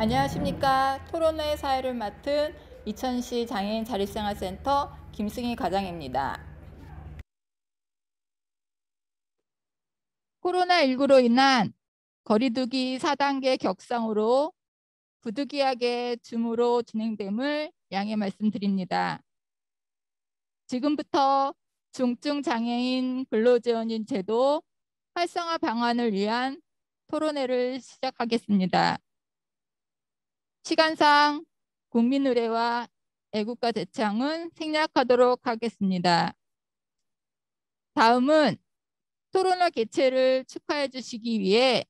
안녕하십니까. 토론회 사회를 맡은 이천시 장애인 자립생활센터 김승희 과장입니다. 코로나19로 인한 거리두기 4단계 격상으로 부득이하게 줌으로 진행됨을 양해 말씀드립니다. 지금부터 중증 장애인 근로지원인 제도 활성화 방안을 위한 토론회를 시작하겠습니다. 시간상 국민의례와 애국가 대창은 생략하도록 하겠습니다. 다음은 토론회 개최를 축하해 주시기 위해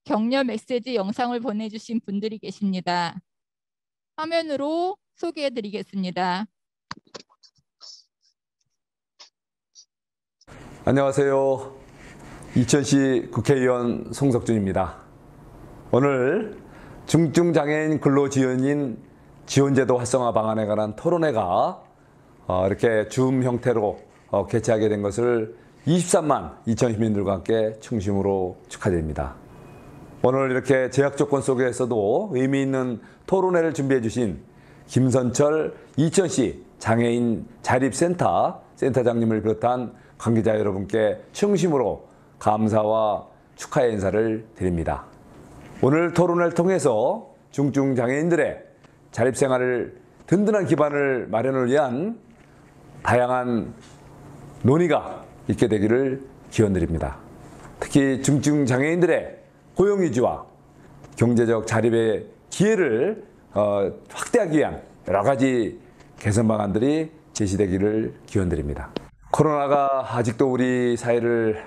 격려 메시지 영상을 보내주신 분들이 계십니다. 화면으로 소개해 드리겠습니다. 안녕하세요. 이천시 국회의원 송석준입니다. 오늘 중증장애인 근로지원인 지원제도 활성화 방안에 관한 토론회가 이렇게 줌 형태로 개최하게 된 것을 23만 이천 시민들과 함께 충심으로 축하드립니다. 오늘 이렇게 제약 조건 속에서도 의미 있는 토론회를 준비해 주신 김선철 이천시 장애인 자립센터 센터장님을 비롯한 관계자 여러분께 충심으로 감사와 축하의 인사를 드립니다. 오늘 토론을 통해서 중증장애인들의 자립생활을 든든한 기반을 마련을 위한 다양한 논의가 있게 되기를 기원드립니다. 특히 중증장애인들의 고용유지와 경제적 자립의 기회를 확대하기 위한 여러 가지 개선 방안들이 제시되기를 기원드립니다. 코로나가 아직도 우리 사회를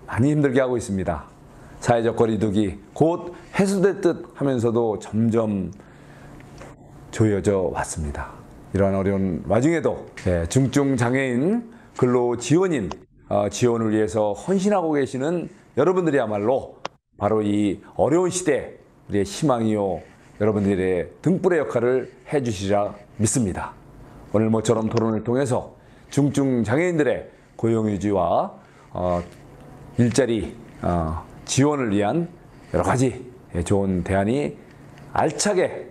많이 힘들게 하고 있습니다. 사회적 거리두기 곧 해소될 듯 하면서도 점점 조여져 왔습니다. 이러한 어려운 와중에도 중증장애인 근로지원인 지원을 위해서 헌신하고 계시는 여러분들이야말로 바로 이 어려운 시대 우리의 희망이요 여러분들의 등불의 역할을 해주시리라 믿습니다. 오늘 모처럼 토론을 통해서 중증장애인들의 고용유지와 일자리 지원을 위한 여러 가지 좋은 대안이 알차게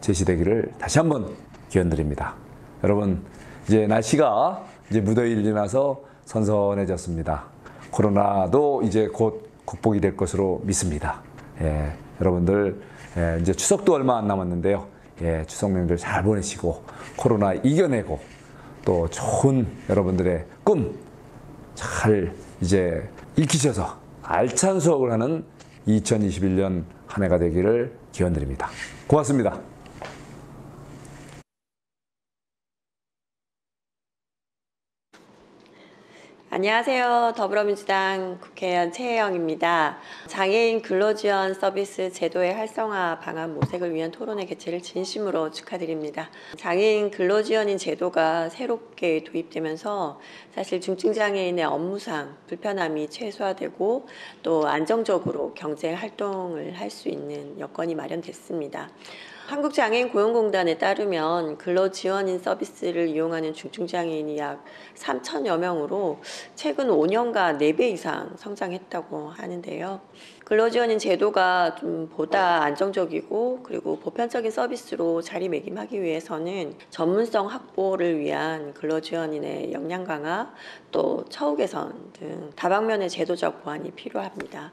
제시되기를 다시 한번 기원드립니다. 여러분 이제 날씨가 이제 무더위를 지나서 선선해졌습니다. 코로나도 이제 곧 극복이 될 것으로 믿습니다. 여러분들 이제 추석도 얼마 안 남았는데요. 추석 명절 잘 보내시고 코로나 이겨내고 또 좋은 여러분들의 꿈 잘 이제 익히셔서 알찬 수업을 하는 2021년 한 해가 되기를 기원드립니다. 고맙습니다. 안녕하세요. 더불어민주당 국회의원 최혜영입니다. 장애인 근로지원 서비스 제도의 활성화 방안 모색을 위한 토론회 개최를 진심으로 축하드립니다. 장애인 근로지원인 제도가 새롭게 도입되면서 사실 중증장애인의 업무상 불편함이 최소화되고 또 안정적으로 경제 활동을 할 수 있는 여건이 마련됐습니다. 한국장애인고용공단에 따르면 근로지원인 서비스를 이용하는 중증장애인이 약 3천여 명으로 최근 5년간 4배 이상 성장했다고 하는데요. 근로지원인 제도가 좀 보다 안정적이고 그리고 보편적인 서비스로 자리매김하기 위해서는 전문성 확보를 위한 근로지원인의 역량 강화, 또 처우 개선 등 다방면의 제도적 보완이 필요합니다.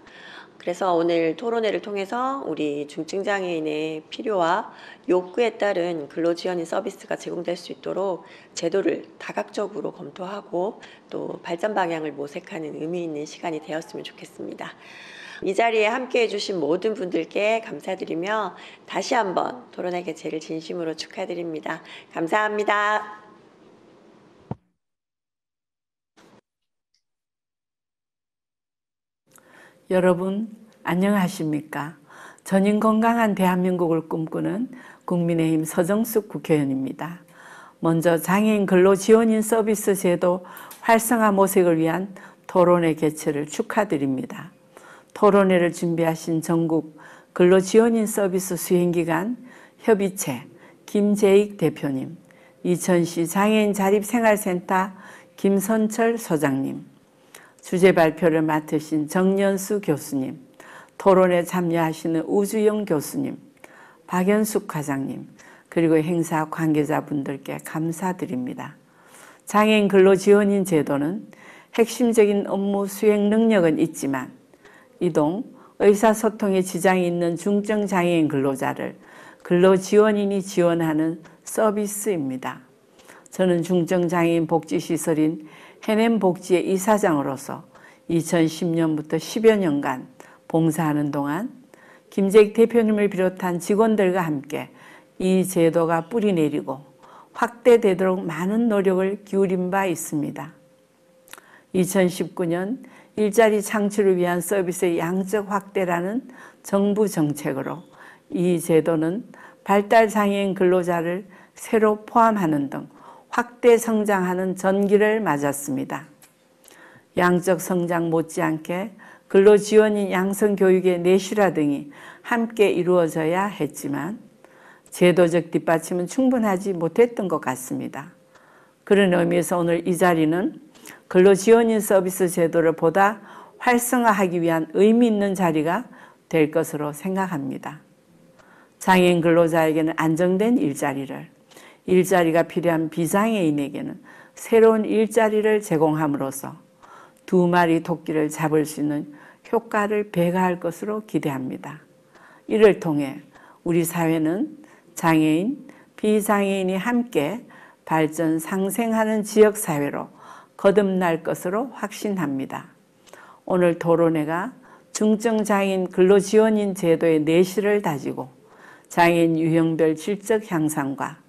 그래서 오늘 토론회를 통해서 우리 중증장애인의 필요와 욕구에 따른 근로지원인 서비스가 제공될 수 있도록 제도를 다각적으로 검토하고 또 발전 방향을 모색하는 의미 있는 시간이 되었으면 좋겠습니다. 이 자리에 함께해 주신 모든 분들께 감사드리며 다시 한번 토론회 개최를 진심으로 축하드립니다. 감사합니다. 여러분 안녕하십니까? 전인 건강한 대한민국을 꿈꾸는 국민의힘 서정숙 국회의원입니다. 먼저 장애인 근로지원인 서비스 제도 활성화 모색을 위한 토론회 개최를 축하드립니다. 토론회를 준비하신 전국 근로지원인 서비스 수행기관 협의체 김재익 대표님, 이천시 장애인 자립생활센터 김선철 소장님, 주제 발표를 맡으신 정연수 교수님, 토론에 참여하시는 우주영 교수님, 박연숙 과장님, 그리고 행사 관계자분들께 감사드립니다. 장애인 근로지원인 제도는 핵심적인 업무 수행 능력은 있지만 이동, 의사소통에 지장이 있는 중증 장애인 근로자를 근로지원인이 지원하는 서비스입니다. 저는 중증장애인 복지시설인 해냄복지의 이사장으로서 2010년부터 10여 년간 봉사하는 동안 김재익 대표님을 비롯한 직원들과 함께 이 제도가 뿌리내리고 확대되도록 많은 노력을 기울인 바 있습니다. 2019년 일자리 창출을 위한 서비스의 양적 확대라는 정부 정책으로 이 제도는 발달장애인 근로자를 새로 포함하는 등 확대 성장하는 전기를 맞았습니다. 양적 성장 못지않게 근로지원인 양성교육의 내실화 등이 함께 이루어져야 했지만 제도적 뒷받침은 충분하지 못했던 것 같습니다. 그런 의미에서 오늘 이 자리는 근로지원인 서비스 제도를 보다 활성화하기 위한 의미 있는 자리가 될 것으로 생각합니다. 장애인 근로자에게는 안정된 일자리가 필요한 비장애인에게는 새로운 일자리를 제공함으로써 두 마리 토끼를 잡을 수 있는 효과를 배가할 것으로 기대합니다. 이를 통해 우리 사회는 장애인, 비장애인이 함께 발전, 상생하는 지역사회로 거듭날 것으로 확신합니다. 오늘 토론회가 중증장애인 근로지원인 제도의 내실을 다지고 장애인 유형별 질적 향상과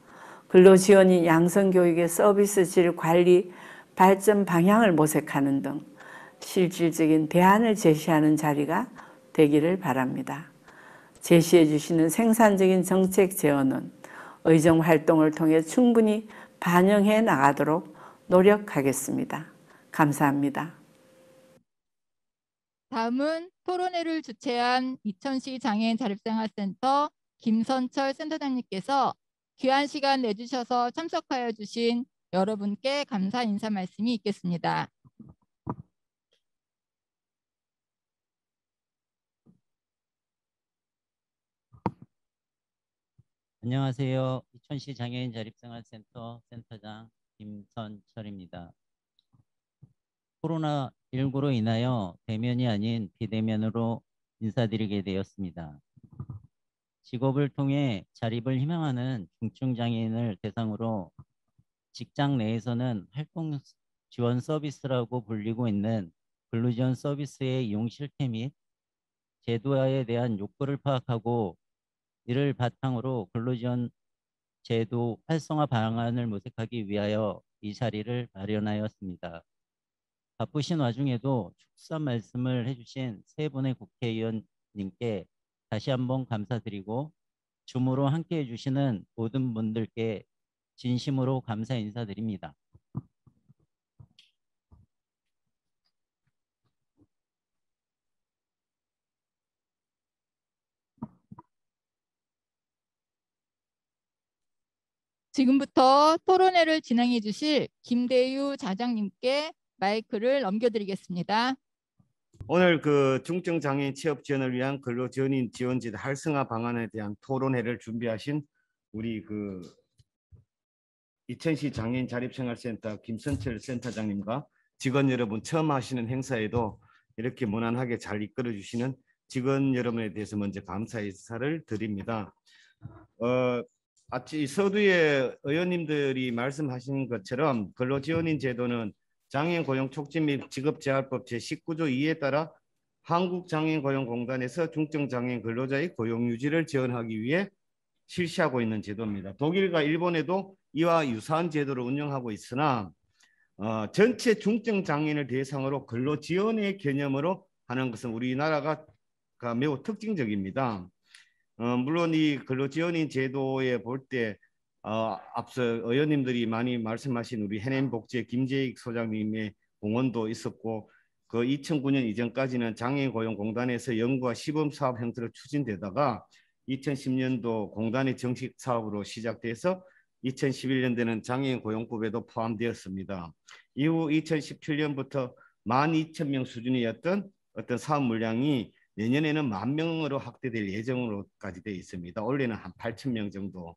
근로지원인 양성교육의 서비스 질 관리 발전 방향을 모색하는 등 실질적인 대안을 제시하는 자리가 되기를 바랍니다. 제시해 주시는 생산적인 정책 제언은 의정 활동을 통해 충분히 반영해 나가도록 노력하겠습니다. 감사합니다. 다음은 토론회를 주최한 이천시 장애인 자립생활센터 김선철 센터장님께서 귀한 시간 내주셔서 참석하여 주신 여러분께 감사 인사 말씀이 있겠습니다. 안녕하세요. 이천시 장애인 자립생활센터 센터장 김선철입니다. 코로나19로 인하여 대면이 아닌 비대면으로 인사드리게 되었습니다. 직업을 통해 자립을 희망하는 중증장애인을 대상으로 직장 내에서는 활동 지원 서비스라고 불리고 있는 근로지원 서비스의 이용 실태 및 제도화에 대한 욕구를 파악하고 이를 바탕으로 근로지원 제도 활성화 방안을 모색하기 위하여 이 자리를 마련하였습니다. 바쁘신 와중에도 축소한 말씀을 해주신 세 분의 국회의원님께 다시 한번 감사드리고 줌으로 함께해 주시는 모든 분들께 진심으로 감사 인사드립니다. 지금부터 토론회를 진행해 주실 김대유 자장님께 마이크를 넘겨드리겠습니다. 오늘 그 중증장애인 취업 지원을 위한 근로지원인 지원제도 활성화 방안에 대한 토론회를 준비하신 우리 그 이천시 장애인 자립생활센터 김선철 센터장님과 직원 여러분, 처음 하시는 행사에도 이렇게 무난하게 잘 이끌어 주시는 직원 여러분에 대해서 먼저 감사 인사를 드립니다. 서두에 의원님들이 말씀하신 것처럼 근로지원인 제도는 장애인 고용 촉진 및 직업재활법 제19조 2에 따라 한국장애인고용공단에서 중증장애인 근로자의 고용 유지를 지원하기 위해 실시하고 있는 제도입니다. 독일과 일본에도 이와 유사한 제도를 운영하고 있으나 전체 중증장애인을 대상으로 근로지원의 개념으로 하는 것은 우리나라가 매우 특징적입니다. 물론 이 근로지원인 제도에 볼 때 앞서 의원님들이 많이 말씀하신 우리 해냄복지의 김재익 소장님의 공헌도 있었고 그 2009년 이전까지는 장애인고용공단에서 연구와 시범사업 형태로 추진되다가 2010년도 공단의 정식 사업으로 시작돼서 2011년도에는 장애인고용법에도 포함되었습니다. 이후 2017년부터 12,000명 수준이었던 어떤 사업 물량이 내년에는 10,000명으로 확대될 예정으로까지 되어 있습니다. 올해는 한 8,000명 정도.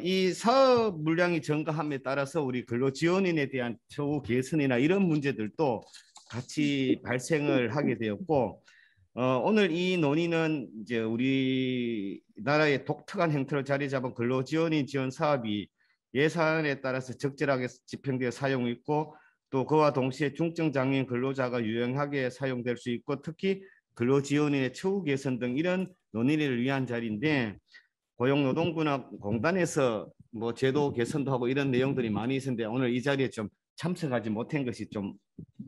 이 사업 물량이 증가함에 따라서 우리 근로지원인에 대한 처우 개선이나 이런 문제들도 같이 발생을 하게 되었고, 오늘 이 논의는 이제 우리나라의 독특한 형태로 자리 잡은 근로지원인 지원 사업이 예산에 따라서 적절하게 집행되어 사용 있고, 또 그와 동시에 중증장애인 근로자가 유용하게 사용될 수 있고, 특히 근로지원인의 처우 개선 등 이런 논의를 위한 자리인데, 고용노동부나 공단에서 뭐 제도 개선도 하고 이런 내용들이 많이 있었는데 오늘 이 자리에 좀 참석하지 못한 것이 좀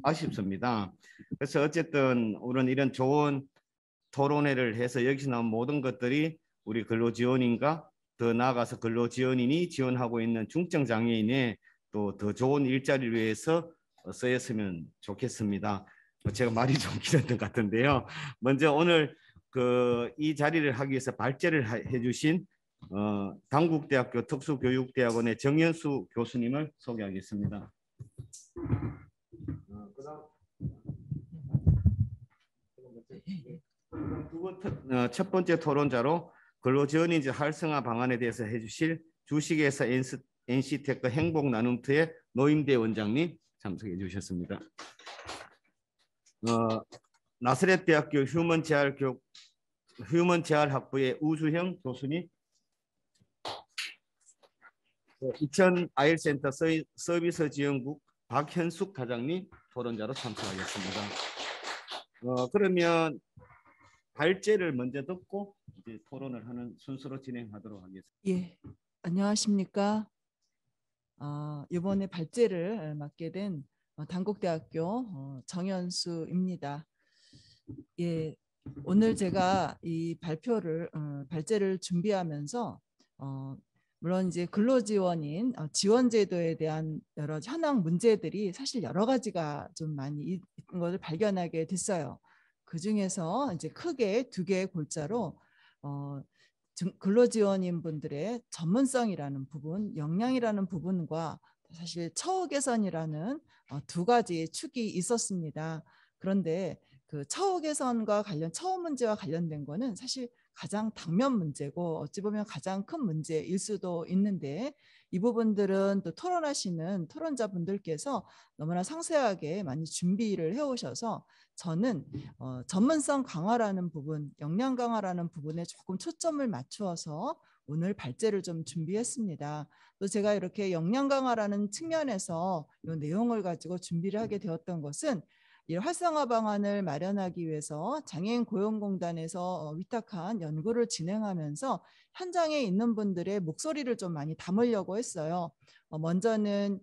아쉽습니다. 그래서 어쨌든 우리는 이런 좋은 토론회를 해서 여기서 나온 모든 것들이 우리 근로지원인과 더 나아가서 근로지원인이 지원하고 있는 중증장애인의 또 더 좋은 일자리를 위해서 쓰였으면 좋겠습니다. 제가 말이 좀 길었던 것 같은데요. 먼저 오늘 이 자리를 하기 위해서 발제를 해주신 당국대학교 특수교육대학원의 정현수 교수님을 소개하겠습니다. 첫 번째 토론자로 근로지원인지 활성화 방안에 대해서 해주실 주식회사 NC테크 행복나눔터의 노임대 원장님 참석해 주셨습니다. 나사렛대학교 휴먼재활학부의 우수형 교수님, 이천 아일센터 서비스 지원국 박현숙 과장님 토론자로 참석하겠습니다. 그러면 발제를 먼저 듣고 이제 토론을 하는 순서로 진행하도록 하겠습니다. 예, 안녕하십니까. 이번에 발제를 맡게 된 단국대학교 정현수입니다. 예, 오늘 제가 이 발제를 준비하면서 물론 이제 근로지원인 지원제도에 대한 여러 현황 문제들이 사실 여러 가지가 좀 많이 있는 것을 발견하게 됐어요. 그 중에서 이제 크게 두 개의 골자로 근로지원인 분들의 전문성이라는 부분, 역량이라는 부분과 사실 처우 개선이라는 두 가지의 축이 있었습니다. 그런데 그 처우 개선과 처우 문제와 관련된 거는 사실 가장 당면 문제고 어찌 보면 가장 큰 문제일 수도 있는데 이 부분들은 또 토론하시는 토론자분들께서 너무나 상세하게 많이 준비를 해오셔서 저는 전문성 강화라는 부분, 역량 강화라는 부분에 조금 초점을 맞추어서 오늘 발제를 좀 준비했습니다. 또 제가 이렇게 역량 강화라는 측면에서 이 내용을 가지고 준비를 하게 되었던 것은 이 활성화 방안을 마련하기 위해서 장애인 고용공단에서 위탁한 연구를 진행하면서 현장에 있는 분들의 목소리를 좀 많이 담으려고 했어요. 먼저는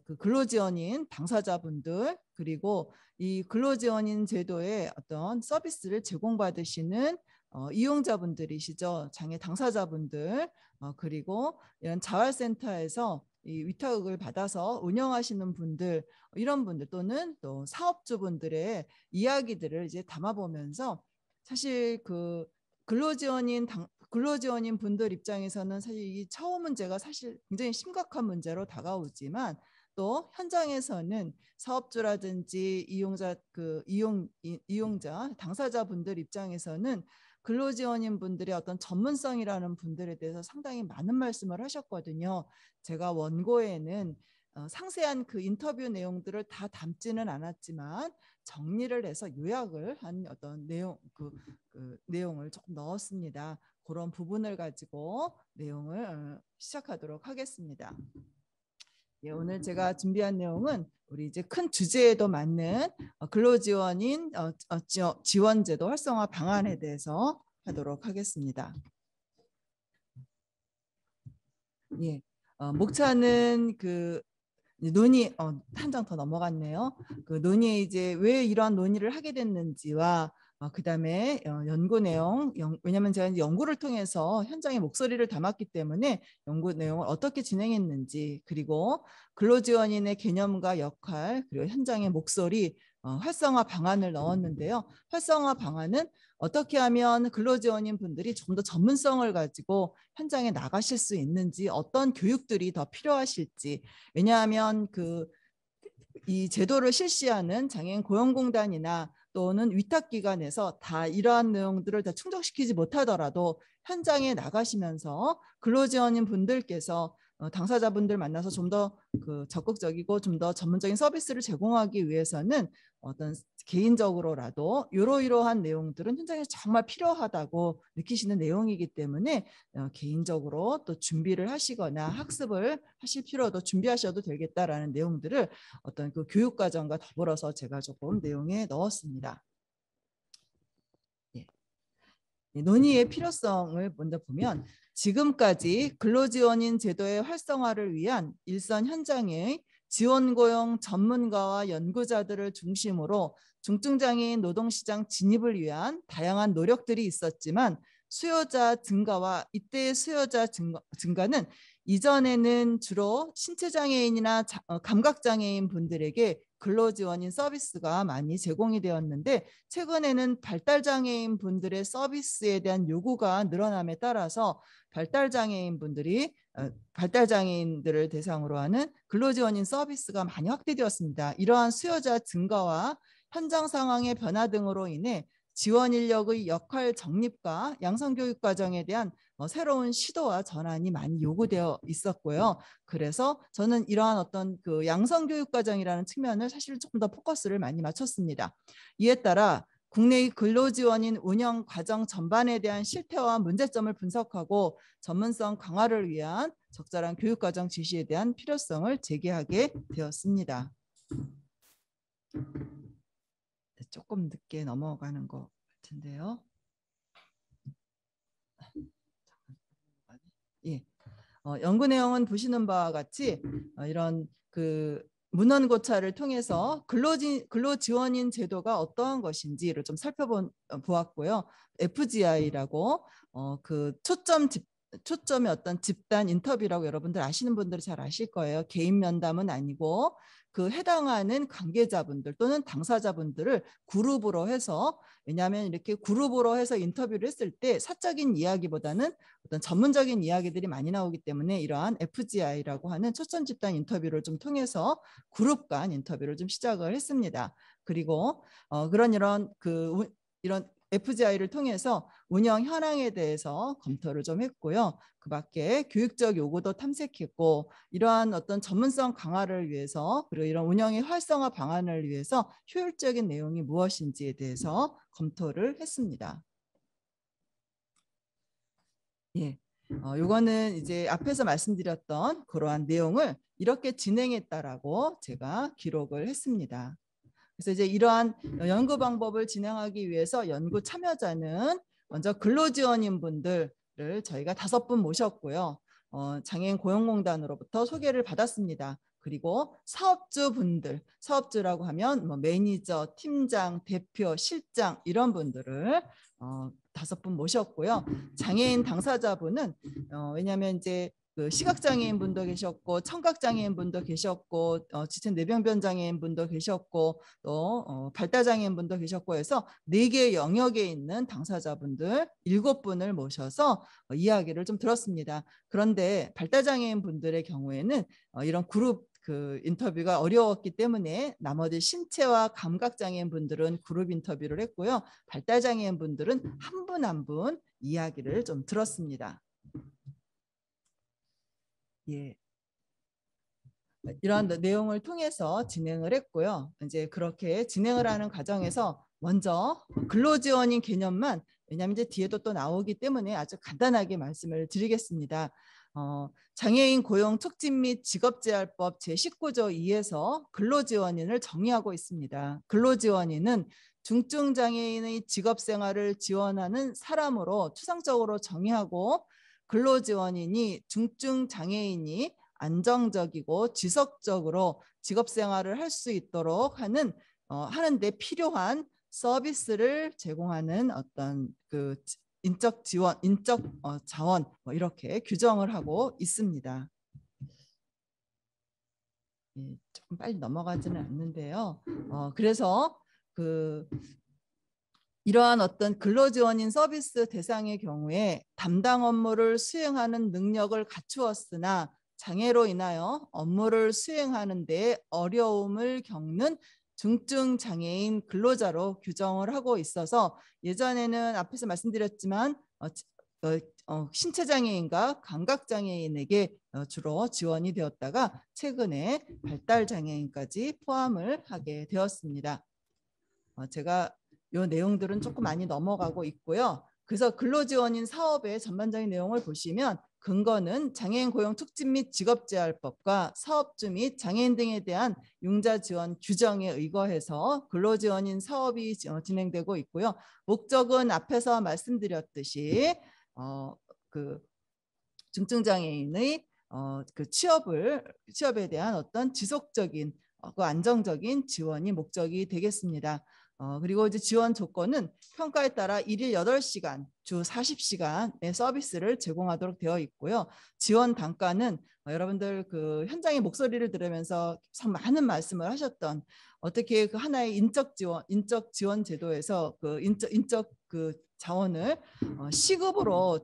그 근로지원인 당사자분들, 그리고 이 근로지원인 제도의 어떤 서비스를 제공받으시는 이용자분들이시죠. 장애 당사자분들, 그리고 이런 자활센터에서 이 위탁을 받아서 운영하시는 분들, 이런 분들 또는 또 사업주분들의 이야기들을 이제 담아보면서 사실 그 근로지원인 분들 입장에서는 사실 이 처우 문제가 사실 굉장히 심각한 문제로 다가오지만 또 현장에서는 사업주라든지 이용자 당사자분들 입장에서는 근로지원인 분들의 어떤 전문성이라는 분들에 대해서 상당히 많은 말씀을 하셨거든요. 제가 원고에는 상세한 그 인터뷰 내용들을 다 담지는 않았지만 정리를 해서 요약을 한 어떤 내용을 조금 넣었습니다. 그런 부분을 가지고 내용을 시작하도록 하겠습니다. 예, 오늘 제가 준비한 내용은 우리 이제 큰 주제에도 맞는 근로지원인 지원제도 활성화 방안에 대해서 하도록 하겠습니다. 예, 목차는 그 논의 한 장 더 넘어갔네요. 그 논의에 이제 왜 이러한 논의를 하게 됐는지와 그다음에 연구 내용, 왜냐하면 제가 이제 연구를 통해서 현장의 목소리를 담았기 때문에 연구 내용을 어떻게 진행했는지, 그리고 근로지원인의 개념과 역할, 그리고 현장의 목소리, 활성화 방안을 넣었는데요. 활성화 방안은 어떻게 하면 근로지원인 분들이 좀 더 전문성을 가지고 현장에 나가실 수 있는지, 어떤 교육들이 더 필요하실지. 왜냐하면 이 제도를 실시하는 장애인 고용공단이나 또는 위탁기관에서 다 이러한 내용들을 다 충족시키지 못하더라도 현장에 나가시면서 근로지원인 분들께서 당사자분들 만나서 좀 더 적극적이고 좀 더 전문적인 서비스를 제공하기 위해서는 어떤 개인적으로라도 이러이러한 내용들은 현장에서 정말 필요하다고 느끼시는 내용이기 때문에 개인적으로 또 준비를 하시거나 학습을 하실 필요도 준비하셔도 되겠다라는 내용들을 어떤 그 교육과정과 더불어서 제가 조금 내용에 넣었습니다. 예. 논의의 필요성을 먼저 보면 지금까지 근로지원인 제도의 활성화를 위한 일선 현장의 지원고용 전문가와 연구자들을 중심으로 중증장애인 노동시장 진입을 위한 다양한 노력들이 있었지만 수요자 증가와 이때의 수요자 증가는 이전에는 주로 신체장애인이나 감각장애인 분들에게 근로지원인 서비스가 많이 제공이 되었는데 최근에는 발달장애인 분들의 서비스에 대한 요구가 늘어남에 따라서 발달장애인들을 대상으로 하는 근로지원인 서비스가 많이 확대되었습니다. 이러한 수요자 증가와 현장 상황의 변화 등으로 인해 지원 인력의 역할 정립과 양성교육 과정에 대한 새로운 시도와 전환이 많이 요구되어 있었고요. 그래서 저는 이러한 어떤 그 양성교육 과정이라는 측면을 사실 조금 더 포커스를 많이 맞췄습니다. 이에 따라 국내의 근로지원인 운영 과정 전반에 대한 실태와 문제점을 분석하고 전문성 강화를 위한 적절한 교육과정 지시에 대한 필요성을 제기하게 되었습니다. 조금 늦게 넘어가는 것 같은데요. 예. 연구 내용은 보시는 바와 같이 이런 그 문헌 고찰을 통해서 근로지원인 제도가 어떠한 것인지를 좀 살펴보았고요. FGI라고 그 초점의 어떤 집단 인터뷰라고 여러분들 아시는 분들은 잘 아실 거예요. 개인 면담은 아니고 그 해당하는 관계자분들 또는 당사자분들을 그룹으로 해서, 왜냐하면 이렇게 그룹으로 해서 인터뷰를 했을 때 사적인 이야기보다는 어떤 전문적인 이야기들이 많이 나오기 때문에 이러한 FGI라고 하는 초점 집단 인터뷰를 좀 통해서 그룹 간 인터뷰를 좀 시작을 했습니다. 그리고 이런 FGI를 통해서 운영 현황에 대해서 검토를 좀 했고요. 그 밖에 교육적 요구도 탐색했고 이러한 어떤 전문성 강화를 위해서 그리고 이런 운영의 활성화 방안을 위해서 효율적인 내용이 무엇인지에 대해서 검토를 했습니다. 예, 요거는 이제 앞에서 말씀드렸던 그러한 내용을 이렇게 진행했다라고 제가 기록을 했습니다. 그래서 이제 이러한 연구 방법을 진행하기 위해서 연구 참여자는 먼저 근로지원인 분들을 저희가 5분 모셨고요. 장애인 고용공단으로부터 소개를 받았습니다. 그리고 사업주라고 하면 뭐 매니저, 팀장, 대표, 실장 이런 분들을 5분 모셨고요. 장애인 당사자분은 왜냐하면 이제 그 시각장애인 분도 계셨고 청각장애인 분도 계셨고 지체 뇌병변 장애인 분도 계셨고 또 발달장애인 분도 계셨고 해서 4개의 영역에 있는 당사자분들 7분을 모셔서 이야기를 좀 들었습니다. 그런데 발달장애인 분들의 경우에는 이런 그룹 그 인터뷰가 어려웠기 때문에 나머지 신체와 감각장애인 분들은 그룹 인터뷰를 했고요. 발달장애인 분들은 한 분 한 분 이야기를 좀 들었습니다. 예. 이러한 내용을 통해서 진행을 했고요. 이제 그렇게 진행을 하는 과정에서 먼저 근로지원인 개념만, 왜냐하면 이제 뒤에도 또 나오기 때문에 아주 간단하게 말씀을 드리겠습니다. 장애인 고용 촉진 및 직업재활법 제19조 2에서 근로지원인을 정의하고 있습니다. 근로지원인은 중증장애인의 직업생활을 지원하는 사람으로 추상적으로 정의하고, 근로지원인이 중증장애인이 안정적이고 지속적으로 직업생활을 할 수 있도록 하는데 필요한 서비스를 제공하는 어떤 그 인적 지원, 자원 이렇게 규정을 하고 있습니다. 예, 조금 빨리 넘어가지는 않는데요. 그래서 이러한 어떤 근로지원인 서비스 대상의 경우에 담당 업무를 수행하는 능력을 갖추었으나 장애로 인하여 업무를 수행하는 데 어려움을 겪는 중증 장애인 근로자로 규정을 하고 있어서 예전에는 앞에서 말씀드렸지만 신체 장애인과 감각 장애인에게 주로 지원이 되었다가 최근에 발달 장애인까지 포함을 하게 되었습니다. 제가 이 내용들은 조금 많이 넘어가고 있고요. 그래서 근로지원인 사업의 전반적인 내용을 보시면 근거는 장애인 고용 촉진 및 직업재활법과 사업주 및 장애인 등에 대한 융자 지원 규정에 의거해서 근로지원인 사업이 진행되고 있고요. 목적은 앞에서 말씀드렸듯이 그 중증장애인의 그 취업에 대한 어떤 지속적인 그 안정적인 지원이 목적이 되겠습니다. 그리고 이제 지원 조건은 평가에 따라 일일 8시간, 주 40시간의 서비스를 제공하도록 되어 있고요. 지원 단가는 여러분들 그 현장의 목소리를 들으면서 참 많은 말씀을 하셨던 어떻게 그 하나의 인적 지원 제도에서 그 인적 그 자원을 시급으로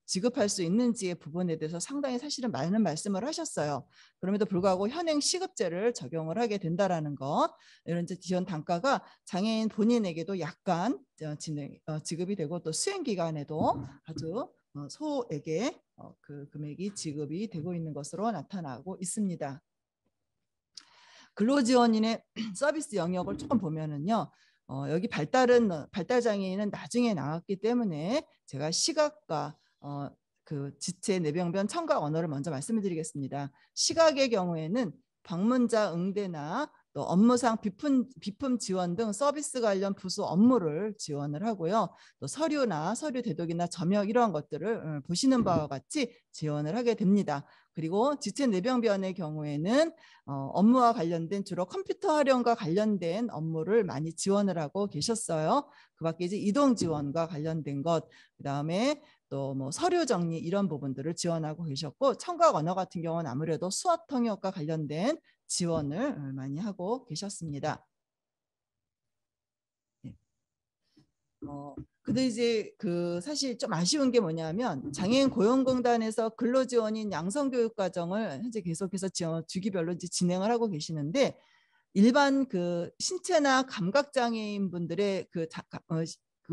지급할 수 있는지의 부분에 대해서 상당히 사실은 많은 말씀을 하셨어요. 그럼에도 불구하고 현행 시급제를 적용을 하게 된다라는 것, 이런 지원 단가가 장애인 본인에게도 약간 지급이 되고 또 수행 기간에도 아주 소액의 그 금액이 지급이 되고 있는 것으로 나타나고 있습니다. 근로지원인의 서비스 영역을 조금 보면은요. 여기 발달 장애인은 나중에 나왔기 때문에 제가 시각과 그 지체, 내병변, 청각 언어를 먼저 말씀을 드리겠습니다. 시각의 경우에는 방문자 응대나 또 업무상 비품 지원 등 서비스 관련 부수 업무를 지원을 하고요. 또 서류나 서류 대독이나 점역 이러한 것들을 보시는 바와 같이 지원을 하게 됩니다. 그리고 지체 내병변의 경우에는 업무와 관련된 주로 컴퓨터 활용과 관련된 업무를 많이 지원을 하고 계셨어요. 그 밖에 이제 이동 지원과 관련된 것, 그다음에 또 뭐 서류 정리 이런 부분들을 지원하고 계셨고, 청각 언어 같은 경우는 아무래도 수화 통역과 관련된 지원을 많이 하고 계셨습니다. 근데 이제 그 사실 좀 아쉬운 게 뭐냐면 장애인 고용공단에서 근로지원인 양성교육과정을 현재 계속해서 주기별로 이제 진행을 하고 계시는데, 일반 그 신체나 감각장애인 분들의 그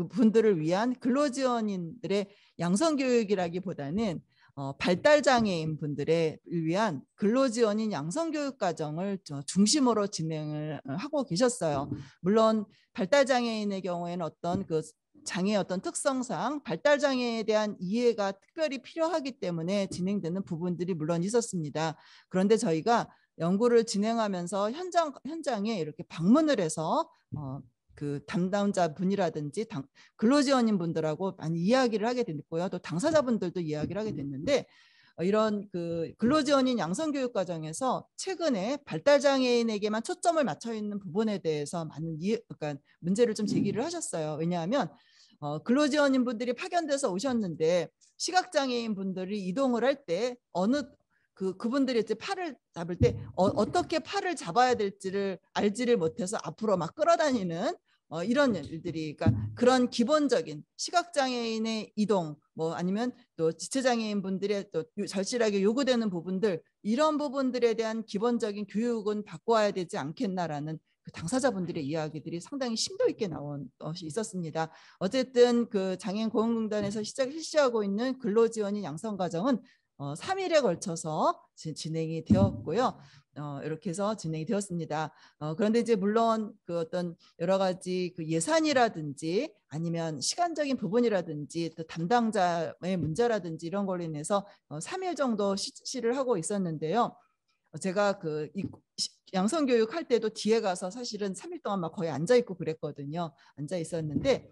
분들을 위한 근로지원인들의 양성교육이라기보다는 발달장애인 분들을 위한 근로지원인 양성교육과정을 중심으로 진행을 하고 계셨어요. 물론 발달장애인의 경우에는 어떤 그 장애의 어떤 특성상 발달장애에 대한 이해가 특별히 필요하기 때문에 진행되는 부분들이 물론 있었습니다. 그런데 저희가 연구를 진행하면서 현장에 이렇게 방문을 해서 그 담당자 분이라든지 근로지원인 분들하고 많이 이야기를 하게 됐고요. 또 당사자분들도 이야기를 하게 됐는데, 이런 그 근로지원인 양성교육 과정에서 최근에 발달장애인에게만 초점을 맞춰 있는 부분에 대해서 많은 그러니까 문제를 좀 제기를 하셨어요. 왜냐하면 근로지원인 분들이 파견돼서 오셨는데 시각장애인 분들이 이동을 할 때 그분들이 이제 팔을 잡을 때 어떻게 팔을 잡아야 될지를 알지를 못해서 앞으로 막 끌어다니는 이런 일들이, 그러니까 그런 기본적인 시각장애인의 이동, 뭐 아니면 또 지체장애인 분들의 또 절실하게 요구되는 부분들, 이런 부분들에 대한 기본적인 교육은 받고 와야 되지 않겠나라는 그 당사자분들의 이야기들이 상당히 심도 있게 나온 것이 있었습니다. 어쨌든 그 장애인 고용공단에서 실시하고 있는 근로지원인 양성과정은 3일에 걸쳐서 진행이 되었고요. 이렇게 해서 진행이 되었습니다. 그런데 이제 물론 그 어떤 여러 가지 그 예산이라든지 아니면 시간적인 부분이라든지 또 담당자의 문제라든지 이런 걸로 인해서 3일 정도 실시를 하고 있었는데요. 제가 그 양성교육 할 때도 뒤에 가서 사실은 3일 동안 막 거의 앉아 있고 그랬거든요. 앉아 있었는데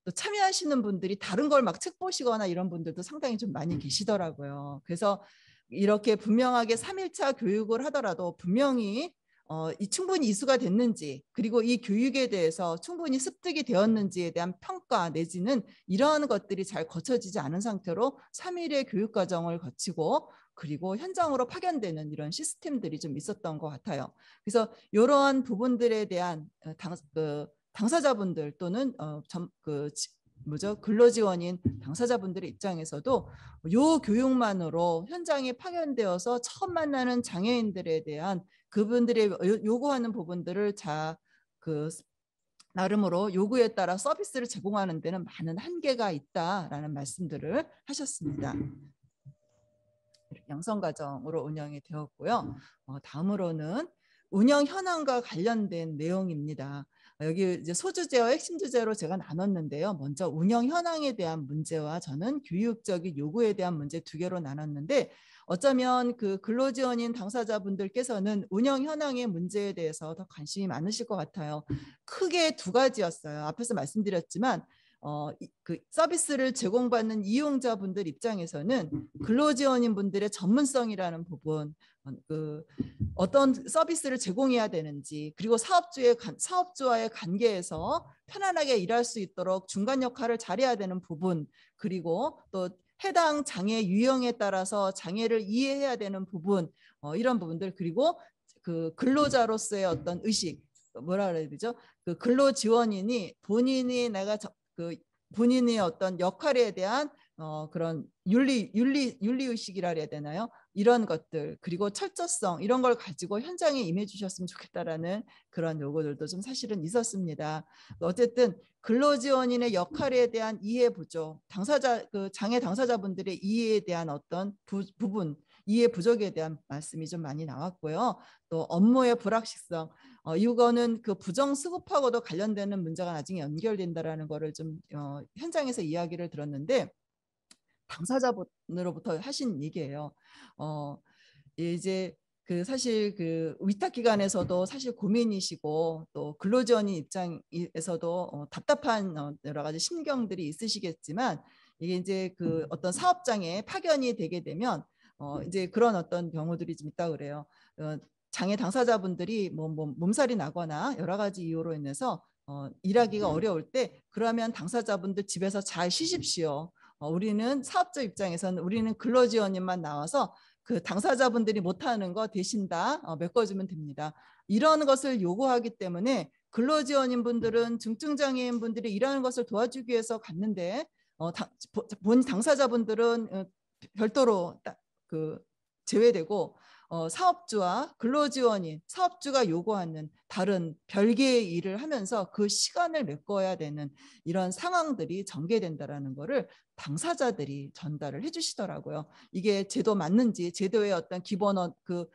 또 참여하시는 분들이 다른 걸 막 책 보시거나 이런 분들도 상당히 좀 많이 계시더라고요. 그래서 이렇게 분명하게 3일차 교육을 하더라도 분명히 충분히 이수가 됐는지, 그리고 이 교육에 대해서 충분히 습득이 되었는지에 대한 평가 내지는 이러한 것들이 잘 거쳐지지 않은 상태로 3일의 교육 과정을 거치고 그리고 현장으로 파견되는 이런 시스템들이 좀 있었던 것 같아요. 그래서 이러한 부분들에 대한 당사자분들 또는 근로지원인 당사자분들의 입장에서도 요 교육만으로 현장에 파견되어서 처음 만나는 장애인들에 대한 그분들의 요구하는 부분들을 나름으로 요구에 따라 서비스를 제공하는 데는 많은 한계가 있다라는 말씀들을 하셨습니다. 양성 과정으로 운영이 되었고요. 다음으로는 운영 현황과 관련된 내용입니다. 여기 이제 소주제와 핵심 주제로 제가 나눴는데요. 먼저 운영 현황에 대한 문제와 저는 교육적인 요구에 대한 문제 두 개로 나눴는데 어쩌면 그 근로지원인 당사자분들께서는 운영 현황의 문제에 대해서 더 관심이 많으실 것 같아요. 크게 두 가지였어요. 앞에서 말씀드렸지만 그 서비스를 제공받는 이용자분들 입장에서는 근로지원인 분들의 전문성이라는 부분, 어떤 서비스를 제공해야 되는지, 그리고 사업주와의 관계에서 편안하게 일할 수 있도록 중간 역할을 잘해야 되는 부분, 그리고 또 해당 장애 유형에 따라서 장애를 이해해야 되는 부분, 이런 부분들, 그리고 그 근로자로서의 어떤 의식, 뭐라 그래야 되죠? 그 근로지원인이 본인의 어떤 역할에 대한 그런 윤리 의식이라 해야 되나요? 이런 것들, 그리고 철저성, 이런 걸 가지고 현장에 임해 주셨으면 좋겠다라는 그런 요구들도 좀 사실은 있었습니다. 어쨌든 근로지원인의 역할에 대한 이해 부족, 장애 당사자분들의 이해에 대한 어떤 부분, 이해 부족에 대한 말씀이 좀 많이 나왔고요. 또 업무의 불확실성, 이거는 그 부정수급하고도 관련되는 문제가 나중에 연결된다라는 거를 좀 현장에서 이야기를 들었는데, 당사자분으로부터 하신 얘기예요. 이제 그 사실 그 위탁기관에서도 사실 고민이시고 또 근로지원인 입장에서도 답답한 여러 가지 심경들이 있으시겠지만, 이게 이제 그 어떤 사업장에 파견이 되게 되면 이제 그런 어떤 경우들이 좀 있다 그래요. 장애 당사자분들이 뭐 몸살이 나거나 여러 가지 이유로 인해서 일하기가 어려울 때, 그러면 당사자분들 집에서 잘 쉬십시오. 우리는 사업자 입장에서는 우리는 근로지원인만 나와서 그 당사자분들이 못하는 거 대신 다 메꿔주면 됩니다. 이런 것을 요구하기 때문에 근로지원인 분들은 중증장애인 분들이 일하는 것을 도와주기 위해서 갔는데 본 당사자분들은 별도로 그 제외되고 사업주와 근로지원인, 사업주가 요구하는 다른 별개의 일을 하면서 그 시간을 메꿔야 되는 이런 상황들이 전개된다라는 거를 당사자들이 전달을 해주시더라고요. 이게 제도 맞는지, 제도의 어떤 기본 그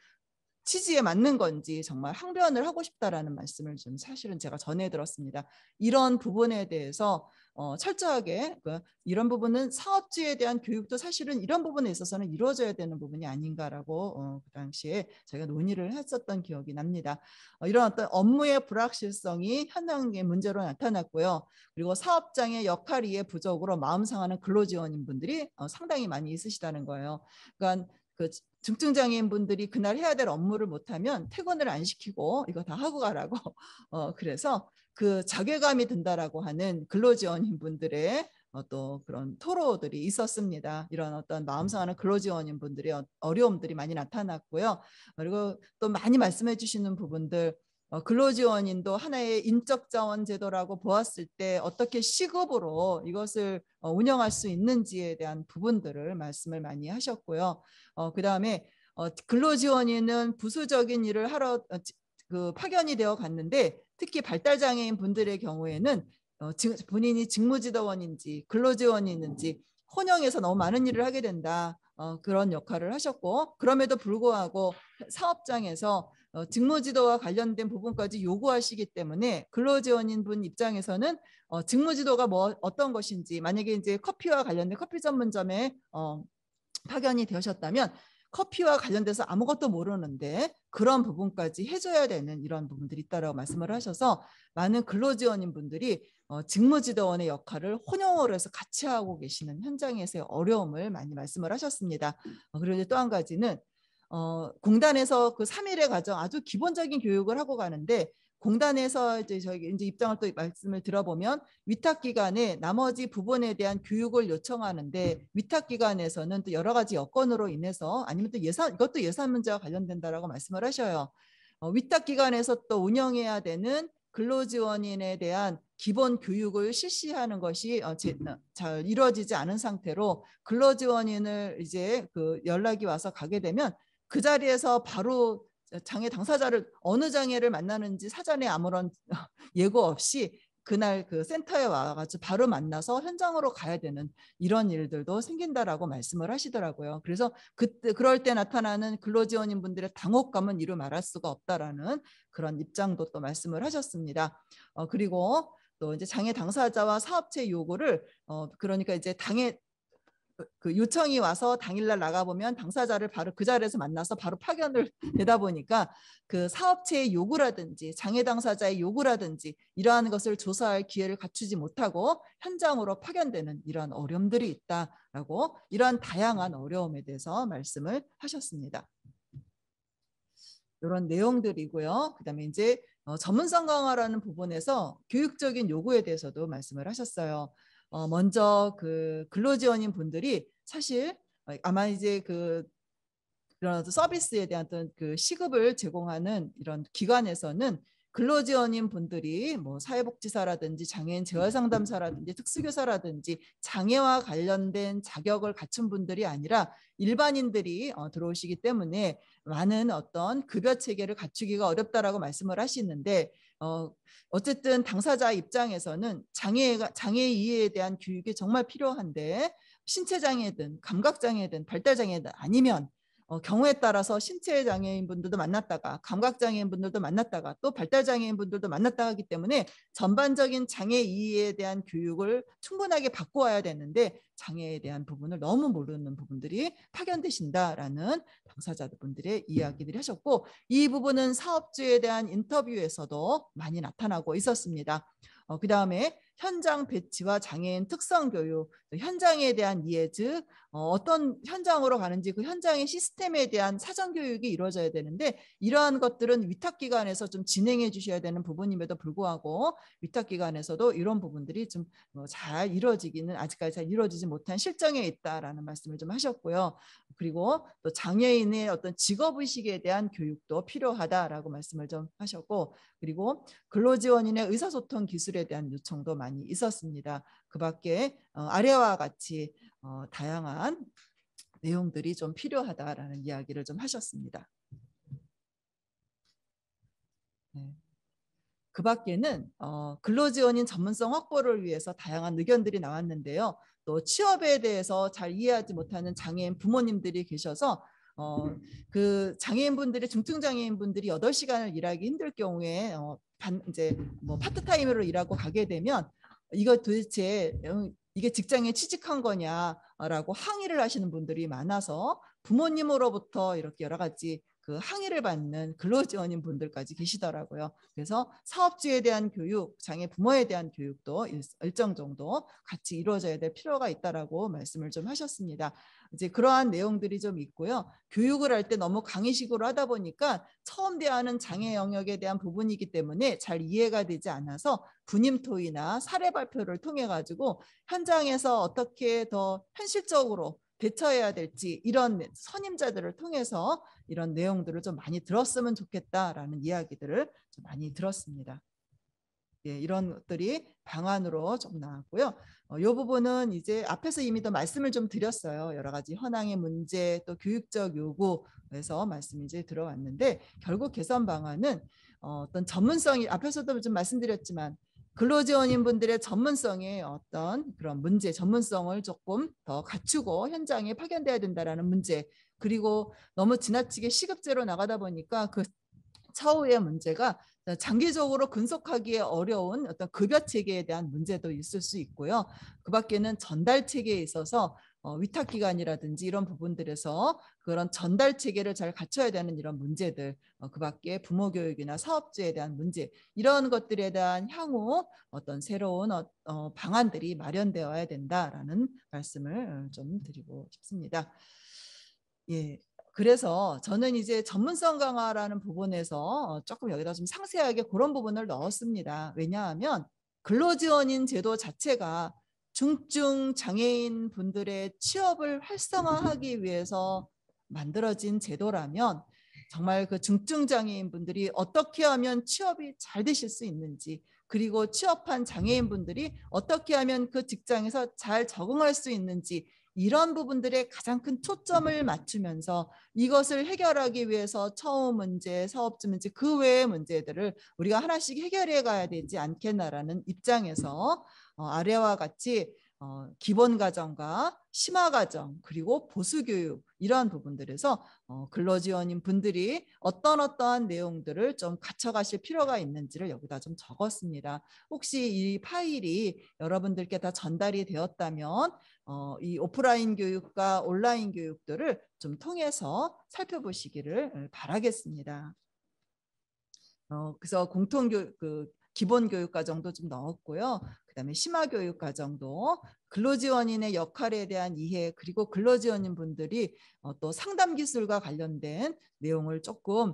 취지에 맞는 건지 정말 항변을 하고 싶다라는 말씀을 좀 사실은 제가 전해 들었습니다. 이런 부분에 대해서 철저하게 이런 부분은 사업주에 대한 교육도 사실은 이런 부분에 있어서는 이루어져야 되는 부분이 아닌가라고 그 당시에 저희가 논의를 했었던 기억이 납니다. 이런 어떤 업무의 불확실성이 현장의 문제로 나타났고요. 그리고 사업장의 역할 이해 부족으로 마음 상하는 근로지원인 분들이 상당히 많이 있으시다는 거예요. 그러니까 그 중증장애인 분들이 그날 해야 될 업무를 못하면 퇴근을 안 시키고 이거 다 하고 가라고 그래서 그 자괴감이 든다라고 하는 근로지원인 분들의 또 그런 토로들이 있었습니다. 이런 어떤 마음 상하는 근로지원인 분들의 어려움들이 많이 나타났고요. 그리고 또 많이 말씀해 주시는 부분들, 근로지원인도 하나의 인적자원 제도라고 보았을 때 어떻게 시급으로 이것을 운영할 수 있는지에 대한 부분들을 말씀을 많이 하셨고요. 그 다음에 근로지원인은 부수적인 일을 하러 파견이 되어 갔는데, 특히 발달장애인 분들의 경우에는 본인이 직무지도원인지 근로지원인인지 혼용해서 너무 많은 일을 하게 된다. 그런 역할을 하셨고, 그럼에도 불구하고 사업장에서 직무지도와 관련된 부분까지 요구하시기 때문에 근로지원인 분 입장에서는 직무지도가 어떤 것인지, 만약에 이제 커피와 관련된 커피 전문점에 파견이 되셨다면 커피와 관련돼서 아무것도 모르는데 그런 부분까지 해줘야 되는 이런 부분들이 있다라고 말씀을 하셔서 많은 근로지원인 분들이 직무지도원의 역할을 혼용으로 해서 같이 하고 계시는 현장에서의 어려움을 많이 말씀을 하셨습니다. 그리고 또 한 가지는 공단에서 그 3일의 과정 아주 기본적인 교육을 하고 가는데, 공단에서 이제 저희 이제 입장을 또 말씀을 들어보면 위탁기관에 나머지 부분에 대한 교육을 요청하는데, 위탁기관에서는 또 여러 가지 여건으로 인해서 아니면 또 이것도 예산 문제와 관련된다라고 말씀을 하셔요. 위탁기관에서 또 운영해야 되는 근로지원인에 대한 기본 교육을 실시하는 것이 잘 이루어지지 않은 상태로 근로지원인을 이제 그 연락이 와서 가게 되면 그 자리에서 바로 장애 당사자를 어느 장애를 만나는지 사전에 아무런 예고 없이 그날 그 센터에 와가지고 바로 만나서 현장으로 가야 되는 이런 일들도 생긴다라고 말씀을 하시더라고요. 그래서 그럴 때 나타나는 근로지원인 분들의 당혹감은 이루 말할 수가 없다라는 그런 입장도 또 말씀을 하셨습니다. 그리고 또 이제 장애 당사자와 사업체 요구를 그러니까 이제 그 요청이 와서 당일날 나가보면 당사자를 바로 그 자리에서 만나서 바로 파견을 되다 보니까 그 사업체의 요구라든지 장애 당사자의 요구라든지 이러한 것을 조사할 기회를 갖추지 못하고 현장으로 파견되는 이러한 어려움들이 있다라고 이러한 다양한 어려움에 대해서 말씀을 하셨습니다. 이런 내용들이고요. 그다음에 이제 전문성 강화라는 부분에서 교육적인 요구에 대해서도 말씀을 하셨어요. 먼저 그 근로지원인 분들이 사실 아마 이제 그런 서비스에 대한 어떤 그 시급을 제공하는 이런 기관에서는 근로지원인 분들이 뭐 사회복지사라든지 장애인 재활상담사라든지 특수교사라든지 장애와 관련된 자격을 갖춘 분들이 아니라 일반인들이 들어오시기 때문에 많은 어떤 급여 체계를 갖추기가 어렵다라고 말씀을 하시는데 어쨌든 당사자 입장에서는 장애 이해에 대한 교육이 정말 필요한데 신체장애든 감각장애든 발달장애든 아니면 경우에 따라서 신체장애인 분들도 만났다가 감각장애인 분들도 만났다가 또 발달장애인 분들도 만났다가 하기 때문에 전반적인 장애 이해에 대한 교육을 충분하게 받고 와야 되는데 장애에 대한 부분을 너무 모르는 부분들이 파견되신다라는 당사자분들의 이야기들이 하셨고 이 부분은 사업주에 대한 인터뷰에서도 많이 나타나고 있었습니다. 그 다음에 현장 배치와 장애인 특성 교육, 현장에 대한 이해, 즉 어떤 현장으로 가는지 그 현장의 시스템에 대한 사전 교육이 이루어져야 되는데 이러한 것들은 위탁기관에서 좀 진행해 주셔야 되는 부분임에도 불구하고 위탁기관에서도 이런 부분들이 좀 잘 이루어지기는 아직까지 잘 이루어지지 못한 실정에 있다라는 말씀을 좀 하셨고요. 그리고 또 장애인의 어떤 직업의식에 대한 교육도 필요하다라고 말씀을 좀 하셨고 그리고 근로지원인의 의사소통 기술에 대한 요청도 많이 있었습니다. 그 밖에 아래와 같이 다양한 내용들이 좀 필요하다라는 이야기를 좀 하셨습니다. 네. 그 밖에는 근로지원인 전문성 확보를 위해서 다양한 의견들이 나왔는데요. 또 취업에 대해서 잘 이해하지 못하는 장애인 부모님들이 계셔서 그 장애인분들이 중증장애인분들이 8시간을 일하기 힘들 경우에 이제 뭐 파트타임으로 일하고 가게 되면 이거 도대체 이게 직장에 취직한 거냐라고 항의를 하시는 분들이 많아서 부모님으로부터 이렇게 여러 가지 그 항의를 받는 근로지원인 분들까지 계시더라고요. 그래서 사업주에 대한 교육, 장애 부모에 대한 교육도 일정 정도 같이 이루어져야 될 필요가 있다라고 말씀을 좀 하셨습니다. 이제 그러한 내용들이 좀 있고요. 교육을 할 때 너무 강의식으로 하다 보니까 처음 대하는 장애 영역에 대한 부분이기 때문에 잘 이해가 되지 않아서 분임토의나 사례 발표를 통해 가지고 현장에서 어떻게 더 현실적으로 대처해야 될지 이런 선임자들을 통해서 이런 내용들을 좀 많이 들었으면 좋겠다라는 이야기들을 좀 많이 들었습니다. 예, 이런 것들이 방안으로 좀 나왔고요. 이 부분은 이제 앞에서 이미 더 말씀을 좀 드렸어요. 여러 가지 현황의 문제 또 교육적 요구에서 말씀이 이제 들어왔는데 결국 개선 방안은 어떤 전문성이 앞에서도 좀 말씀드렸지만 근로지원인 분들의 전문성의 어떤 그런 문제, 전문성을 조금 더 갖추고 현장에 파견돼야 된다라는 문제, 그리고 너무 지나치게 시급제로 나가다 보니까 그 차후의 문제가 장기적으로 근속하기에 어려운 어떤 급여 체계에 대한 문제도 있을 수 있고요. 그 밖에는 전달 체계에 있어서 위탁기관이라든지 이런 부분들에서 그런 전달 체계를 잘 갖춰야 되는 이런 문제들, 그 밖에 부모 교육이나 사업주에 대한 문제, 이런 것들에 대한 향후 어떤 새로운 방안들이 마련되어야 된다라는 말씀을 좀 드리고 싶습니다. 예. 그래서 저는 이제 전문성 강화라는 부분에서 조금 여기다 좀 상세하게 그런 부분을 넣었습니다. 왜냐하면 근로지원인 제도 자체가 중증 장애인 분들의 취업을 활성화하기 위해서 만들어진 제도라면 정말 그 중증 장애인 분들이 어떻게 하면 취업이 잘 되실 수 있는지, 그리고 취업한 장애인 분들이 어떻게 하면 그 직장에서 잘 적응할 수 있는지, 이런 부분들에 가장 큰 초점을 맞추면서 이것을 해결하기 위해서 처우 문제, 사업주 문제, 그 외의 문제들을 우리가 하나씩 해결해 가야 되지 않겠나라는 입장에서 아래와 같이 기본 과정과 심화 과정, 그리고 보수 교육, 이러한 부분들에서 근로지원인 분들이 어떠한 내용들을 좀 갖춰가실 필요가 있는지를 여기다 좀 적었습니다. 혹시 이 파일이 여러분들께 다 전달이 되었다면 이 오프라인 교육과 온라인 교육들을 좀 통해서 살펴보시기를 바라겠습니다. 그래서 공통교육, 기본 교육 과정도 좀 넣었고요. 그다음에 심화 교육 과정도 근로지원인의 역할에 대한 이해, 그리고 근로지원인 분들이 또 상담 기술과 관련된 내용을 조금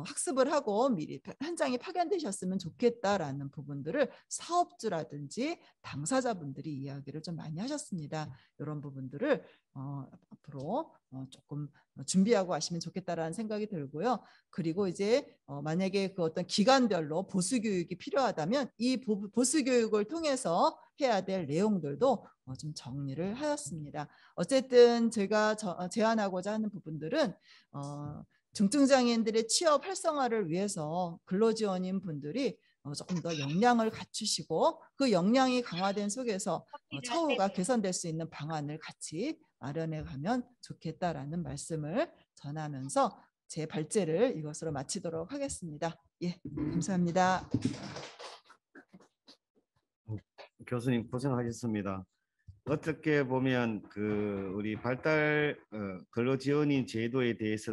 학습을 하고 미리 현장에 파견되셨으면 좋겠다라는 부분들을 사업주라든지 당사자분들이 이야기를 좀 많이 하셨습니다. 이런 부분들을 앞으로 조금 준비하고 하시면 좋겠다라는 생각이 들고요. 그리고 이제 만약에 그 어떤 기간별로 보수 교육이 필요하다면 이 보수 교육을 통해서 해야 될 내용들도 좀 정리를 하였습니다. 어쨌든 제가 제안하고자 하는 부분들은 중증장애인들의 취업 활성화를 위해서 근로지원인 분들이 조금 더 역량을 갖추시고, 그 역량이 강화된 속에서 처우가 개선될 수 있는 방안을 같이 마련해 가면 좋겠다라는 말씀을 전하면서 제 발제를 이것으로 마치도록 하겠습니다. 예, 감사합니다. 교수님 고생하셨습니다. 어떻게 보면 우리 근로지원인 제도에 대해서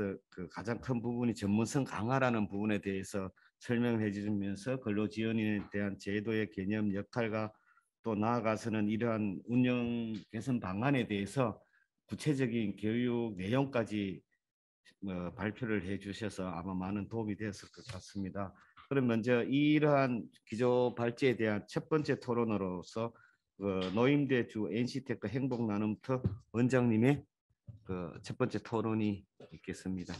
가장 큰 부분이 전문성 강화라는 부분에 대해서 설명해 주시면서 근로지원인에 대한 제도의 개념, 역할과 또 나아가서는 이러한 운영 개선 방안에 대해서 구체적인 교육 내용까지 발표를 해 주셔서 아마 많은 도움이 되었을 것 같습니다. 그럼 먼저 이러한 기조 발제에 대한 첫 번째 토론으로서 노임대 주 NC테크 행복 나눔터 원장님의 첫 번째 토론이 있겠습니다.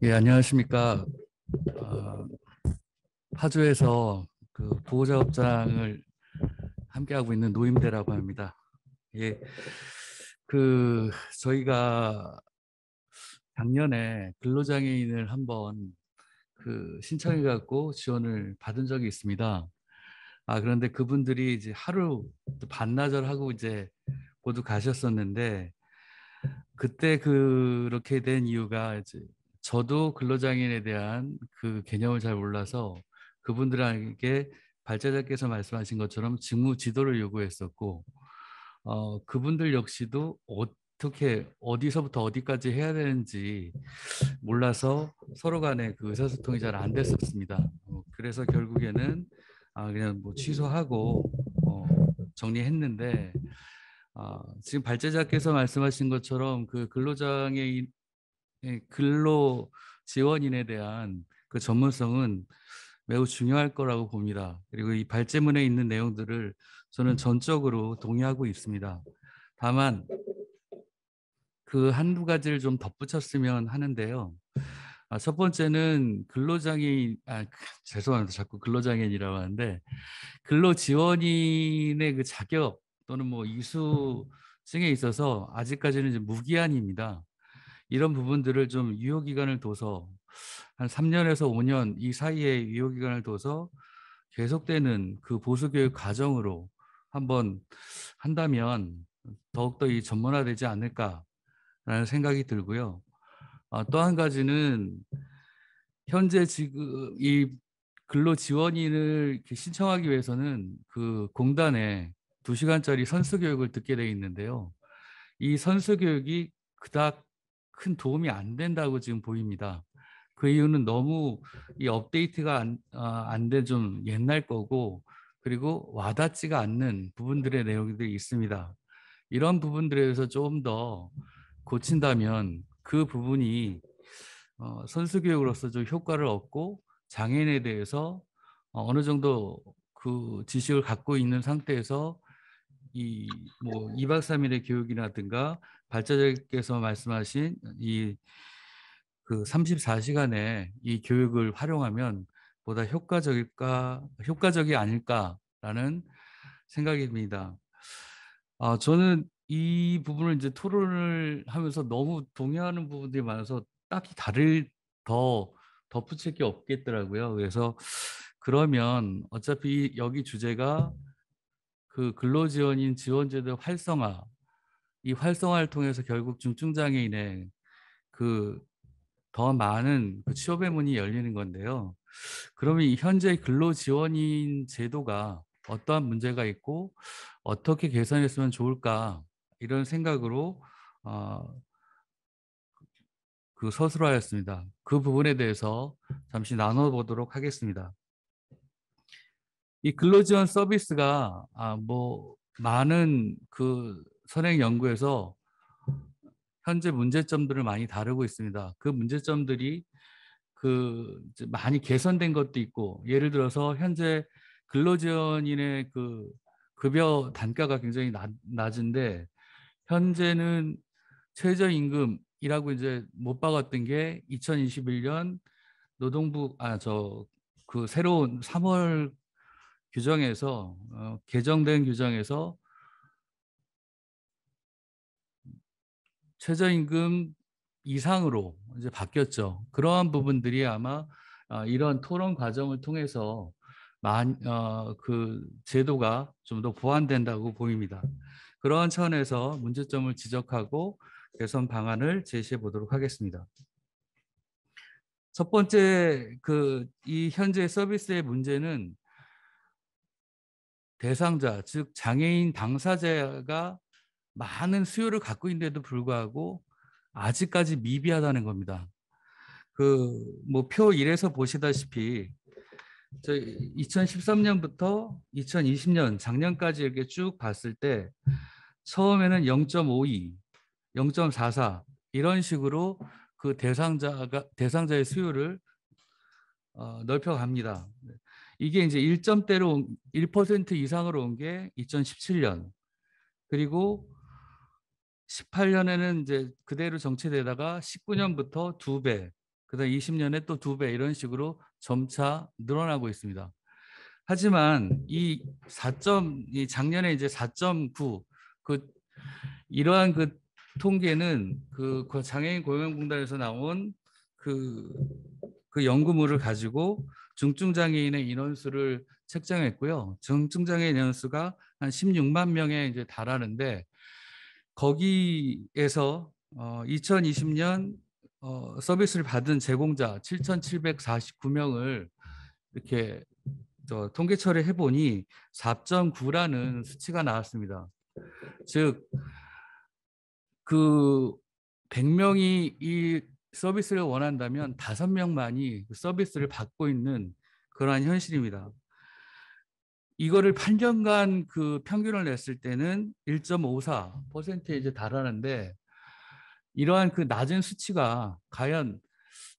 예, 안녕하십니까. 파주에서 보호작업장을 함께하고 있는 노임대라고 합니다. 예, 저희가 작년에 근로장애인을 한번 신청해 갖고 지원을 받은 적이 있습니다. 그런데 그분들이 이제 하루 반나절 하고 이제 모두 가셨었는데, 그때 그렇게 된 이유가 이제 저도 근로장애인에 대한 그 개념을 잘 몰라서 그분들에게 발제자께서 말씀하신 것처럼 직무 지도를 요구했었고, 그분들 역시도 어떻게 어디서부터 어디까지 해야 되는지 몰라서 서로 간에 그 의사소통이 잘 안 됐었습니다. 그래서 결국에는 그냥 뭐 취소하고 정리했는데, 지금 발제자께서 말씀하신 것처럼 그 근로장애인, 근로 지원인에 대한 그 전문성은 매우 중요할 거라고 봅니다. 그리고 이 발제문에 있는 내용들을 저는 전적으로 동의하고 있습니다. 다만 그 한두 가지를 좀 덧붙였으면 하는데요. 첫 번째는 근로장애인, 죄송합니다. 자꾸 근로장애인이라고 하는데, 근로지원인의 그 자격 또는 뭐 이수증에 있어서 아직까지는 이제 무기한입니다. 이런 부분들을 좀 유효기간을 둬서 한 3년에서 5년 이 사이에 유효기간을 둬서 계속되는 그 보수교육 과정으로 한번 한다면 더욱더 이 전문화되지 않을까라는 생각이 들고요. 또 한 가지는 현재 지금 이 근로지원인을 신청하기 위해서는 그 공단에 2시간짜리 선수교육을 듣게 돼 있는데요. 이 선수교육이 그닥 큰 도움이 안 된다고 지금 보입니다. 그 이유는 너무 이 업데이트가 안 된 좀 옛날 거고, 그리고 와닿지가 않는 부분들의 내용들이 있습니다. 이런 부분들에 대해서 좀 더 고친다면 그 부분이 선수교육으로서 좀 효과를 얻고, 장애인에 대해서 어느 정도 그 지식을 갖고 있는 상태에서 이 뭐 2박 3일의 교육이라든가 발자들께서 말씀하신 이 그 34시간의 이 교육을 활용하면 보다 효과적이 아닐까라는 생각이 듭니다. 저는 이 부분을 이제 토론을 하면서 너무 동의하는 부분들이 많아서 딱히 더 덧붙일 게 없겠더라고요. 그래서 그러면 어차피 여기 주제가 그 근로지원인 지원제도 활성화, 이 활성화를 통해서 결국 중증장애인의 그 더 많은 그 취업의 문이 열리는 건데요. 그러면 이 현재 근로지원인 제도가 어떠한 문제가 있고 어떻게 개선했으면 좋을까 이런 생각으로 그 서술하였습니다. 그 부분에 대해서 잠시 나눠보도록 하겠습니다. 이 근로지원 서비스가 뭐 많은 그 선행 연구에서 현재 문제점들을 많이 다루고 있습니다. 그 문제점들이 그 이제 많이 개선된 것도 있고, 예를 들어서 현재 근로지원인의 그 급여 단가가 굉장히 낮은데 현재는 최저임금이라고 이제 못 박았던 게 2021년 노동부 그 새로운 3월 규정에서 개정된 규정에서 최저임금 이상으로 이제 바뀌었죠. 그러한 부분들이 아마 이런 토론 과정을 통해서 그 제도가 좀 더 보완된다고 보입니다. 그러한 차원에서 문제점을 지적하고 개선 방안을 제시해 보도록 하겠습니다. 첫 번째, 이 현재 서비스의 문제는 대상자, 즉 장애인 당사자가 많은 수요를 갖고 있는데도 불구하고 아직까지 미비하다는 겁니다. 뭐 표 1에서 보시다시피 2013년부터 2020년 작년까지 이렇게 쭉 봤을 때 처음에는 0.52, 0.44 이런 식으로 그 대상자의 수요를 넓혀갑니다. 이게 이제 1점대로 1% 이상으로 온 게 2017년, 그리고 18년에는 이제 그대로 정체되다가 19년부터 2배, 그다음 20년에 또 2배 이런 식으로 점차 늘어나고 있습니다. 하지만 이 작년에 이제 4.9 이러한 그 통계는 그 장애인 고용공단에서 나온 그 연구물을 가지고 중증장애인의 인원수를 책정했고요. 중증장애인 인원수가 한 16만 명에 이제 달하는데 거기에서 2020년 서비스를 받은 제공자 7,749명을 이렇게 통계 처리해 보니 4.9라는 수치가 나왔습니다. 즉, 그 100명이 이 서비스를 원한다면 5명만이 그 서비스를 받고 있는 그러한 현실입니다. 이거를 8년간 그 평균을 냈을 때는 1.54%에 이제 달하는데 이러한 그 낮은 수치가 과연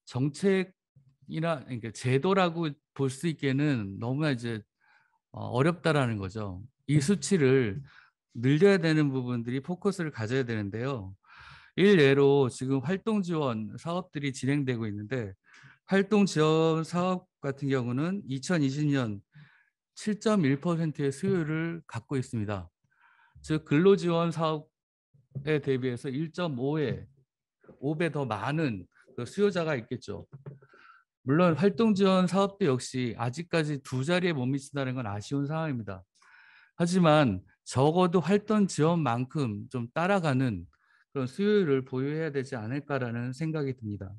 정책이나 그러니까 제도라고 볼 수 있기에는 너무나 이제 어렵다라는 거죠. 이 수치를 늘려야 되는 부분들이 포커스를 가져야 되는데요. 일례로 지금 활동 지원 사업들이 진행되고 있는데 활동 지원 사업 같은 경우는 2020년 7.1%의 수요를 갖고 있습니다. 즉 근로지원 사업에 대비해서 5배 더 많은 그 수요자가 있겠죠. 물론 활동 지원 사업도 역시 아직까지 2자리에 못 미친다는 건 아쉬운 상황입니다. 하지만 적어도 활동 지원만큼 좀 따라가는 그런 수요를 보유해야 되지 않을까라는 생각이 듭니다.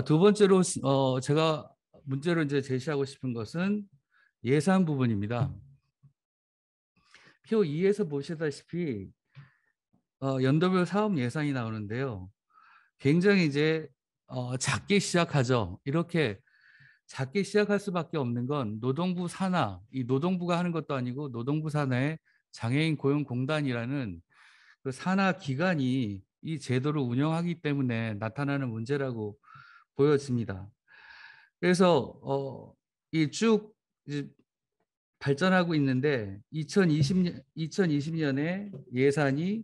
두 번째로 제가 문제로 이제 제시하고 싶은 것은 예산 부분입니다. 표 2에서 보시다시피 연도별 사업 예산이 나오는데요. 굉장히 이제 작게 시작하죠. 이렇게 작게 시작할 수밖에 없는 건 노동부 산하, 이 노동부가 하는 것도 아니고 노동부 산하의 장애인 고용공단이라는 그 산하 기관이 이 제도를 운영하기 때문에 나타나는 문제라고 보여집니다. 그래서 이 쭉 발전하고 있는데 2020년에 예산이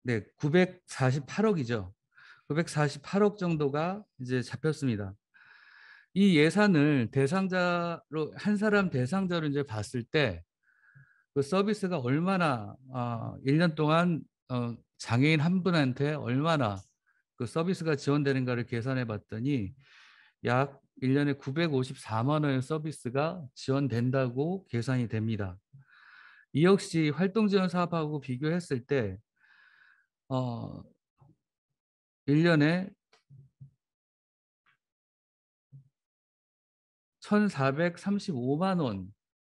네, 948억이죠. 948억 정도가 이제 잡혔습니다. 이 예산을 대상자로 한 사람 대상자로 이제 봤을 때 그 서비스가 얼마나 1년 동안 장애인 한 분한테 얼마나 그 서비스가 지원되는가를 계산해 봤더니 약 1년에 954만 원의 서비스가 지원된다고 계산이 됩니다. 이 역시 활동 지원 사업하고 비교했을 때 1년에 1,435만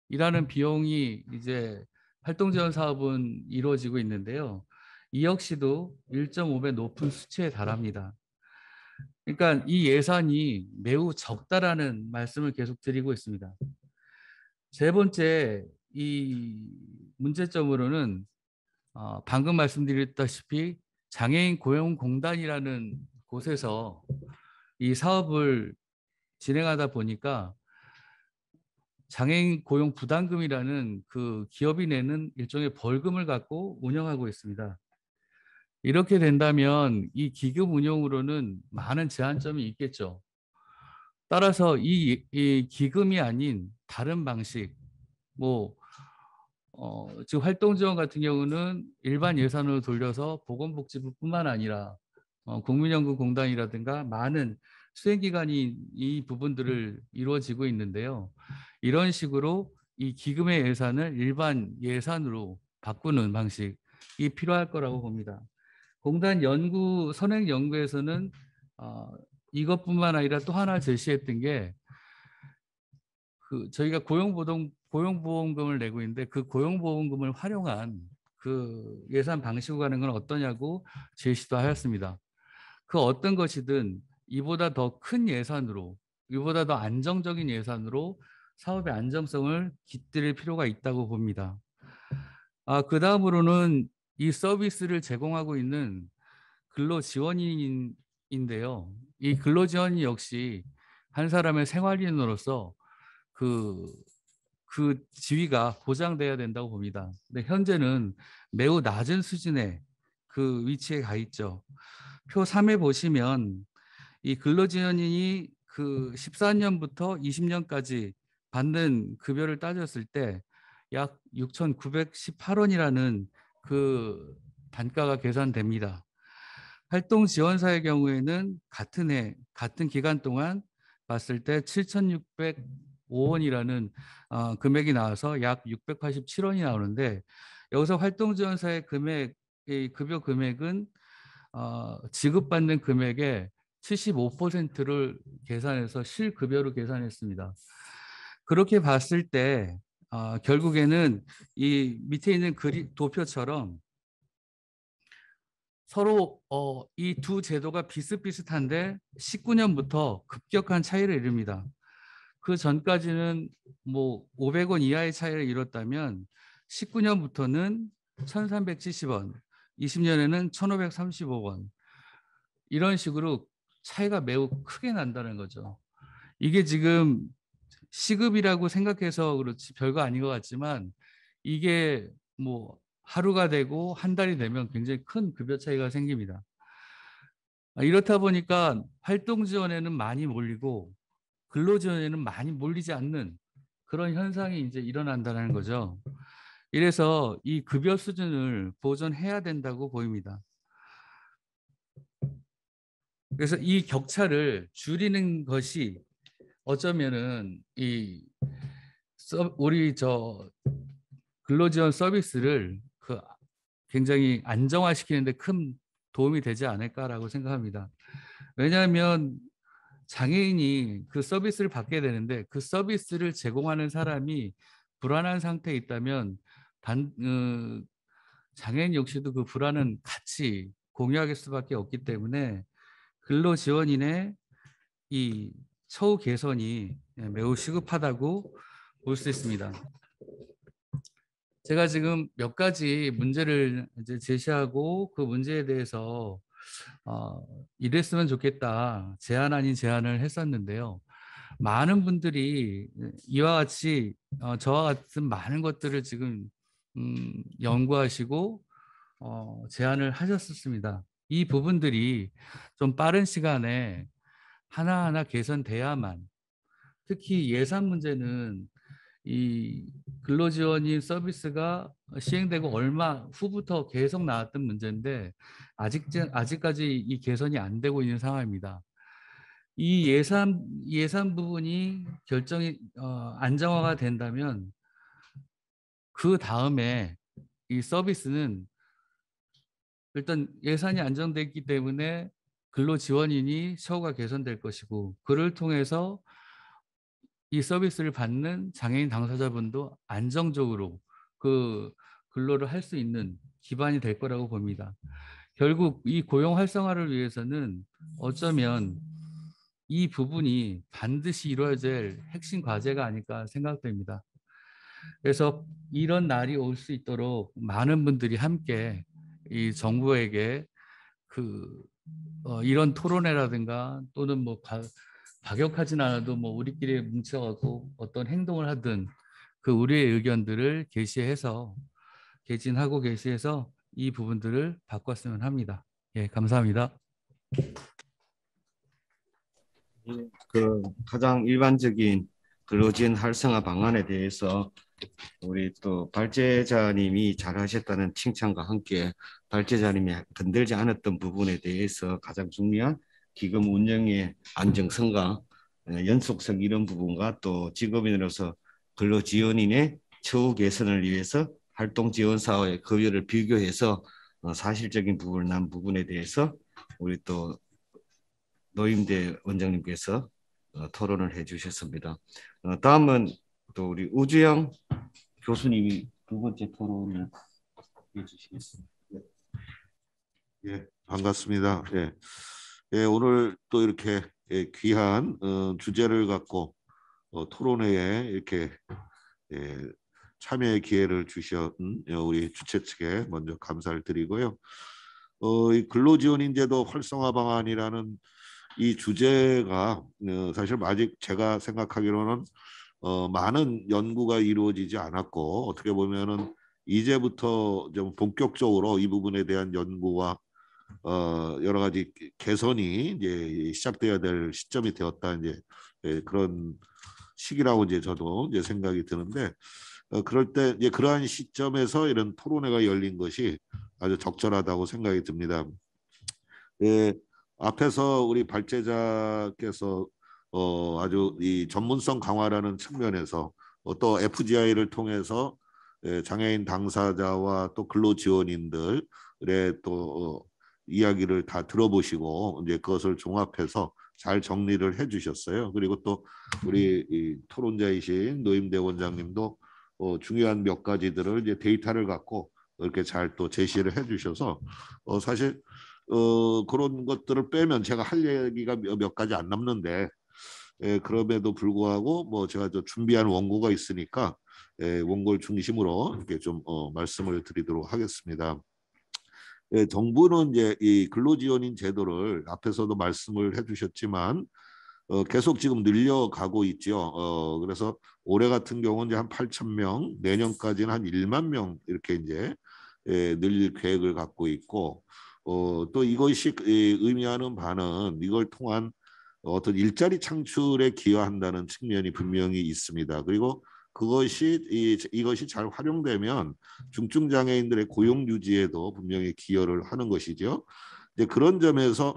원이라는 비용이 이제 활동 지원 사업은 이루어지고 있는데요. 이 역시도 1.5배 높은 수치에 달합니다. 그러니까 이 예산이 매우 적다라는 말씀을 계속 드리고 있습니다. 세 번째 이 문제점으로는 방금 말씀드렸다시피 장애인 고용공단이라는 곳에서 이 사업을 진행하다 보니까 장애인 고용 부담금이라는 그 기업이 내는 일종의 벌금을 갖고 운영하고 있습니다. 이렇게 된다면 이 기금 운영으로는 많은 제한점이 있겠죠. 따라서 이 기금이 아닌 다른 방식, 지금 활동 지원 같은 경우는 일반 예산으로 돌려서 보건복지부뿐만 아니라 국민연금공단이라든가 많은 수행기관이 이 부분들을 이루어지고 있는데요. 이런 식으로 이 기금의 예산을 일반 예산으로 바꾸는 방식이 필요할 거라고 봅니다. 공단 선행 연구에서는 이것뿐만 아니라 또 하나 제시했던 게 저희가 고용보험금을 내고 있는데 그 고용보험금을 활용한 그 예산 방식으로 가는 건 어떠냐고 제시도 하였습니다. 그 어떤 것이든 이보다 더 큰 예산으로, 이보다 더 안정적인 예산으로 사업의 안정성을 깃들일 필요가 있다고 봅니다. 그 다음으로는 이 서비스를 제공하고 있는 근로지원인인데요. 이 근로지원인 역시 한 사람의 생활인으로서 그 지위가 보장돼야 된다고 봅니다. 근데 현재는 매우 낮은 수준의 그 위치에 가 있죠. 표 3에 보시면 이 근로지원인이 그 14년부터 20년까지 받는 급여를 따졌을 때 약 6,918원이라는 그 단가가 계산됩니다. 활동 지원사의 경우에는 같은 기간 동안 봤을 때 7,605원이라는 금액이 나와서 약 687원이 나오는데 여기서 활동 지원사의 급여 금액은 지급받는 금액의 75%를 계산해서 실급여로 계산했습니다. 그렇게 봤을 때 결국에는 이 밑에 있는 도표처럼 서로 이 두 제도가 비슷비슷한데 19년부터 급격한 차이를 이룹니다. 그 전까지는 500원 이하의 차이를 이뤘다면 19년부터는 1,370원, 20년에는 1,535원 이런 식으로 차이가 매우 크게 난다는 거죠. 이게 지금 시급이라고 생각해서 그렇지 별거 아닌 것 같지만 이게 하루가 되고 한 달이 되면 굉장히 큰 급여 차이가 생깁니다. 이렇다 보니까 활동 지원에는 많이 몰리고 근로 지원에는 많이 몰리지 않는 그런 현상이 이제 일어난다는 거죠. 이래서 이 급여 수준을 보존해야 된다고 보입니다. 그래서 이 격차를 줄이는 것이 어쩌면은 우리 근로지원 서비스를 굉장히 안정화시키는 데 큰 도움이 되지 않을까라고 생각합니다. 왜냐하면 장애인이 그 서비스를 받게 되는데 그 서비스를 제공하는 사람이 불안한 상태에 있다면 장애인 역시도 그 불안은 같이 공유할 수밖에 없기 때문에 근로지원인의 이 처우 개선이 매우 시급하다고 볼 수 있습니다. 제가 지금 몇 가지 문제를 이제 제시하고 그 문제에 대해서 이랬으면 좋겠다 제안 아닌 제안을 했었는데요. 많은 분들이 이와 같이 저와 같은 많은 것들을 지금 연구하시고 제안을 하셨었습니다. 이 부분들이 좀 빠른 시간에 하나하나 개선돼야만, 특히 예산 문제는 이 근로지원인 서비스가 시행되고 얼마 후부터 계속 나왔던 문제인데 아직까지 이 개선이 안 되고 있는 상황입니다. 이 예산 부분이 결정이 안정화가 된다면 그 다음에 이 서비스는 일단 예산이 안정됐기 때문에 근로지원인이 처우가 개선될 것이고, 그를 통해서 이 서비스를 받는 장애인 당사자분도 안정적으로 그 근로를 할 수 있는 기반이 될 거라고 봅니다. 결국 이 고용 활성화를 위해서는 어쩌면 이 부분이 반드시 이루어야 될 핵심 과제가 아닐까 생각됩니다. 그래서 이런 날이 올 수 있도록 많은 분들이 함께 이 정부에게 이런 토론회라든가 또는 뭐 과격하진 않아도 뭐 우리끼리 뭉쳐갖고 어떤 행동을 하든 그 우리의 의견들을 개진하고 게시해서 이 부분들을 바꿨으면 합니다. 예, 감사합니다. 그 가장 일반적인 근로지원 활성화 방안에 대해서 우리 또 발제자님이 잘하셨다는 칭찬과 함께 발제자님이 건들지 않았던 부분에 대해서 가장 중요한 기금 운영의 안정성과 연속성 이런 부분과 또 직업인으로서 근로지원인의 처우 개선을 위해서 활동지원사와의 급여를 비교해서 사실적인 부분을 난 부분에 대해서 우리 또 노임대 원장님께서 토론을 해주셨습니다. 다음은 또 우리 우주영 교수님이 두 번째 토론을 해주시겠습니다. 예, 반갑습니다. 예, 예, 오늘 또 이렇게 귀한 주제를 갖고 토론회에 이렇게 참여의 기회를 주신 우리 주최 측에 먼저 감사를 드리고요. 이 근로지원인제도 활성화 방안이라는 이 주제가 사실 아직 제가 생각하기로는 많은 연구가 이루어지지 않았고, 어떻게 보면은 이제부터 좀 본격적으로 이 부분에 대한 연구와 여러 가지 개선이 이제 시작돼야 될 시점이 되었다, 이제 그런 시기라고 이제 저도 이제 생각이 드는데, 그럴 때 이제 그러한 시점에서 이런 토론회가 열린 것이 아주 적절하다고 생각이 듭니다. 앞에서 우리 발제자께서 아주 이 전문성 강화라는 측면에서 또 FGI를 통해서 장애인 당사자와 또 근로지원인들의 또 이야기를 다 들어보시고 이제 그것을 종합해서 잘 정리를 해주셨어요. 그리고 또 우리 이 토론자이신 노임대 원장님도 중요한 몇 가지들을 이제 데이터를 갖고 이렇게 잘 또 제시를 해주셔서 사실 그런 것들을 빼면 제가 할 얘기가 몇 가지 안 남는데, 그럼에도 불구하고 뭐 제가 저 준비한 원고가 있으니까 원고를 중심으로 이렇게 좀 말씀을 드리도록 하겠습니다. 정부는 이제 이 근로지원인 제도를 앞에서도 말씀을 해주셨지만 계속 지금 늘려가고 있죠. 그래서 올해 같은 경우는 이제 한 8,000명, 내년까지는 한 1만 명 이렇게 이제 늘릴 계획을 갖고 있고, 또 이것이 의미하는 바는 이걸 통한 어떤 일자리 창출에 기여한다는 측면이 분명히 있습니다. 그리고 이것이 잘 활용되면 중증 장애인들의 고용 유지에도 분명히 기여를 하는 것이죠. 이제 그런 점에서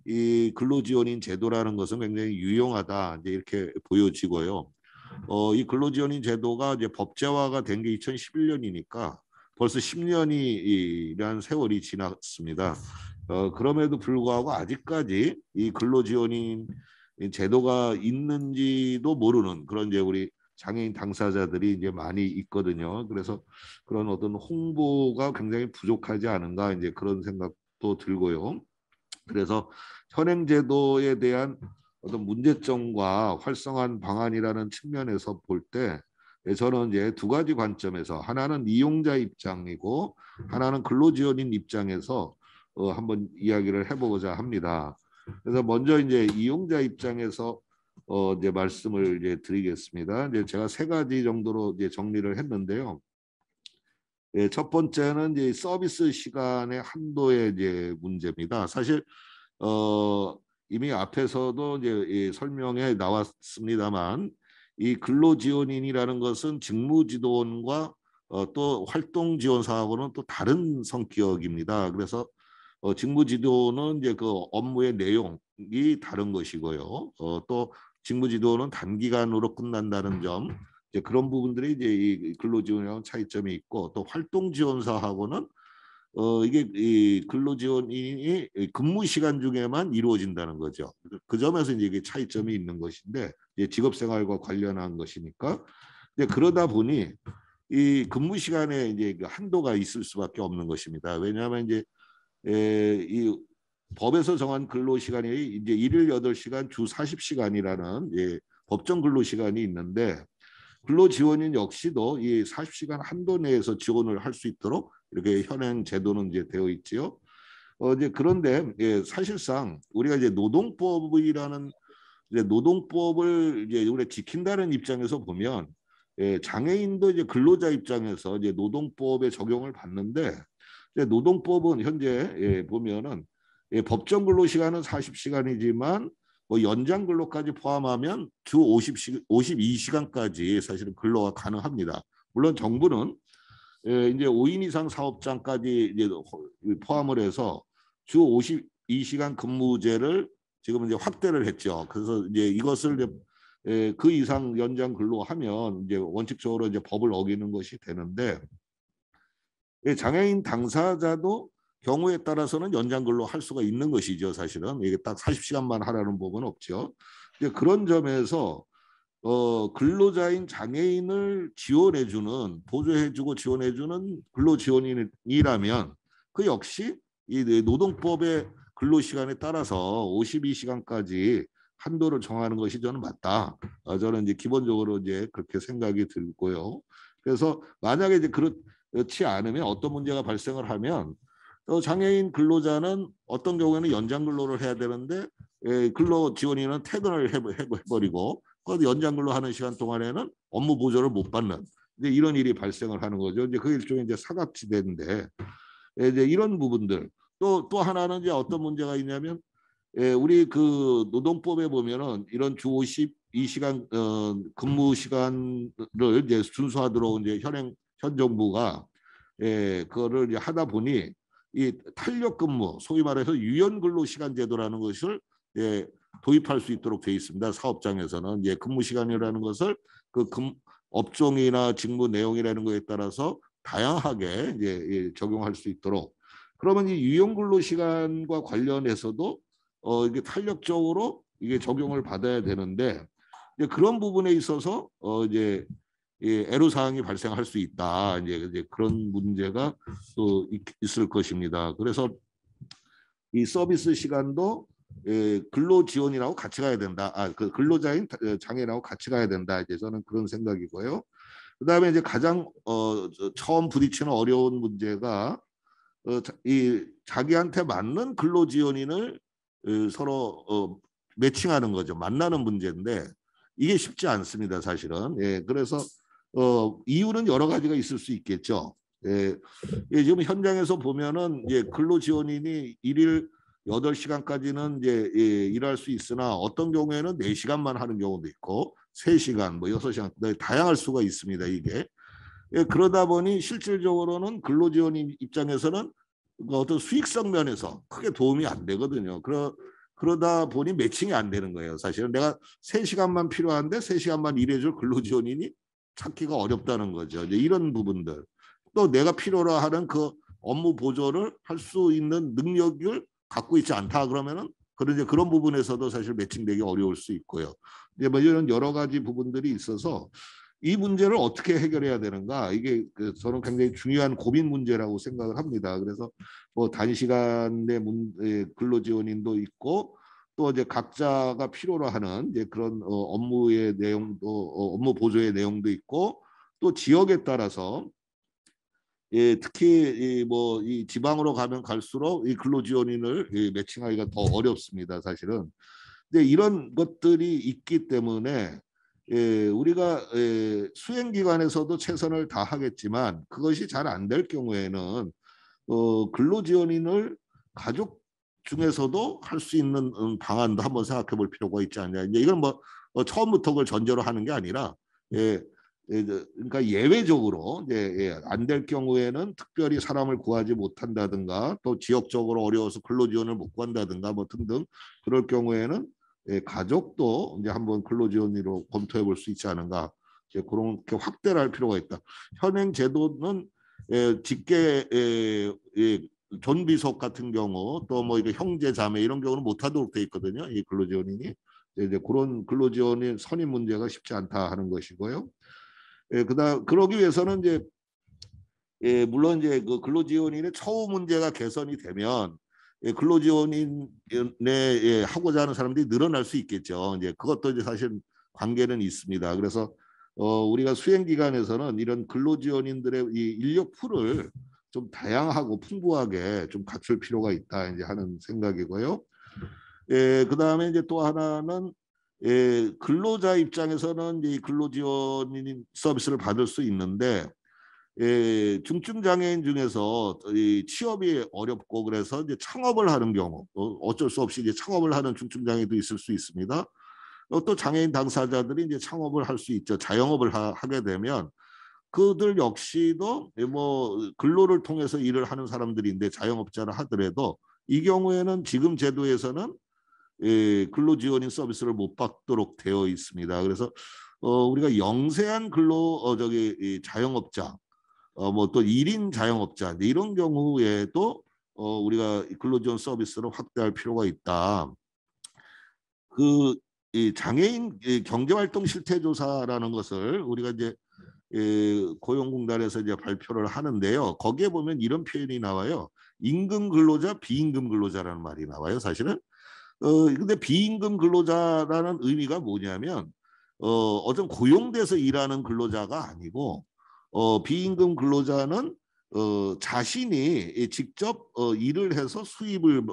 이 근로지원인 제도라는 것은 굉장히 유용하다, 이제 이렇게 보여지고요. 이 근로지원인 제도가 이제 법제화가 된 게 2011년이니까 벌써 10년이라는 세월이 지났습니다. 그럼에도 불구하고 아직까지 이 근로지원인 제도가 있는지도 모르는 그런 이제 우리 장애인 당사자들이 이제 많이 있거든요. 그래서 그런 어떤 홍보가 굉장히 부족하지 않은가, 이제 그런 생각도 들고요. 그래서 현행 제도에 대한 어떤 문제점과 활성화한 방안이라는 측면에서 볼 때 저는 이제 두 가지 관점에서, 하나는 이용자 입장이고 하나는 근로지원인 입장에서 한번 이야기를 해보고자 합니다. 그래서 먼저 이제 이용자 입장에서 이제 말씀을 이제 드리겠습니다. 이제 제가 세 가지 정도로 이제 정리를 했는데요. 첫 번째는 이제 서비스 시간의 한도의 이제 문제입니다. 사실 이미 앞에서도 이제 이 설명에 나왔습니다만 이 근로지원인이라는 것은 직무지도원과 또 활동지원사하고는 또 다른 성격입니다. 그래서 직무지도는 이제 그 업무의 내용이 다른 것이고요. 또 직무지도는 단기간으로 끝난다는 점, 이제 그런 부분들이 이제 이 근로지원이랑 차이점이 있고, 또 활동지원사하고는 이게 이 근로지원인이 근무 시간 중에만 이루어진다는 거죠. 그 점에서 이제 이게 차이점이 있는 것인데, 이제 직업생활과 관련한 것이니까. 이제 그러다 보니 이 근무 시간에 이제 한도가 있을 수밖에 없는 것입니다. 왜냐하면 이제 이 법에서 정한 근로 시간이 이제 일일 8시간 주 40시간이라는 예, 법정 근로 시간이 있는데, 근로지원인 역시도 이 40시간 한도 내에서 지원을 할 수 있도록 이렇게 현행 제도는 이제 되어 있지요. 이제 그런데 예, 사실상 우리가 이제 노동법이라는 이제 노동법을 이제 우리가 지킨다는 입장에서 보면 예, 장애인도 이제 근로자 입장에서 이제 노동법에 적용을 받는데, 이제 노동법은 현재 예, 보면은 예, 법정 근로 시간은 40시간이지만 뭐 연장 근로까지 포함하면 주 52시간까지 사실은 근로가 가능합니다. 물론 정부는 예, 이제 5인 이상 사업장까지 이제 포함을 해서 주 52시간 근무제를 지금 이제 확대를 했죠. 그래서 이제 이것을 이제 그 이상 연장 근로하면 이제 원칙적으로 이제 법을 어기는 것이 되는데, 장애인 당사자도 경우에 따라서는 연장 근로 할 수가 있는 것이죠. 사실은 이게 딱 40시간만 하라는 법은 없죠. 그런 점에서 근로자인 장애인을 지원해주는, 보조해주고 지원해주는 근로지원인이라면 그 역시 이 노동법의 근로시간에 따라서 52시간까지 한도를 정하는 것이 저는 맞다. 저는 이제 기본적으로 이제 그렇게 생각이 들고요. 그래서 만약에 이제 그렇지 않으면 어떤 문제가 발생을 하면 장애인 근로자는 어떤 경우에는 연장 근로를 해야 되는데 근로지원인은 퇴근을 해버리고 연장 근로하는 시간 동안에는 업무 보조를 못 받는 이제 이런 일이 발생을 하는 거죠. 이제 그게 일종의 이제 사각지대인데 이제 이런 부분들 또 하나는 이제 어떤 문제가 있냐면 우리 그 노동법에 보면은 이런 주 52시간 근무 시간을 이제 준수하도록 이제 현 정부가 그거를 이제 하다 보니 이 탄력 근무, 소위 말해서 유연 근로 시간 제도라는 것을 도입할 수 있도록 되어 있습니다. 사업장에서는 이제 근무 시간이라는 것을 그 업종이나 직무 내용이라는 것에 따라서 다양하게 이제 적용할 수 있도록. 그러면 이 유연 근로 시간과 관련해서도 이게 탄력적으로 이게 적용을 받아야 되는데, 이제 그런 부분에 있어서 이제 애로 사항이 발생할 수 있다. 이제 그런 문제가 또 있을 것입니다. 그래서 이 서비스 시간도 근로 지원이라고 같이 가야 된다. 그 근로자인 장애인하고 같이 가야 된다. 이제 저는 그런 생각이고요. 그다음에 이제 가장 처음 부딪히는 어려운 문제가 이 자기한테 맞는 근로 지원인을 서로 매칭하는 거죠. 만나는 문제인데 이게 쉽지 않습니다. 사실은. 그래서 이유는 여러 가지가 있을 수 있겠죠. 지금 현장에서 보면은 근로 지원인이 일일 8시간까지는 이제 일할 수 있으나 어떤 경우에는 4시간만 하는 경우도 있고 3시간, 뭐 6시간 다양할 수가 있습니다. 이게. 그러다 보니 실질적으로는 근로 지원인 입장에서는 어떤 수익성 면에서 크게 도움이 안 되거든요. 그러다 보니 매칭이 안 되는 거예요. 사실은 내가 3시간만 필요한데 3시간만 일해줄 근로지원인이 찾기가 어렵다는 거죠. 이제 이런 부분들. 또 내가 필요로 하는 그 업무 보조를 할 수 있는 능력을 갖고 있지 않다 그러면은 그런 부분에서도 사실 매칭되기 어려울 수 있고요. 이제 뭐 이런 여러 가지 부분들이 있어서 이 문제를 어떻게 해결해야 되는가, 이게 저는 굉장히 중요한 고민 문제라고 생각을 합니다. 그래서 뭐 단시간의 근로지원인도 있고 또 이제 각자가 필요로 하는 이제 그런 업무의 내용도 업무 보조의 내용도 있고 또 지역에 따라서 특히 이 지방으로 가면 갈수록 이 근로지원인을 매칭하기가 더 어렵습니다. 사실은. 근데 이런 것들이 있기 때문에 우리가 수행기관에서도 최선을 다하겠지만 그것이 잘 안 될 경우에는 근로지원인을 가족 중에서도 할 수 있는 방안도 한번 생각해 볼 필요가 있지 않냐. 이제 이건 뭐 처음부터 그걸 전제로 하는 게 아니라 그러니까 예외적으로 이제 안 될 경우에는 특별히 사람을 구하지 못한다든가 또 지역적으로 어려워서 근로지원을 못 구한다든가 뭐 등등 그럴 경우에는 가족도 이제 한번 근로지원으로 검토해 볼 수 있지 않은가. 이제 그렇게 확대를 할 필요가 있다. 현행 제도는 직계 존비속 같은 경우 또 뭐 이게 형제 자매 이런 경우는 못하도록 돼 있거든요. 이 근로지원인이 이제 그런 근로지원인 선임 문제가 쉽지 않다 하는 것이고요. 그러기 위해서는 이제 물론 이제 그 근로지원인의 처우 문제가 개선이 되면 근로지원인에 하고자 하는 사람들이 늘어날 수 있겠죠. 이제 그것도 이제 사실 관계는 있습니다. 그래서 우리가 수행기관에서는 이런 근로지원인들의 이 인력 풀을 좀 다양하고 풍부하게 좀 갖출 필요가 있다 이제 하는 생각이고요. 그 다음에 이제 또 하나는 근로자 입장에서는 이 근로지원인 서비스를 받을 수 있는데 중증장애인 중에서 이 취업이 어렵고 그래서 이제 창업을 하는 경우 어쩔 수 없이 이제 창업을 하는 중증장애도 있을 수 있습니다. 또 장애인 당사자들이 이제 창업을 할 수 있죠. 자영업을 하게 되면 그들 역시도 뭐 근로를 통해서 일을 하는 사람들인데 자영업자를 하더라도 이 경우에는 지금 제도에서는 근로지원인 서비스를 못 받도록 되어 있습니다. 그래서 우리가 영세한 자영업자 뭐 또 1인 자영업자 이런 경우에도 우리가 근로지원 서비스를 확대할 필요가 있다. 이 장애인 경제활동 실태조사라는 것을 우리가 이제 고용공단에서 이제 발표를 하는데요. 거기에 보면 이런 표현이 나와요. 임금 근로자, 비임금 근로자라는 말이 나와요. 사실은. 근데 비임금 근로자라는 의미가 뭐냐면 어떤 고용돼서 일하는 근로자가 아니고 비임금 근로자는 자신이 직접 일을 해서 수입을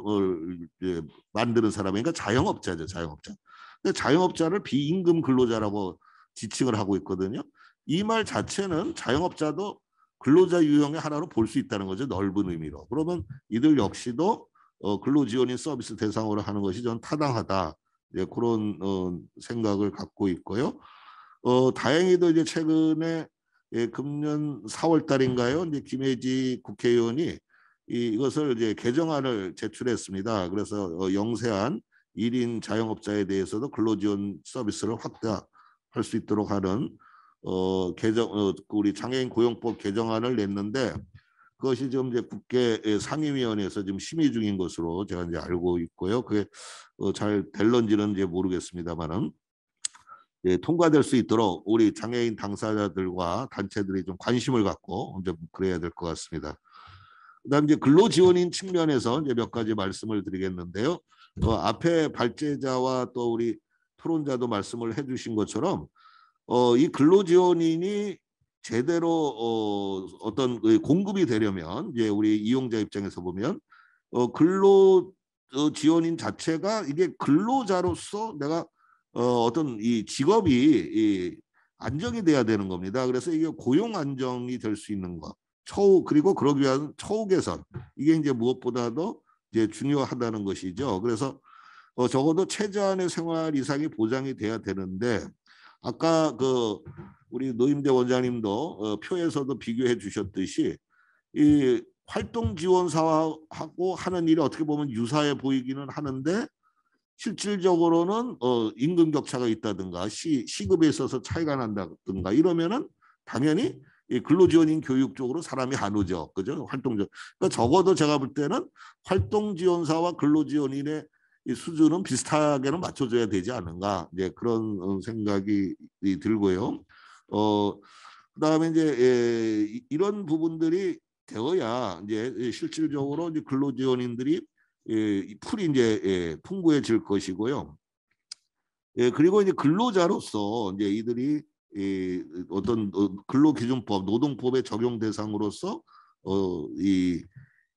만드는 사람이니까 자영업자죠. 자영업자. 근데 자영업자를 비임금 근로자라고 지칭을 하고 있거든요. 이 말 자체는 자영업자도 근로자 유형의 하나로 볼 수 있다는 거죠. 넓은 의미로. 그러면 이들 역시도 근로지원인 서비스 대상으로 하는 것이 전 타당하다. 네, 그런 생각을 갖고 있고요. 다행히도 이제 최근에 금년 4월 달인가요? 이제 김혜지 국회의원이 이것을 이제 개정안을 제출했습니다. 그래서 영세한 1인 자영업자에 대해서도 근로지원 서비스를 확대할 수 있도록 하는 우리 장애인 고용법 개정안을 냈는데 그것이 지금 이제 국회 상임위원회에서 지금 심의 중인 것으로 제가 이제 알고 있고요. 그게 잘 될런지는 이제 모르겠습니다만은 통과될 수 있도록 우리 장애인 당사자들과 단체들이 좀 관심을 갖고 이제 그래야 될 것 같습니다. 그다음 이제 근로지원인 측면에서 이제 몇 가지 말씀을 드리겠는데요. 앞에 발제자와 또 우리 토론자도 말씀을 해주신 것처럼 이 근로지원인이 제대로 어떤 공급이 되려면 이제 우리 이용자 입장에서 보면 근로지원인 자체가 이게 근로자로서 내가 어떤 이 직업이 안정이 돼야 되는 겁니다. 그래서 이게 고용 안정이 될 수 있는 것, 처우 그리고 그러기 위한 처우 개선 이게 이제 무엇보다도 이제 중요하다는 것이죠. 그래서 적어도 최저한의 생활 이상이 보장이 돼야 되는데 아까 우리 노임대 원장님도 표에서도 비교해 주셨듯이 이 활동 지원사하고 하는 일이 어떻게 보면 유사해 보이기는 하는데 실질적으로는 임금 격차가 있다든가 시급에 있어서 차이가 난다든가 이러면은 당연히 이 근로지원인 교육 쪽으로 사람이 안 오죠. 그죠? 그러니까 적어도 제가 볼 때는 활동지원사와 근로지원인의 이 수준은 비슷하게는 맞춰줘야 되지 않는가. 이제 그런 생각이 들고요. 그다음에 이제 이런 부분들이 되어야 이제 실질적으로 이제 근로지원인들이 풀이 이제 풍부해질 것이고요. 그리고 이제 근로자로서 이제 이들이 어떤 근로기준법, 노동법의 적용 대상으로서 이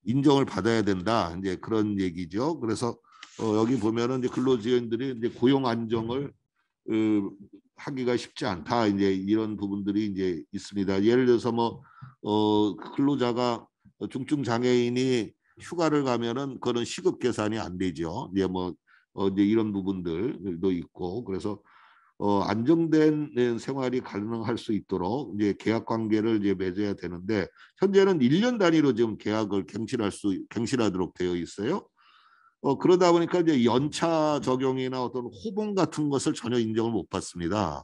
인정을 받아야 된다. 이제 그런 얘기죠. 그래서 여기 보면은 이제 근로지원들이 이제 고용 안정을 하기가 쉽지 않다. 이제 이런 부분들이 이제 있습니다. 예를 들어서 뭐 근로자가 중증 장애인이 휴가를 가면은 그거는 시급 계산이 안 되죠. 이제 뭐 이제 이런 부분들도 있고, 그래서 안정된 생활이 가능할 수 있도록 이제 계약 관계를 이제 맺어야 되는데, 현재는 1년 단위로 지금 계약을 갱신하도록 되어 있어요. 그러다 보니까 이제 연차 적용이나 어떤 호봉 같은 것을 전혀 인정을 못 받습니다.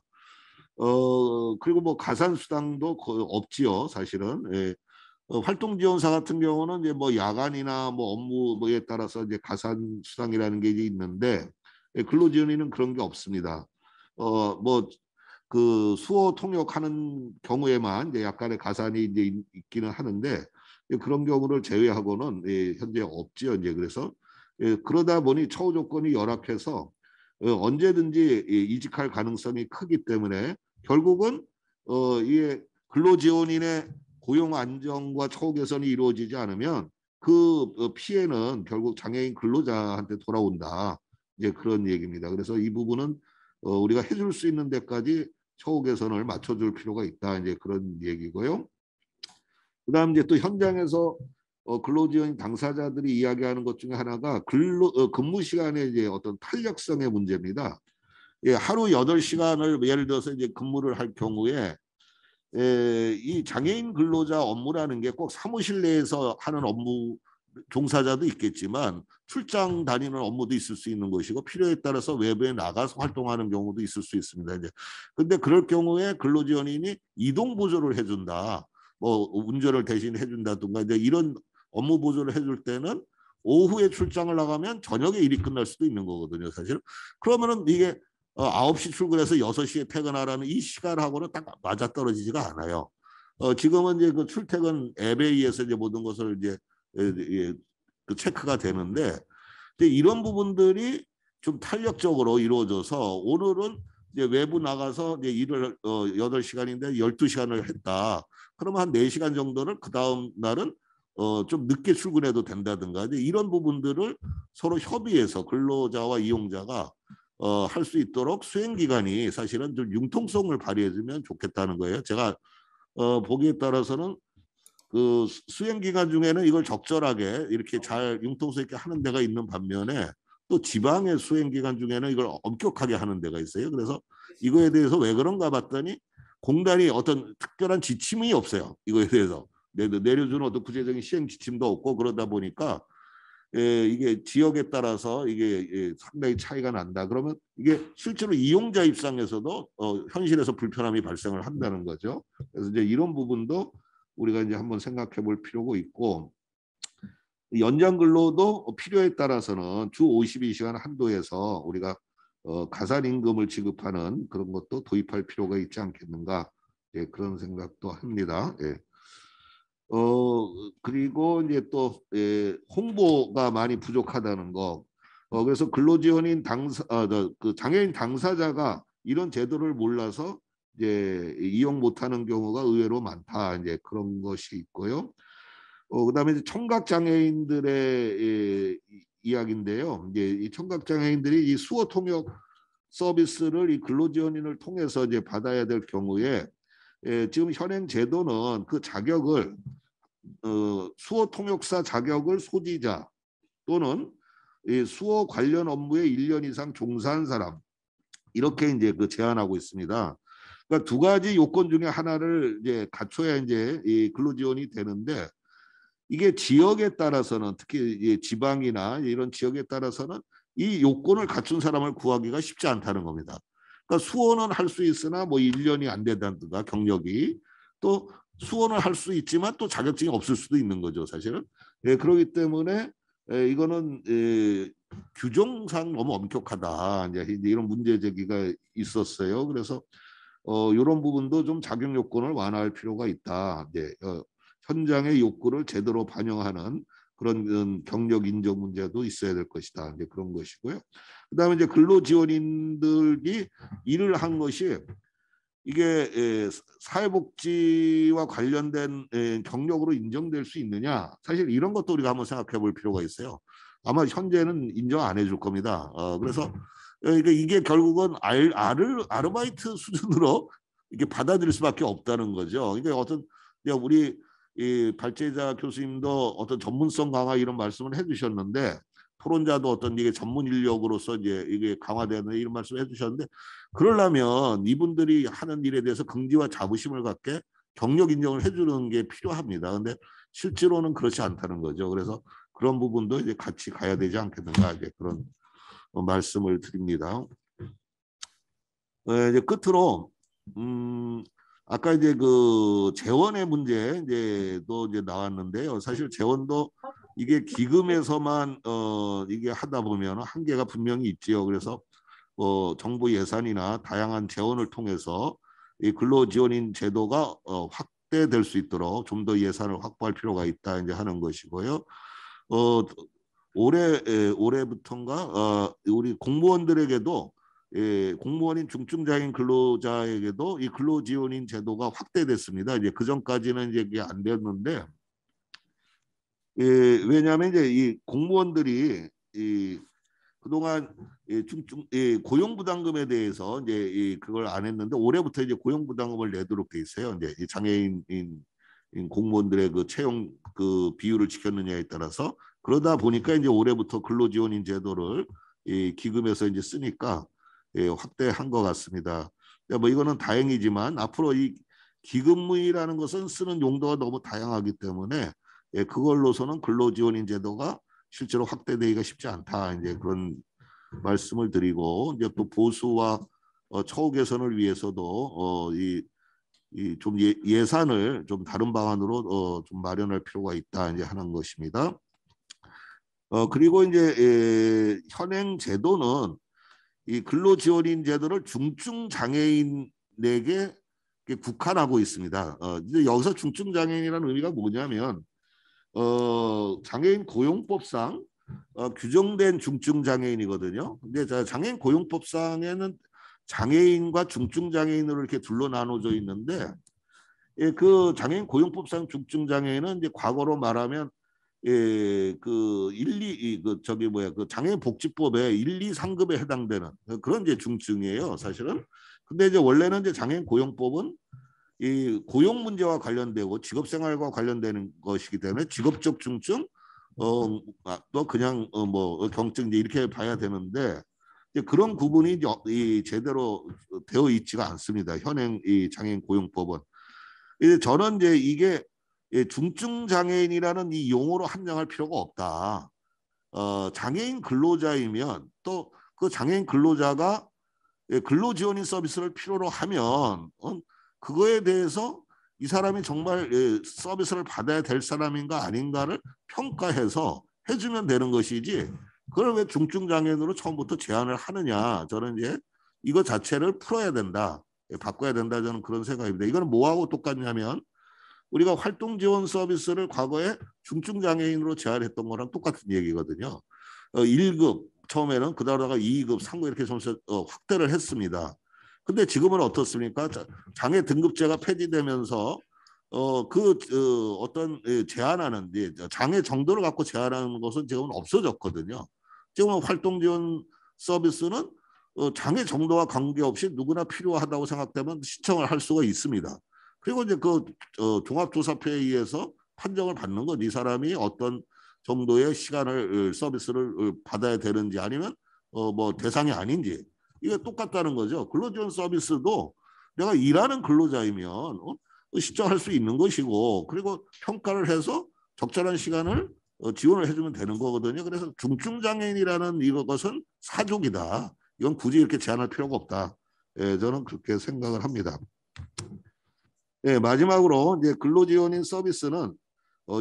그리고 뭐 가산 수당도 거의 없지요, 사실은. 예. 활동 지원사 같은 경우는 이제 뭐 야간이나 뭐 업무에 따라서 이제 가산 수당이라는 게 이제 있는데, 근로지원인은 그런 게 없습니다. 뭐 그 수호 통역하는 경우에만 이제 약간의 가산이 이제 있기는 하는데, 그런 경우를 제외하고는 현재 없지요. 이제 그래서 그러다 보니 처우 조건이 열악해서 언제든지 이직할 가능성이 크기 때문에 결국은 이게 근로지원인의 고용 안정과 처우 개선이 이루어지지 않으면 그 피해는 결국 장애인 근로자한테 돌아온다. 이제 그런 얘기입니다. 그래서 이 부분은 우리가 해줄 수 있는 데까지 처우 개선을 맞춰줄 필요가 있다. 이제 그런 얘기고요. 그다음 이제 또 현장에서 근로지원 당사자들이 이야기하는 것 중에 하나가 근무 시간의 이제 어떤 탄력성의 문제입니다. 예, 하루 8시간을 예를 들어서 이제 근무를 할 경우에 이 장애인 근로자 업무라는 게 꼭 사무실 내에서 하는 업무 종사자도 있겠지만 출장 다니는 업무도 있을 수 있는 것이고, 필요에 따라서 외부에 나가서 활동하는 경우도 있을 수 있습니다. 이제 근데 그럴 경우에 근로지원인이 이동 보조를 해준다, 뭐 운전을 대신 해준다든가 이제 이런 업무 보조를 해줄 때는 오후에 출장을 나가면 저녁에 일이 끝날 수도 있는 거거든요, 사실. 그러면은 이게 9시 출근해서 6시에 퇴근하라는 이 시간하고는 딱 맞아떨어지지가 않아요. 지금은 이제 그 출퇴근 앱에 의해서 이제 모든 것을 이제 그 체크가 되는데, 이런 부분들이 좀 탄력적으로 이루어져서 오늘은 이제 외부 나가서 이제 일을 8시간인데 12시간을 했다. 그러면 한 4시간 정도를 그 다음 날은 좀 늦게 출근해도 된다든가, 이제 이런 부분들을 서로 협의해서 근로자와 이용자가 할 수 있도록 수행 기간이 사실은 좀 융통성을 발휘해주면 좋겠다는 거예요. 제가 보기에 따라서는 그 수행 기간 중에는 이걸 적절하게 이렇게 잘 융통성 있게 하는 데가 있는 반면에, 또 지방의 수행 기간 중에는 이걸 엄격하게 하는 데가 있어요. 그래서 이거에 대해서 왜 그런가 봤더니 공단이 어떤 특별한 지침이 없어요. 이거에 대해서 내려주는 어떤 구체적인 시행 지침도 없고, 그러다 보니까 이게 지역에 따라서 이게 상당히 차이가 난다. 그러면 이게 실제로 이용자 입장에서도 현실에서 불편함이 발생을 한다는 거죠. 그래서 이제 이런 부분도 우리가 이제 한번 생각해 볼 필요가 있고, 연장 근로도 필요에 따라서는 주 52시간 한도에서 우리가 가산 임금을 지급하는 그런 것도 도입할 필요가 있지 않겠는가, 그런 생각도 합니다. 그리고 이제 또 홍보가 많이 부족하다는 거. 그래서 근로지원인 그 장애인 당사자가 이런 제도를 몰라서 이제 이용 못하는 경우가 의외로 많다. 이제 그런 것이 있고요. 그다음에 이제 청각 장애인들의 이야기인데요. 이제 이 청각 장애인들이 이 수어 통역 서비스를 이 근로지원인을 통해서 이제 받아야 될 경우에 지금 현행 제도는 그 자격을 수어 통역사 자격을 소지자 또는 이 수어 관련 업무에 1년 이상 종사한 사람, 이렇게 이제 그 제한하고 있습니다. 그러니까 두 가지 요건 중에 하나를 이제 갖춰야 이제 이 근로지원이 되는데, 이게 지역에 따라서는 특히 지방이나 이런 지역에 따라서는 이 요건을 갖춘 사람을 구하기가 쉽지 않다는 겁니다. 그러니까 수어는 할 수 있으나 뭐 1년이 안 된다든가 경력이, 또 수어는 할 수 있지만 또 자격증이 없을 수도 있는 거죠, 사실은. 그렇기 때문에 이거는 규정상 너무 엄격하다, 이제 이런 문제 제기가 있었어요. 그래서 이런 부분도 좀 자격 요건을 완화할 필요가 있다. 이제 현장의 욕구를 제대로 반영하는 그런 경력 인정 문제도 있어야 될 것이다. 이제 그런 것이고요. 그다음에 이제 근로지원인들이 일을 한 것이 이게 사회복지와 관련된 경력으로 인정될 수 있느냐, 사실 이런 것도 우리가 한번 생각해 볼 필요가 있어요. 아마 현재는 인정 안 해줄 겁니다. 그래서 그러니까 이게 결국은 아르바이트 수준으로 이게 받아들일 수밖에 없다는 거죠. 그러니까 우리 이 발제자 교수님도 어떤 전문성 강화 이런 말씀을 해주셨는데, 토론자도 어떤 이게 전문 인력으로서 이제 이게 강화되는 이런 말씀을 해주셨는데, 그러려면 이분들이 하는 일에 대해서 긍지와 자부심을 갖게 경력 인정을 해주는 게 필요합니다. 근데 실제로는 그렇지 않다는 거죠. 그래서 그런 부분도 이제 같이 가야 되지 않겠는가, 이제 그런 말씀을 드립니다. 이제 끝으로 아까 이제 그 재원의 문제 이제도 이제 나왔는데요. 사실 재원도 이게 기금에서만 이게 하다 보면 한계가 분명히 있지요. 그래서 정부 예산이나 다양한 재원을 통해서 이 근로지원인 제도가 확대될 수 있도록 좀 더 예산을 확보할 필요가 있다 이제 하는 것이고요. 올해부터인가 우리 공무원들에게도 공무원인 중증장애인 근로자에게도 이 근로지원인 제도가 확대됐습니다. 이제 그 전까지는 이제 이게 안 됐는데, 왜냐하면 이제 이 공무원들이 그동안 고용부담금에 대해서 이제 그걸 안 했는데, 올해부터 이제 고용부담금을 내도록 돼 있어요. 이제 이 장애인 공무원들의 그 채용 그 비율을 지켰느냐에 따라서. 그러다 보니까 이제 올해부터 근로지원인 제도를 이 기금에서 이제 쓰니까 확대한 것 같습니다. 뭐 이거는 다행이지만 앞으로 이 기금이라는 것은 쓰는 용도가 너무 다양하기 때문에 그걸로서는 근로지원인 제도가 실제로 확대되기가 쉽지 않다, 이제 그런 말씀을 드리고, 이제 또 보수와 처우 개선을 위해서도 좀 예산을 좀 다른 방안으로 좀 마련할 필요가 있다, 이제 하는 것입니다. 그리고 이제 현행 제도는 이 근로지원인 제도를 중증장애인에게 국한하고 있습니다. 이제 여기서 중증장애인이라는 의미가 뭐냐면 장애인 고용법상 규정된 중증장애인이거든요. 근데 장애인 고용법상에는 장애인과 중증장애인으로 이렇게 둘로 나눠져 있는데, 그 장애인 고용법상 중증장애인은 이제 과거로 말하면 그 장애인 복지법의 1, 2, 3급에 해당되는 그런 이제 중증이에요, 사실은. 근데 이제 원래는 이제 장애인 고용법은 이 고용 문제와 관련되고 직업 생활과 관련되는 것이기 때문에 직업적 중증, 또 그냥 뭐 경증 이제 이렇게 봐야 되는데, 이제 그런 구분이 이제 제대로 되어 있지가 않습니다, 현행 이 장애인 고용법은. 이제 저는 이제 이게 중증 장애인이라는 이 용어로 한정할 필요가 없다. 장애인 근로자이면 또 그 장애인 근로자가 근로지원인 서비스를 필요로 하면 그거에 대해서 이 사람이 정말 서비스를 받아야 될 사람인가 아닌가를 평가해서 해주면 되는 것이지, 그걸 왜 중증 장애인으로 처음부터 제한을 하느냐. 저는 이제 이거 자체를 풀어야 된다, 바꿔야 된다, 저는 그런 생각입니다. 이거는 뭐하고 똑같냐면 우리가 활동 지원 서비스를 과거에 중증 장애인으로 제한했던 거랑 똑같은 얘기거든요. 1급 처음에는, 그러다가 2급, 3급 이렇게 점수 확대를 했습니다. 근데 지금은 어떻습니까? 장애 등급제가 폐지되면서 어떤 제한하는 장애 정도를 갖고 제한하는 것은 지금은 없어졌거든요. 지금은 활동 지원 서비스는 장애 정도와 관계없이 누구나 필요하다고 생각되면 신청을 할 수가 있습니다. 그리고 이제 그 종합조사표에 의해서 판정을 받는 것, 이 사람이 어떤 정도의 시간을 서비스를 받아야 되는지 아니면 뭐 대상이 아닌지, 이게 똑같다는 거죠. 근로지원 서비스도 내가 일하는 근로자이면 신청할 수 있는 것이고, 그리고 평가를 해서 적절한 시간을 지원을 해주면 되는 거거든요. 그래서 중증장애인이라는 이것은 사족이다. 이건 굳이 이렇게 제한할 필요가 없다. 저는 그렇게 생각을 합니다. 마지막으로 이제 근로지원인 서비스는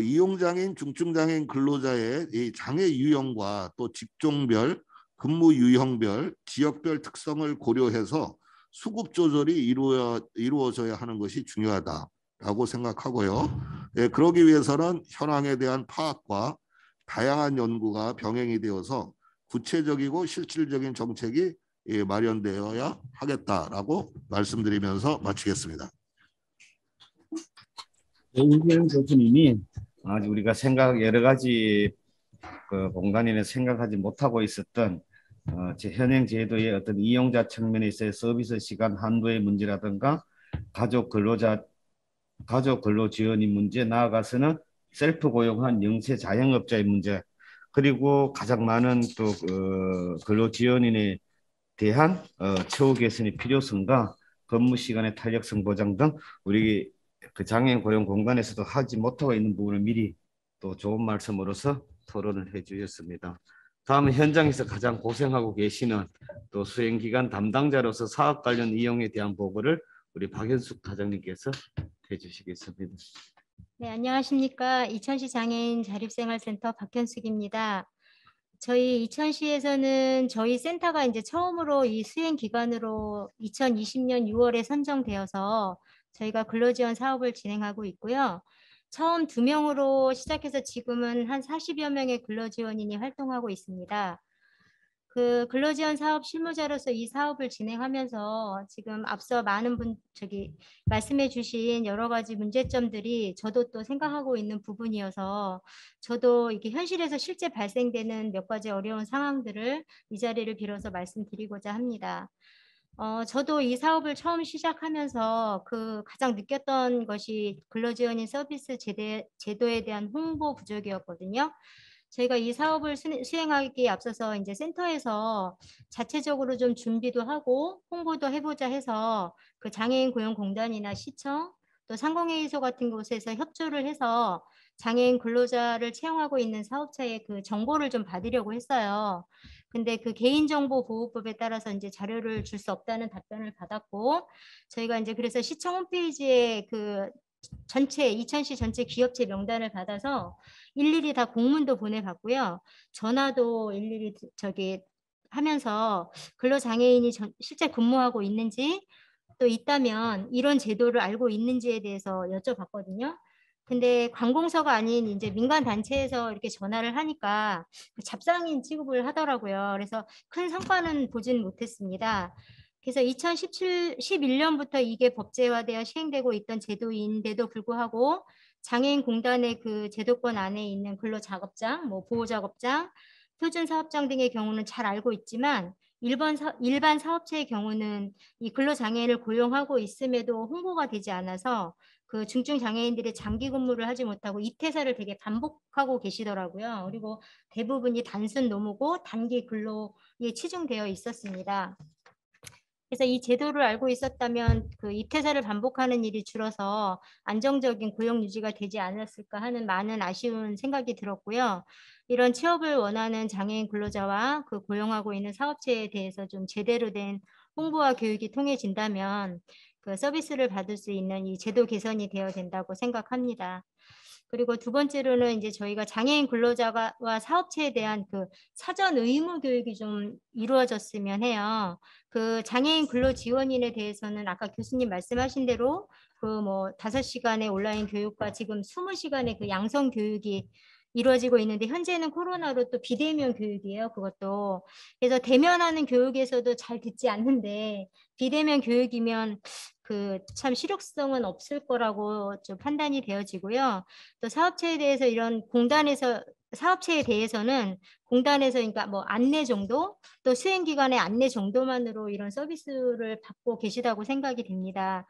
이용장애인, 중증장애인 근로자의 이 장애 유형과 또 직종별, 근무 유형별, 지역별 특성을 고려해서 수급 조절이 이루어져야 하는 것이 중요하다라고 생각하고요. 그러기 위해서는 현황에 대한 파악과 다양한 연구가 병행이 되어서 구체적이고 실질적인 정책이 마련되어야 하겠다라고 말씀드리면서 마치겠습니다. 이재용 교수님이 우리가 여러 가지 그 공간에는 생각하지 못하고 있었던 현행 제도의 어떤 이용자 측면에서의 서비스 시간 한도의 문제라든가 가족 근로 지원의 문제, 나아가서는 셀프 고용한 영세 자영업자의 문제, 그리고 가장 많은 또 근로 지원인에 대한 처우 개선의 필요성과 근무 시간의 탄력성 보장 등 우리 그 장애인 고용 공단에서도 하지 못하고 있는 부분을 미리 또 좋은 말씀으로서 토론을 해주셨습니다. 다음은 현장에서 가장 고생하고 계시는 또 수행기관 담당자로서 사업 관련 이용에 대한 보고를 우리 박현숙 과장님께서 해주시겠습니다. 네, 안녕하십니까. 이천시 장애인 자립생활센터 박현숙입니다. 저희 이천시에서는 저희 센터가 이제 처음으로 이 수행 기관으로 2020년 6월에 선정되어서 저희가 근로지원 사업을 진행하고 있고요. 처음 2명으로 시작해서 지금은 한 40여 명의 근로지원인이 활동하고 있습니다. 그 근로지원 사업 실무자로서 이 사업을 진행하면서 지금 앞서 많은 말씀해 주신 여러 가지 문제점들이 저도 또 생각하고 있는 부분이어서 저도 이게 현실에서 실제 발생되는 몇 가지 어려운 상황들을 이 자리를 빌어서 말씀드리고자 합니다. 저도 이 사업을 처음 시작하면서 그 가장 느꼈던 것이 근로지원인 서비스 제도에 대한 홍보 부족이었거든요. 저희가 이 사업을 수행하기에 앞서서 이제 센터에서 자체적으로 좀 준비도 하고 홍보도 해보자 해서 그 장애인 고용공단이나 시청 또 상공회의소 같은 곳에서 협조를 해서 장애인 근로자를 채용하고 있는 사업자의 그 정보를 좀 받으려고 했어요. 근데 그 개인정보보호법에 따라서 이제 자료를 줄 수 없다는 답변을 받았고 저희가 이제 그래서 시청 홈페이지에 그 전체 이천시 전체 기업체 명단을 받아서 일일이 다 공문도 보내봤고요. 전화도 일일이 하면서 근로장애인이 실제 근무하고 있는지 또 있다면 이런 제도를 알고 있는지에 대해서 여쭤봤거든요. 근데 관공서가 아닌 이제 민간 단체에서 이렇게 전화를 하니까 잡상인 취급을 하더라고요. 그래서 큰 성과는 보진 못했습니다. 그래서 2011년부터 이게 법제화되어 시행되고 있던 제도인데도 불구하고 장애인 공단의 그 제도권 안에 있는 근로작업장, 뭐 보호작업장, 표준사업장 등의 경우는 잘 알고 있지만 일반 사업체의 경우는 이 근로장애인을 고용하고 있음에도 홍보가 되지 않아서 그 중증 장애인들이 장기 근무를 하지 못하고 입퇴사를 되게 반복하고 계시더라고요. 그리고 대부분이 단순 노무고 단기 근로에 치중되어 있었습니다. 그래서 이 제도를 알고 있었다면 그 입퇴사를 반복하는 일이 줄어서 안정적인 고용 유지가 되지 않았을까 하는 많은 아쉬운 생각이 들었고요. 이런 취업을 원하는 장애인 근로자와 그 고용하고 있는 사업체에 대해서 좀 제대로 된 홍보와 교육이 통해진다면 그 서비스를 받을 수 있는 이 제도 개선이 되어야 된다고 생각합니다. 그리고 두 번째로는 이제 저희가 장애인 근로자와 사업체에 대한 그 사전 의무 교육이 좀 이루어졌으면 해요. 그 장애인 근로 지원인에 대해서는 아까 교수님 말씀하신 대로 그 뭐 5시간의 온라인 교육과 지금 20시간의 그 양성 교육이 이루어지고 있는데 현재는 코로나로 또 비대면 교육이에요. 그것도. 그래서 대면하는 교육에서도 잘 듣지 않는데 비대면 교육이면 그 참 실효성은 없을 거라고 좀 판단이 되어지고요. 또 사업체에 대해서 이런 사업체에 대해서는 공단에서 그러니까 뭐 안내 정도 또 수행기관의 안내 정도만으로 이런 서비스를 받고 계시다고 생각이 됩니다.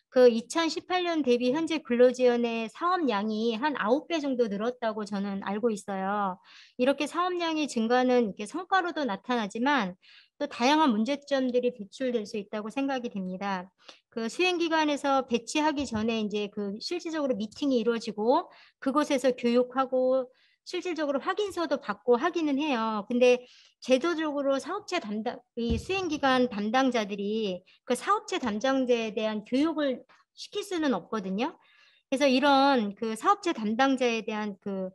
그 2018년 대비 현재 근로지원의 사업량이 한 9배 정도 늘었다고 저는 알고 있어요. 이렇게 사업량이 증가는 이렇게 성과로도 나타나지만 또 다양한 문제점들이 배출될 수 있다고 생각이 됩니다. 그 수행기관에서 배치하기 전에 이제 그 실질적으로 미팅이 이루어지고 그곳에서 교육하고 실질적으로 확인서도 받고 하기는 해요. 근데 제도적으로 이 수행기관 담당자들이 그 사업체 담당자에 대한 교육을 시킬 수는 없거든요. 그래서 이런 그 사업체 담당자에 대한 그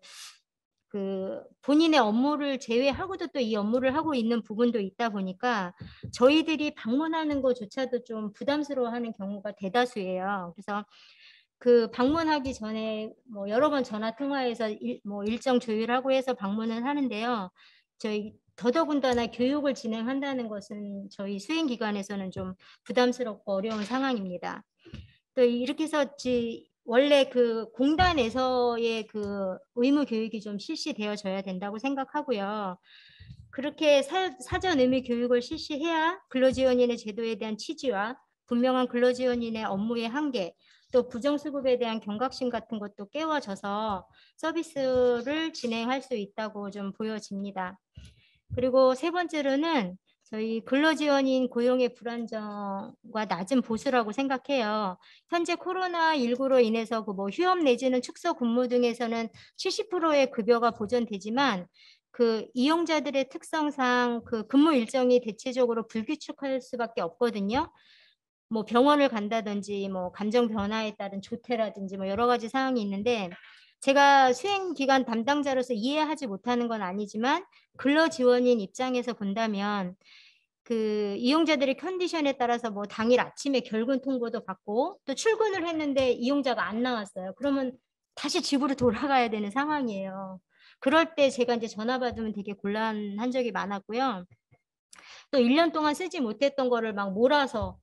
본인의 업무를 제외하고도 또 이 업무를 하고 있는 부분도 있다 보니까 저희들이 방문하는 것조차도 좀 부담스러워하는 경우가 대다수예요. 그래서 그 방문하기 전에 뭐 여러 번 전화 통화해서 일정 조율하고 해서 방문을 하는데요. 저희 더더군다나 교육을 진행한다는 것은 저희 수행기관에서는 좀 부담스럽고 어려운 상황입니다. 또 이렇게 해서 원래 그 공단에서의 그 의무 교육이 좀 실시되어져야 된다고 생각하고요. 그렇게 사전 의무 교육을 실시해야 근로지원인의 제도에 대한 취지와 분명한 근로지원인의 업무의 한계, 또 부정수급에 대한 경각심 같은 것도 깨워져서 서비스를 진행할 수 있다고 좀 보여집니다. 그리고 세 번째로는 저희 근로지원인 고용의 불안정과 낮은 보수라고 생각해요. 현재 코로나19로 인해서 뭐 휴업 내지는 축소 근무 등에서는 70%의 급여가 보전되지만 그 이용자들의 특성상 그 근무 일정이 대체적으로 불규칙할 수밖에 없거든요. 뭐 병원을 간다든지 뭐 감정 변화에 따른 조퇴라든지 뭐 여러 가지 사항이 있는데 제가 수행 기간 담당자로서 이해하지 못하는 건 아니지만 근로지원인 입장에서 본다면 그 이용자들의 컨디션에 따라서 뭐 당일 아침에 결근 통보도 받고 또 출근을 했는데 이용자가 안 나왔어요. 그러면 다시 집으로 돌아가야 되는 상황이에요. 그럴 때 제가 이제 전화 받으면 되게 곤란한 적이 많았고요. 또 1년 동안 쓰지 못했던 거를 막 몰아서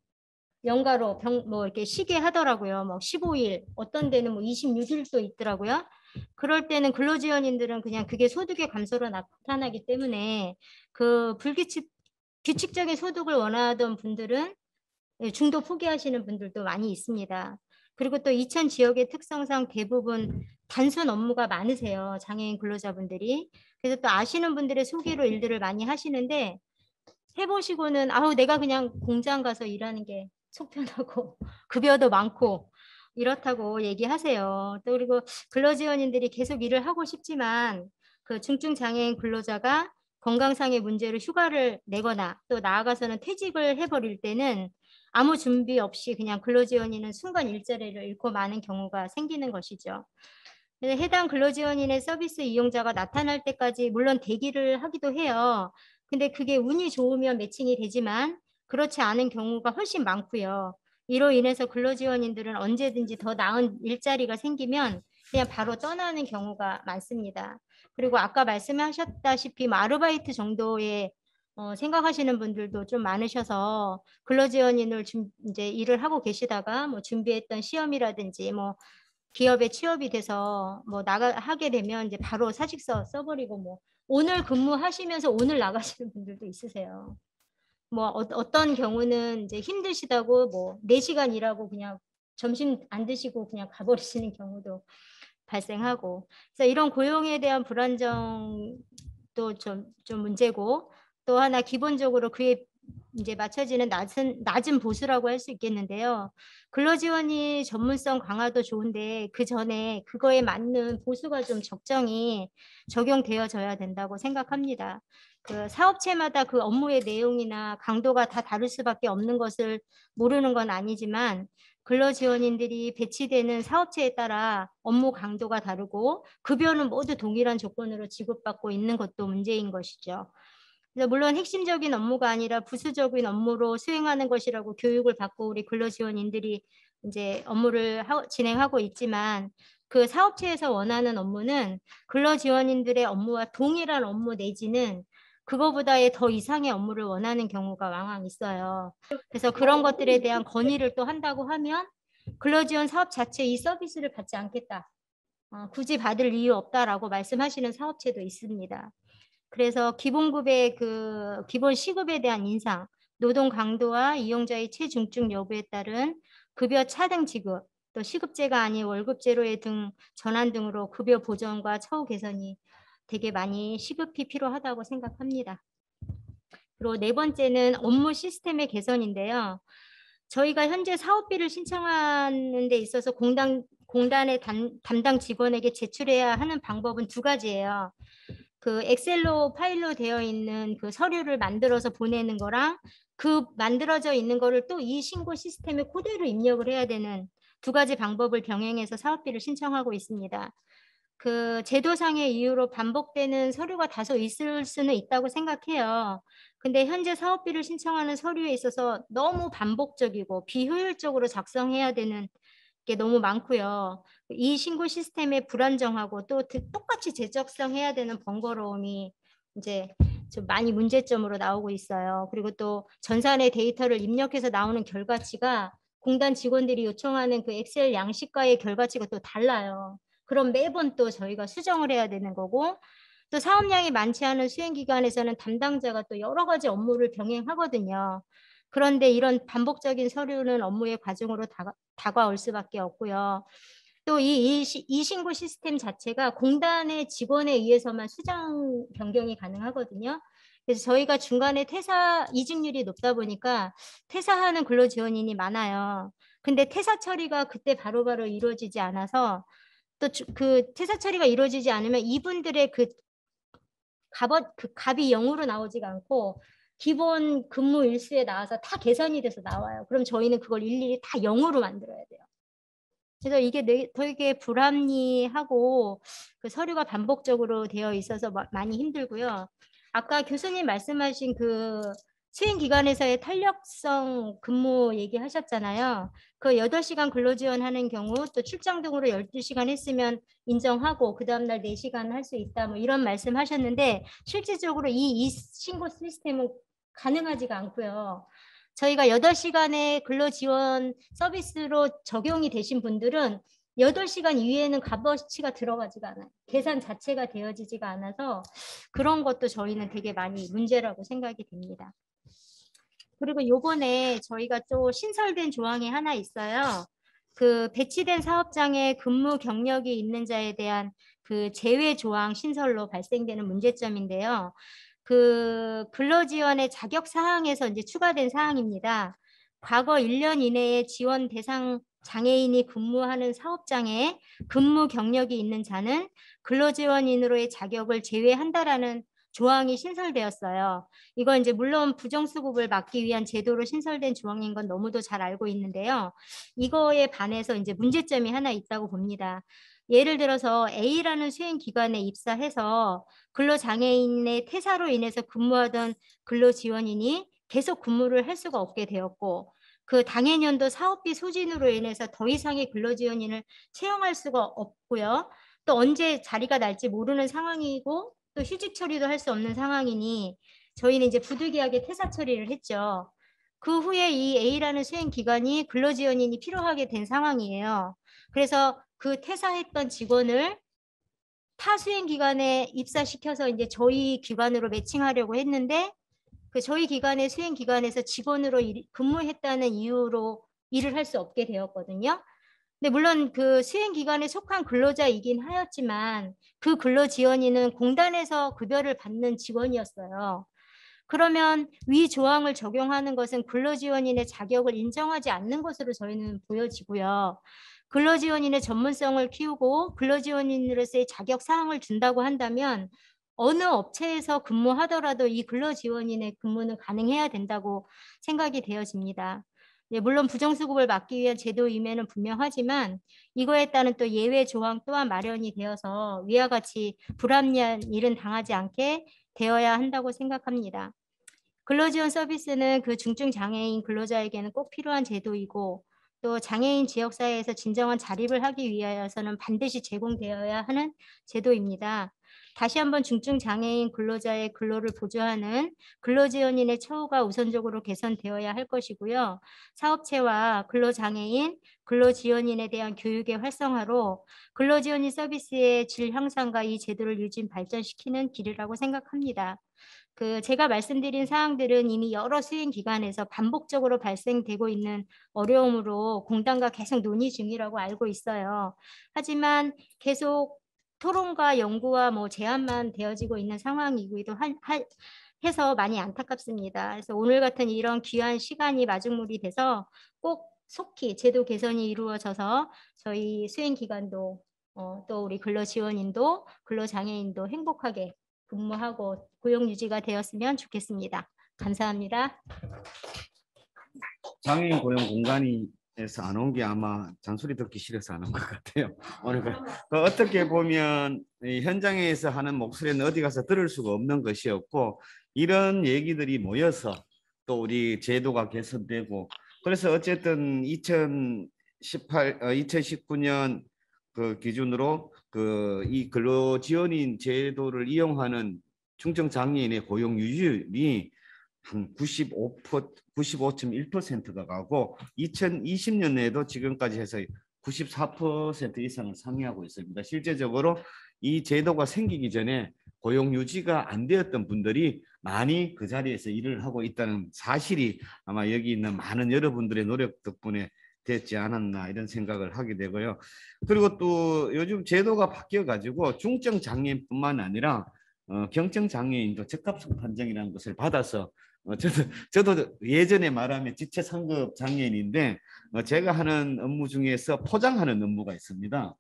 연가로 뭐 이렇게 쉬게 하더라고요. 뭐 15일, 어떤 데는 뭐 26일도 있더라고요. 그럴 때는 근로지원인들은 그냥 그게 소득의 감소로 나타나기 때문에 그 규칙적인 소득을 원하던 분들은 중도 포기하시는 분들도 많이 있습니다. 그리고 또 이천 지역의 특성상 대부분 단순 업무가 많으세요. 장애인 근로자분들이. 그래서 또 아시는 분들의 소개로 일들을 많이 하시는데 해보시고는 아우 내가 그냥 공장 가서 일하는 게 속 편하고 급여도 많고 이렇다고 얘기하세요. 또 그리고 근로지원인들이 계속 일을 하고 싶지만 그 중증 장애인 근로자가 건강상의 문제로 휴가를 내거나 또 나아가서는 퇴직을 해버릴 때는 아무 준비 없이 그냥 근로지원인은 순간 일자리를 잃고 마는 경우가 생기는 것이죠. 해당 근로지원인의 서비스 이용자가 나타날 때까지 물론 대기를 하기도 해요. 근데 그게 운이 좋으면 매칭이 되지만 그렇지 않은 경우가 훨씬 많고요. 이로 인해서 근로지원인들은 언제든지 더 나은 일자리가 생기면 그냥 바로 떠나는 경우가 많습니다. 그리고 아까 말씀하셨다시피 아르바이트 정도의 생각하시는 분들도 좀 많으셔서 근로지원인을 이제 일을 하고 계시다가 뭐 준비했던 시험이라든지 뭐 기업에 취업이 돼서 뭐 하게 되면 이제 바로 사직서 써버리고 뭐 오늘 근무하시면서 오늘 나가시는 분들도 있으세요. 뭐 어떤 경우는 이제 힘드시다고 뭐 4시간 일하고 그냥 점심 안 드시고 그냥 가버리시는 경우도 발생하고 그래서 이런 고용에 대한 불안정도 좀 문제고 또 하나 기본적으로 그에 이제 맞춰지는 낮은 보수라고 할 수 있겠는데요. 근로지원이 전문성 강화도 좋은데 그 전에 그거에 맞는 보수가 좀 적정히 적용되어져야 된다고 생각합니다. 그 사업체마다 그 업무의 내용이나 강도가 다 다를 수밖에 없는 것을 모르는 건 아니지만 근로지원인들이 배치되는 사업체에 따라 업무 강도가 다르고 급여는 모두 동일한 조건으로 지급받고 있는 것도 문제인 것이죠. 그래서 물론 핵심적인 업무가 아니라 부수적인 업무로 수행하는 것이라고 교육을 받고 우리 근로지원인들이 이제 업무를 진행하고 있지만 그 사업체에서 원하는 업무는 근로지원인들의 업무와 동일한 업무 내지는 그거보다의 더 이상의 업무를 원하는 경우가 왕왕 있어요. 그래서 그런 것들에 대한 건의를 또 한다고 하면 근로지원 사업 자체 이 서비스를 받지 않겠다. 굳이 받을 이유 없다라고 말씀하시는 사업체도 있습니다. 그래서 기본급의 그 기본 시급에 대한 인상, 노동 강도와 이용자의 체중증 여부에 따른 급여 차등 지급, 또 시급제가 아닌 월급제로의 등 전환 등으로 급여 보전과 처우 개선이 되게 많이 시급히 필요하다고 생각합니다. 그리고 네 번째는 업무 시스템의 개선인데요. 저희가 현재 사업비를 신청하는 데 있어서 공단의 담당 직원에게 제출해야 하는 방법은 2가지예요. 그 엑셀로 파일로 되어 있는 그 서류를 만들어서 보내는 거랑 그 만들어져 있는 거를 또 이 신고 시스템에 그대로 입력을 해야 되는 2가지 방법을 병행해서 사업비를 신청하고 있습니다. 그 제도상의 이유로 반복되는 서류가 다소 있을 수는 있다고 생각해요. 근데 현재 사업비를 신청하는 서류에 있어서 너무 반복적이고 비효율적으로 작성해야 되는 게 너무 많고요. 이 신고 시스템의 불안정하고 또 똑같이 재작성해야 되는 번거로움이 이제 좀 많이 문제점으로 나오고 있어요. 그리고 또 전산의 데이터를 입력해서 나오는 결과치가 공단 직원들이 요청하는 그 엑셀 양식과의 결과치가 또 달라요. 그럼 매번 또 저희가 수정을 해야 되는 거고 또 사업량이 많지 않은 수행기관에서는 담당자가 또 여러 가지 업무를 병행하거든요. 그런데 이런 반복적인 서류는 업무의 과정으로 다가올 수밖에 없고요. 또 이 신고 시스템 자체가 공단의 직원에 의해서만 수정 변경이 가능하거든요. 그래서 저희가 중간에 퇴사 이직률이 높다 보니까 퇴사하는 근로지원인이 많아요. 근데 퇴사 처리가 그때 바로바로 이루어지지 않아서 또 그 퇴사 처리가 이루어지지 않으면 이분들의 그 값이 0으로 나오지가 않고 기본 근무 일수에 나와서 다 계산이 돼서 나와요. 그럼 저희는 그걸 일일이 다 0으로 만들어야 돼요. 그래서 이게 되게 불합리하고 그 서류가 반복적으로 되어 있어서 많이 힘들고요. 아까 교수님 말씀하신 그 수행기관에서의 탄력성 근무 얘기하셨잖아요. 그 8시간 근로지원하는 경우 또 출장 등으로 12시간 했으면 인정하고 그 다음날 4시간 할 수 있다 뭐 이런 말씀 하셨는데 실질적으로 이 신고 시스템은 가능하지가 않고요. 저희가 8시간의 근로지원 서비스로 적용이 되신 분들은 8시간 이후에는 값어치가 들어가지가 않아요. 계산 자체가 되어지지가 않아서 그런 것도 저희는 되게 많이 문제라고 생각이 됩니다. 그리고 요번에 저희가 또 신설된 조항이 하나 있어요. 그 배치된 사업장에 근무 경력이 있는 자에 대한 그 제외 조항 신설로 발생되는 문제점인데요. 그 근로지원의 자격 사항에서 이제 추가된 사항입니다. 과거 1년 이내에 지원 대상 장애인이 근무하는 사업장에 근무 경력이 있는 자는 근로지원인으로의 자격을 제외한다라는 조항이 신설되었어요. 이건 이제 물론 부정수급을 막기 위한 제도로 신설된 조항인 건 너무도 잘 알고 있는데요. 이거에 반해서 이제 문제점이 하나 있다고 봅니다. 예를 들어서 A라는 수행기관에 입사해서 근로장애인의 퇴사로 인해서 근무하던 근로지원인이 계속 근무를 할 수가 없게 되었고 그 당해년도 사업비 소진으로 인해서 더 이상의 근로지원인을 채용할 수가 없고요. 또 언제 자리가 날지 모르는 상황이고 또 휴직 처리도 할 수 없는 상황이니 저희는 이제 부득이하게 퇴사 처리를 했죠. 그 후에 이 A라는 수행기관이 근로지원인이 필요하게 된 상황이에요. 그래서 그 퇴사했던 직원을 타 수행기관에 입사시켜서 이제 저희 기관으로 매칭하려고 했는데 그 저희 기관의 수행기관에서 직원으로 근무했다는 이유로 일을 할 수 없게 되었거든요. 근데 물론 그 수행기관에 속한 근로자이긴 하였지만 그 근로지원인은 공단에서 급여를 받는 직원이었어요. 그러면 위 조항을 적용하는 것은 근로지원인의 자격을 인정하지 않는 것으로 저희는 보여지고요. 근로지원인의 전문성을 키우고 근로지원인으로서의 자격 사항을 준다고 한다면 어느 업체에서 근무하더라도 이 근로지원인의 근무는 가능해야 된다고 생각이 되어집니다. 네, 물론 부정수급을 막기 위한 제도임에는 분명하지만 이거에 따른 또 예외 조항 또한 마련이 되어서 위와 같이 불합리한 일은 당하지 않게 되어야 한다고 생각합니다. 근로지원 서비스는 그 중증 장애인 근로자에게는 꼭 필요한 제도이고 또 장애인 지역사회에서 진정한 자립을 하기 위하여서는 반드시 제공되어야 하는 제도입니다. 다시 한번 중증 장애인 근로자의 근로를 보조하는 근로지원인의 처우가 우선적으로 개선되어야 할 것이고요. 사업체와 근로장애인, 근로지원인에 대한 교육의 활성화로 근로지원인 서비스의 질 향상과 이 제도를 유진 발전시키는 길이라고 생각합니다. 그 제가 말씀드린 사항들은 이미 여러 수행기관에서 반복적으로 발생되고 있는 어려움으로 공단과 계속 논의 중이라고 알고 있어요. 하지만 계속 토론과 연구와 뭐 제안만 되어지고 있는 상황이기도 해서 많이 안타깝습니다. 그래서 오늘 같은 이런 귀한 시간이 마중물이 돼서 꼭 속히 제도 개선이 이루어져서 저희 수행기관도 또 우리 근로지원인도 근로장애인도 행복하게 근무하고 고용 유지가 되었으면 좋겠습니다. 감사합니다. 장애인 고용 공간에서 안 온 게 아마 잔소리 듣기 싫어서 안 온 것 같아요. 오늘 어떻게 보면 현장에서 하는 목소리는 어디 가서 들을 수가 없는 것이었고 이런 얘기들이 모여서 또 우리 제도가 개선되고 그래서 어쨌든 2019년 그 기준으로 이 근로지원인 제도를 이용하는 중증 장애인의 고용 유지율이 한 95.1%가 가고 2020년에도 지금까지 해서 94% 이상을 상회하고 있습니다. 실제적으로 이 제도가 생기기 전에 고용 유지가 안 되었던 분들이 많이 그 자리에서 일을 하고 있다는 사실이 아마 여기 있는 많은 여러분들의 노력 덕분에 됐지 않았나 이런 생각을 하게 되고요. 그리고 또 요즘 제도가 바뀌어 가지고 중증 장애인뿐만 아니라 경증 장애인도 적합성 판정이라는 것을 받아서 저도 예전에 말하면 지체 상급 장애인인데 제가 하는 업무 중에서 포장하는 업무가 있습니다.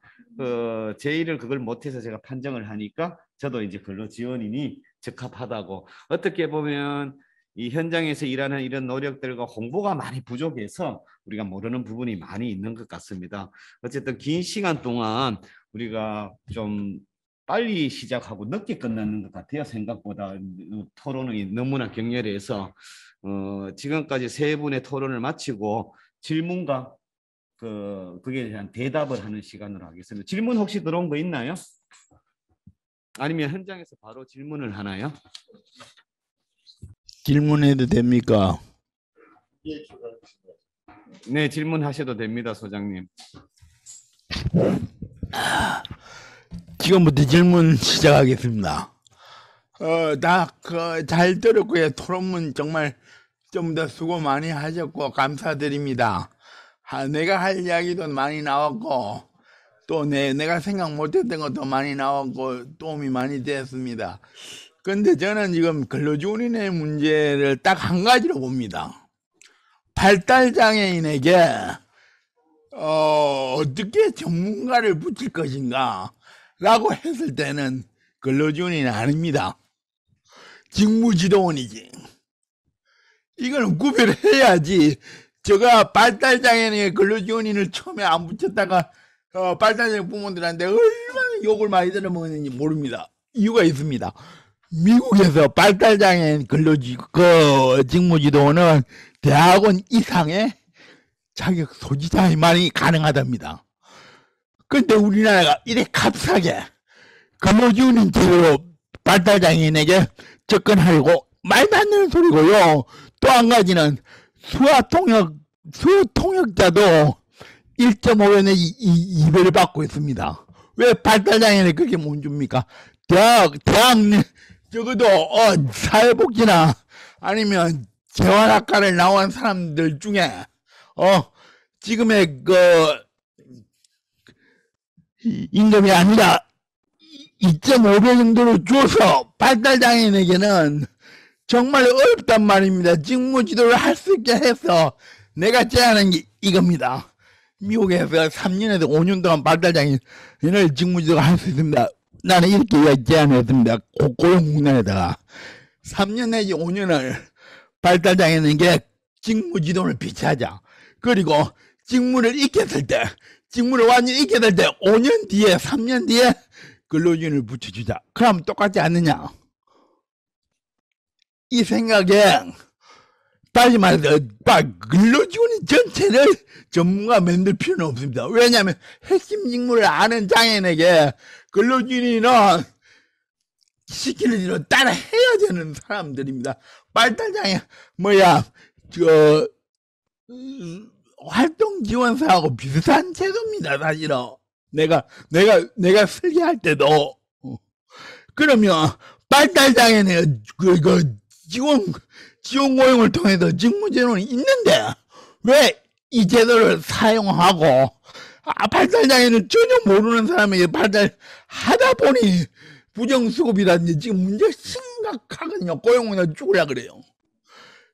제 일을 그걸 못해서 제가 판정을 하니까 저도 이제 근로지원인이 적합하다고. 어떻게 보면 이 현장에서 일하는 이런 노력들과 홍보가 많이 부족해서 우리가 모르는 부분이 많이 있는 것 같습니다. 어쨌든 긴 시간 동안 우리가 좀 빨리 시작하고 늦게 끝나는 것 같아요. 생각보다 토론이 너무나 격렬해서 지금까지 세 분의 토론을 마치고 질문과 그에 대한 대답을 하는 시간으로 하겠습니다. 질문 혹시 들어온 거 있나요? 아니면 현장에서 바로 질문을 하나요? 질문해도 됩니까? 네, 질문하셔도 됩니다, 소장님. 지금부터 질문 시작하겠습니다. 잘 들었고요. 토론문 정말 좀 더 수고 많이 하셨고 감사드립니다. 내가 할 이야기도 많이 나왔고 또 내가 생각 못했던 것도 많이 나왔고 도움이 많이 됐습니다. 근데 저는 지금 근로지원인의 문제를 딱 한 가지로 봅니다. 발달장애인에게 어떻게 전문가를 붙일 것인가 라고 했을 때는 근로지원인은 아닙니다. 직무지도원이지. 이거는 구별해야지. 제가 발달장애인에게 근로지원인을 처음에 안 붙였다가 발달장애 부모들한테 얼마나 욕을 많이 들어먹는지 모릅니다. 이유가 있습니다. 미국에서 발달장애인 직무지도원은 대학원 이상의 자격 소지자만이 가능하답니다. 근데 우리나라가 이래 값싸게 근로지원인 제도로 발달장애인에게 접근하려고 말도 안 되는 소리고요. 또 한 가지는 수통역자도 1.5배 내지 2배를 받고 있습니다. 왜 발달장애인을 그렇게 못 줍니까? 대학 적어도 사회복지나 아니면 재활학과를 나온 사람들 중에 지금의 임금이 아니라 2.5배 정도로 줘서 발달장애인에게는 정말 어렵단 말입니다. 직무지도를 할 수 있게 해서 내가 제안한 게 이겁니다. 미국에서 3년에서 5년 동안 발달장애인을 직무지도가 할 수 있습니다. 나는 이렇게 제안했습니다. 고용국난에다가 3년 내지 5년을 발달장애인에게 직무지도를 비치하자. 그리고 직무를 익혔을 때, 직무를 완전히 익혔을 때 5년 뒤에 3년 뒤에 근로지원을 붙여주자. 그럼 똑같지 않느냐? 이 생각에 다시 말해서 근로지원 전체를 전문가 만들 필요는 없습니다. 왜냐하면 핵심 직무를 아는 장애인에게 근로지원인은 시키는 대로 따라 해야 되는 사람들입니다. 발달장애 활동지원사하고 비슷한 제도입니다. 사실은 내가 설계할 때도 그러면 발달장애는 지원 고용을 통해서 직무제도는 있는데 왜 이 제도를 사용하고 발달장애는 전혀 모르는 사람에게 발달하다 보니 부정수급이라든지 지금 문제가 심각하거든요. 고용이나 죽으려 그래요.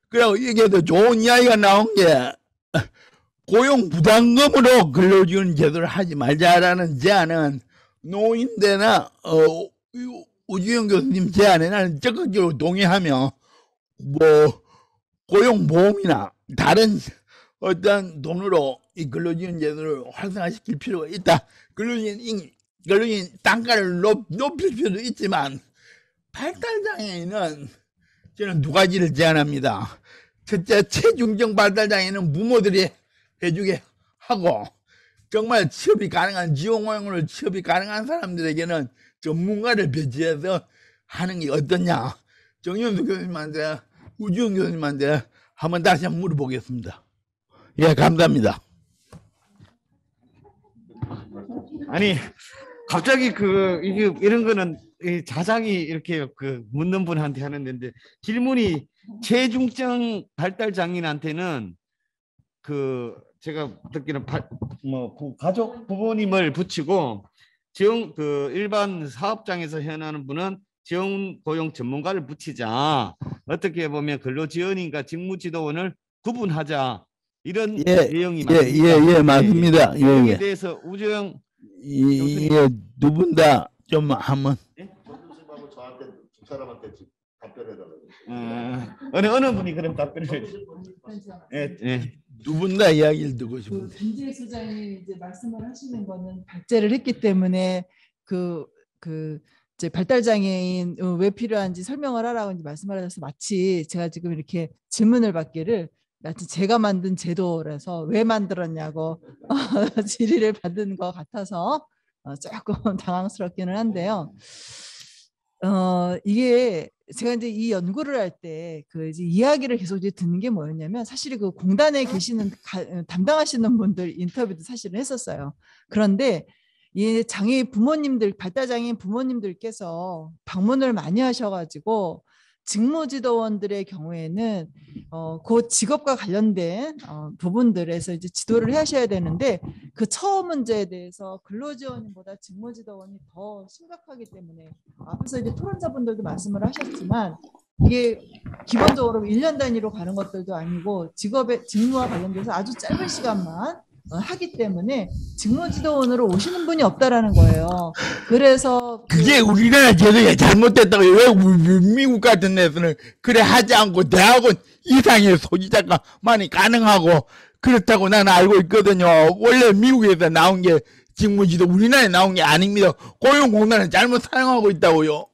그래서 여기에도 좋은 이야기가 나온 게 고용부담금으로 근로지원 제도를 하지 말자라는 제안은 노인대나 우주영 교수님 제안에 나는 적극적으로 동의하며 고용보험이나 다른 어떤 돈으로 이 근로지원 제도를 활성화시킬 필요가 있다. 근로지원 단가를 높일 필요도 있지만 발달장애인은 저는 두 가지를 제안합니다. 첫째, 체중증 발달장애는 부모들이 해주게 하고 정말 취업이 가능한 지원고용으로 취업이 가능한 사람들에게는 전문가를 배치해서 하는 게 어떠냐. 정현수 교수님한테 우주영 교수님한테 한번 다시 한번 물어보겠습니다. 예, 감사합니다. 아니 갑자기 이런 거는 이 자장이 이렇게 그 묻는 분한테 하는데 질문이 체중증 발달 장애인한테는 그 제가 듣기는 가족 부모님을 붙이고 그 일반 사업장에서 현하는 분은 지원 고용 전문가를 붙이자. 어떻게 보면 근로지원인과 직무지도원을 구분하자. 이런 내용이 맞습니다. 예, 맞습니다. 여기에 대해서 우정 두 분 다 좀 한번. 교수님하고 저한테 두 사람한테 답변해달라고. 어느 분이 그런 답변을 해주세요. 두 분 다 이야기를 듣고 싶은데. 김재익 소장이 이제 말씀을 하시는 거는 발제를 했기 때문에 이제 발달 장애인 왜 필요한지 설명을 하라고 이제 말씀을 하셔서 마치 제가 지금 이렇게 질문을 받기를 마치 제가 만든 제도라서 왜 만들었냐고 질의를 받은 것 같아서 조금 당황스럽기는 한데요. 이게 제가 이제 이 연구를 할 때 그 이제 이야기를 계속 이제 듣는 게 뭐였냐면 사실 그 공단에 계시는 담당하시는 분들 인터뷰도 사실은 했었어요. 그런데 이 장애인 부모님들, 발달장애인 부모님들께서 방문을 많이 하셔가지고 직무지도원들의 경우에는 그 직업과 관련된 부분들에서 이제 지도를 하셔야 되는데 그 처우 문제에 대해서 근로지원보다 직무지도원이 더 심각하기 때문에 앞에서 이제 토론자분들도 말씀을 하셨지만 이게 기본적으로 1년 단위로 가는 것들도 아니고 직업의 직무와 관련돼서 아주 짧은 시간만 하기 때문에 직무지도원으로 오시는 분이 없다라는 거예요. 그래서 그게 우리나라 제도가 잘못됐다고. 왜 미국 같은 데서는 그래 하지 않고 대학원 이상의 소지자가만이 가능하고 그렇다고 나는 알고 있거든요. 원래 미국에서 나온 게 직무지도 우리나라에 나온 게 아닙니다. 고용공단은 잘못 사용하고 있다고요.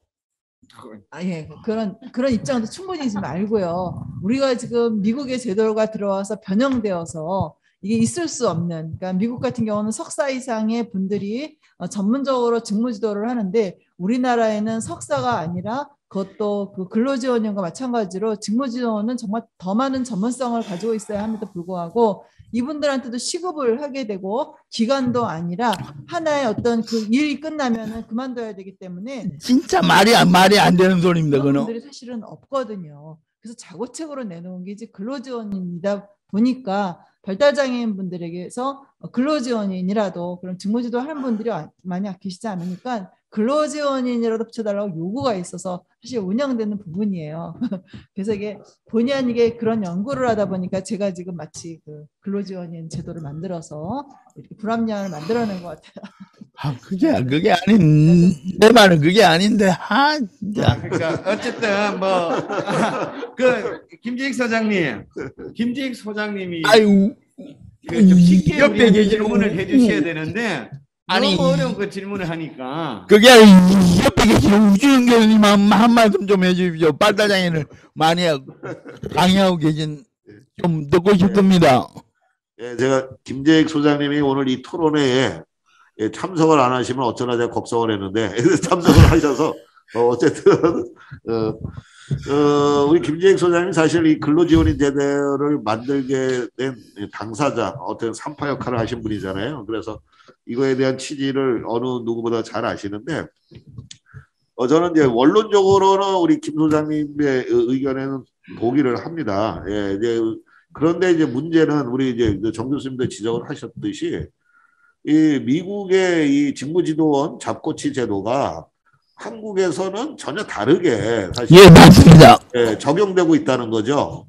예, 그런 입장도 충분히 지금 알고요. 우리가 지금 미국의 제도가 들어와서 변형되어서 이게 있을 수 없는, 그러니까 미국 같은 경우는 석사 이상의 분들이 전문적으로 직무지도를 하는데 우리나라에는 석사가 아니라 그것도 그 근로지원인과 마찬가지로 직무지도원은 정말 더 많은 전문성을 가지고 있어야 함에도 불구하고 이분들한테도 시급을 하게 되고 기간도 아니라 하나의 어떤 그 일이 끝나면은 그만둬야 되기 때문에 진짜 말이 안 되는 소리입니다. 그런 그는. 분들이 사실은 없거든요. 그래서 자고책으로 내놓은 게 이제 근로지원입니다 보니까 발달장애인 분들에게서 근로지원인이라도 그런 직무지도 하는 분들이 많이 계시지 않으니까 근로지원인이라도 붙여달라고 요구가 있어서 사실 운영되는 부분이에요. 그래서 이게 본의 아니게 그런 연구를 하다 보니까 제가 지금 마치 그 근로지원인 제도를 만들어서 이렇게 불합리함을 만들어낸 것 같아요. 그게 아닌, 내 말은 그게 아닌데, 진짜. 그러니까 어쨌든 김재익 소장님이 아유, 좀 쉽게 옆에 계시는 질문을 해주셔야 되는데 아니, 너무 어려운 그 질문을 하니까 그게 옆에 계시는 우주영 교수님 한 말씀 좀 해주십시오. 발달장애인을 많이 강의하고 계신, 좀 듣고 싶습니다. 예, 제가 김재익 소장님이 오늘 이 토론회에 참석을 안 하시면 어쩌나 제가 걱정을 했는데 참석을 하셔서 어쨌든 우리 김재익 소장님 사실 이 근로지원인 제도를 만들게 된 당사자 어떤 산파 역할을 하신 분이잖아요. 그래서 이거에 대한 취지를 어느 누구보다 잘 아시는데 저는 이제 원론적으로는 우리 김 소장님의 의견에는 동의를 합니다. 예, 이제 그런데 이제 문제는 우리 이제 정 교수님도 지적을 하셨듯이 이 미국의 이 직무지도원 잡코치 제도가 한국에서는 전혀 다르게 사실 맞습니다. 적용되고 있다는 거죠.